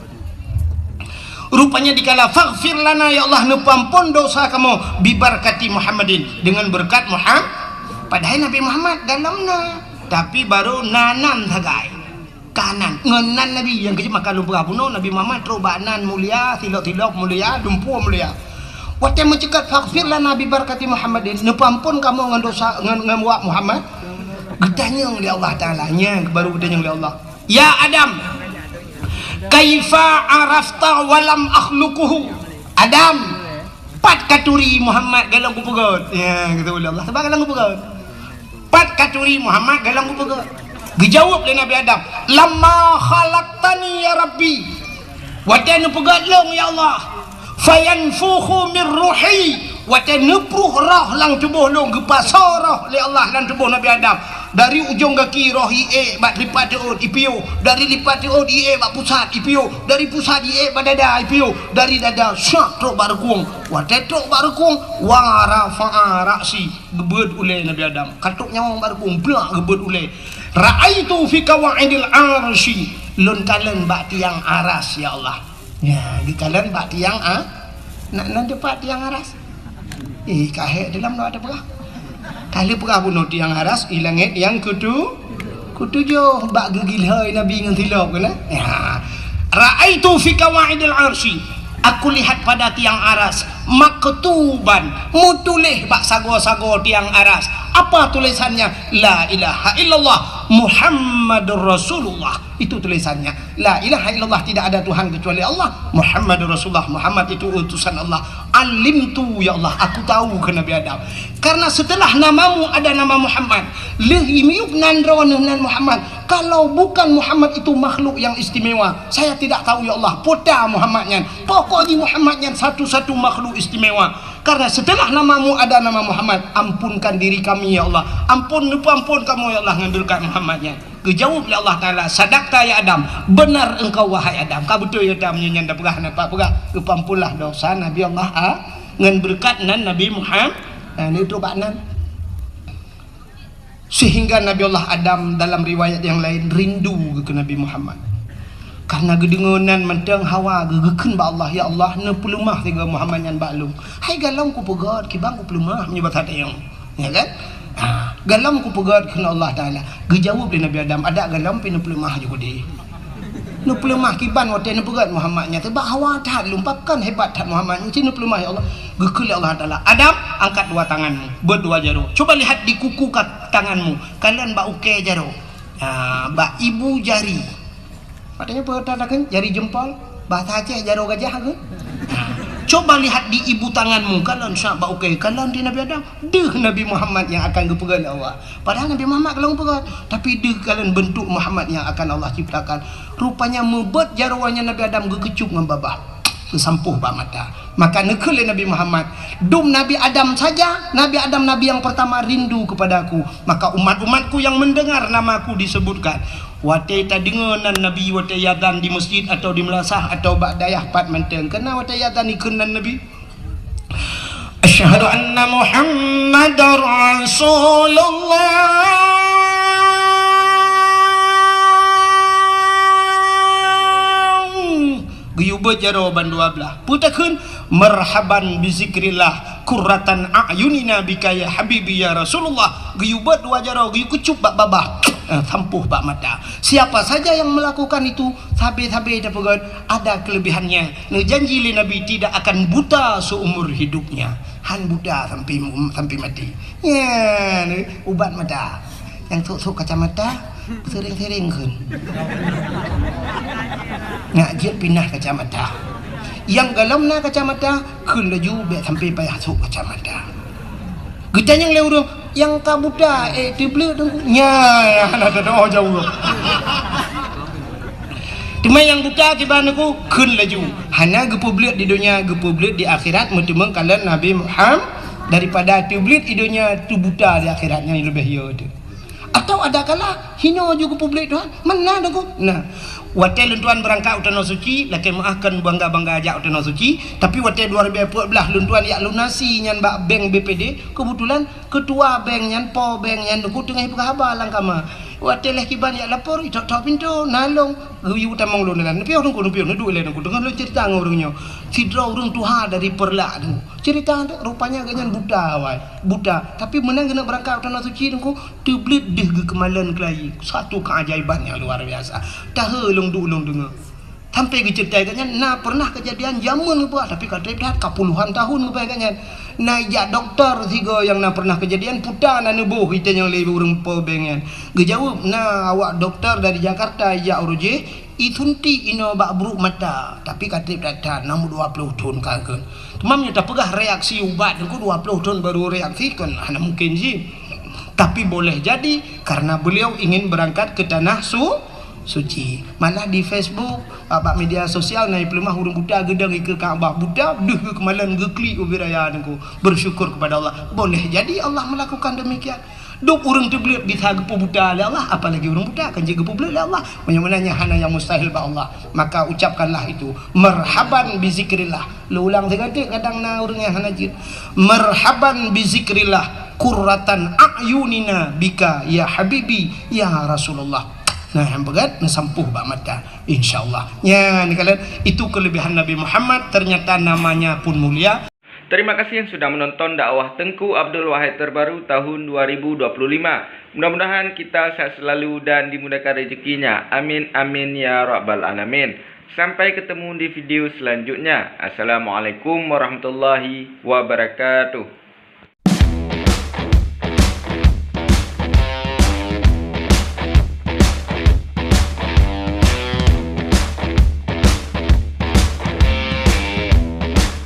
S1: Rupanya dikala faghfir lana ya Allah nepampun dosa kamu bi barakati Muhammadin dengan berkat Muhammad. Padahal Nabi Muhammad dalamna tapi baru nanan sagai kanan ngenan Nabi yang kecil makan lupa puno Nabi Muhammad terus banan mulia tilok mulia dumpu mulia. Wate mencegat faghfir lana bi barakati Muhammadin nepampun kamu ngan dosa ngan wa Muhammad. Gedanyang oleh Allah Taala nya baru gedanyang oleh Allah. Ya Adam kaifa arafta walam akhluquhu. Adam pat katuri Muhammad galang ku pegot. Ya kata oleh Allah sebab galang ku pegot. Pat katuri Muhammad galang ku pegot. Dijawab oleh Nabi Adam, "Lamma khalaqtani ya Rabbi." Wate nu pegot long ya Allah. Fayanfukhu min ruhi. Wate nepruh roh lang tubuh long gepasar roh oleh Allah lang tubuh Nabi Adam. Dari ujung kaki roh ie bat lipat diut ipiu, dari lipat diut ie bat pusat ipiu, dari pusat ie bat dada ipiu, dari dada syak truk barkung. Wate truk barkung wa rafa'a ra'si gebet oleh Nabi Adam. Katuk nyawang barkung blak gebet oleh. Ra'aitu fi qawaidil arsy lun kalen bak tiang aras ya Allah. Ya, di kalen bak tiang nak depan tiang aras. Kahek dalam no ada perah. Kali perah bunuh tiang aras ilangit yang ketujuh bak gegilhai Nabi ngan tilap kena. Ya. Ra'aitu fi qawaidil arsy. Aku lihat pada tiang aras maktuban mutulih bak sago-sago tiang aras. Apa tulisannya? La ilaha illallah Muhammadur Rasulullah. Itu tulisannya. La ilaha illallah, tidak ada Tuhan kecuali Allah. Muhammadur Rasulullah, Muhammad itu utusan Allah. Alimtu ya Allah, aku tahu ke Nabi Adam. Karena setelah namamu ada nama Muhammad. Lihimiuk nandronan Muhammad. Kalau bukan Muhammad itu makhluk yang istimewa, saya tidak tahu ya Allah. Pota Muhammadnya. Pokoknya Muhammadnya satu-satu makhluk istimewa. Karena setelah namamu ada nama Muhammad, ampunkan diri kami ya Allah. Ampun kamu ya Allah ngandulkan Muhammadnya. Kejawab oleh Allah Ta'ala, sadaqta ya Adam, benar engkau wahai Adam. Kau betul ya Adam nyanda perah nampak perah. Kepampulah dosa Nabi Allah ngan berkat nan Nabi Muhammad. Ini terubak nan. Sehingga Nabi Allah Adam dalam riwayat yang lain rindu ke Nabi Muhammad. Karena gedengonan mentang Hawa gegekeun ba Allah, ya Allah ne pelemah tiga Muhammad yang baklum. Hai galam ku pegat ki bang ku pelemah menyebut hati yang. Ya kan? Galam ku pegat kena Allah Taala. Gejawab di Nabi Adam ada galam pinu pelemah juga di. Nu pelemah kiban wate ne pegat Muhammadnya tebak Hawa tat lumpakan hebat tat Muhammad cina pelemah ya Allah. Gekul Allah Taala. Adam angkat dua tanganmu, berdua jaro. Coba lihat di kuku tanganmu. Kalian ba uke jaro. Ba ibu jari. Katanya pertadakan jari jempol, bahasa Aceh jaro gajah ke? Coba lihat di ibu tanganmu, kalian syabak okey, kalian di Nabi Adam, deh Nabi Muhammad yang akan gepegan Allah. Padahal Nabi Muhammad kalau pegang, tapi deh kalian bentuk Muhammad yang akan Allah ciptakan. Rupanya mebet jarawanya Nabi Adam gekecup dengan babah. Kesampuh bak mata. Maka nekul Nabi Muhammad dum Nabi Adam saja, Nabi Adam Nabi yang pertama rindu kepadaku, maka umat-umatku yang mendengar namaku disebutkan wate ta dengenan Nabi wate yadan di masjid atau di melasah atau bak dayah pat menteng kena wate yadan ikunan Nabi asyhadu anna Muhammadar Rasulullah guyubat jawaban dua belah putakeun marhaban bizikrillah kurratan a'yunina bika ya habibi ya Rasulullah guyubat dua jaro guyu kucup bak babah sampuh bak mata. Siapa saja yang melakukan itu sabe-sabe dapat ada kelebihannya. Janji Nabi tidak akan buta seumur hidupnya. Han buta sampai mati. Ya, ubat mata. Yang sok kacamata sering-sering kan. Ngajak pindah kacamata. Yang galamna kacamata kun laju be sampai payah sok kacamata. Getanya yang lewur yang kabuta tebel dengku. Nya ada doa jauh. Cuma yang buta kibanaku kun laju. Hanya gepublik di dunia, gepublik di akhirat mentemeng kalian Nabi Muhammad daripada tebel di dunia tu buta di akhiratnya yang lebih ya tu. Atau ada kala hino juga publik Tuhan. Mana dengku? Nah, wate luntuan berangkat utana suci laki maahkan bangga-bangga ajak utana suci tapi wate 2014 luntuan yak lunasi nyan bak bank BPD kebetulan ketua bank nyan po bank nyan ku tengah berkhabar langkama wate leh kiban yak lapor tok pintu nalong yu tamang lu nan piau dengku nu le dengku dengan lu cerita ngorangnya sidra urang tuha dari perlak dengku cerita rupanya ganyan buta wai buta tapi menang kena berangkat utana suci dengku teblit deh ke kemalan kelai satu keajaiban yang luar biasa tahe ulung dengar sampai ceritanya nah pernah kejadian zaman apa tapi kata dah kapuluhan tahun apa kan nah ya doktor tiga yang nah pernah kejadian putar na nebuh kita yang lebih urang pobengan gejawab nah awak doktor dari Jakarta ya uruje itunti ino bak buruk mata tapi kata dah 20 tahun kagak mamnya tak pegah reaksi ubat aku 20 tahun baru reaksi kan ana mungkin sih tapi boleh jadi karena beliau ingin berangkat ke tanah suci. Malah di Facebook, apa media sosial naik pelemah hurung buta gedang ke Kaabah buta deh ke kemalan geklik ubiraya aku bersyukur kepada Allah. Boleh jadi Allah melakukan demikian. Duk urang tu belit bisa gepu buta oleh Allah, apalagi urang buta kan jaga belit oleh Allah. Menyebenarnya hana yang mustahil ba Allah. Maka ucapkanlah itu. Marhaban bi zikrillah. Lu ulang sekali kadang na urang yang hana jid. Marhaban bi zikrillah kurratan a'yunina bika ya habibi ya Rasulullah. Nah yang begat nasampuh bak mata insyaallah ya ni kalian itu kelebihan Nabi Muhammad ternyata namanya pun mulia.
S2: Terima kasih yang sudah menonton dakwah Tengku Abdul Wahid terbaru tahun 2025. Mudah-mudahan kita sehat selalu dan dimudahkan rezekinya. Amin amin ya rabbal alamin. Sampai ketemu di video selanjutnya. Assalamualaikum warahmatullahi wabarakatuh.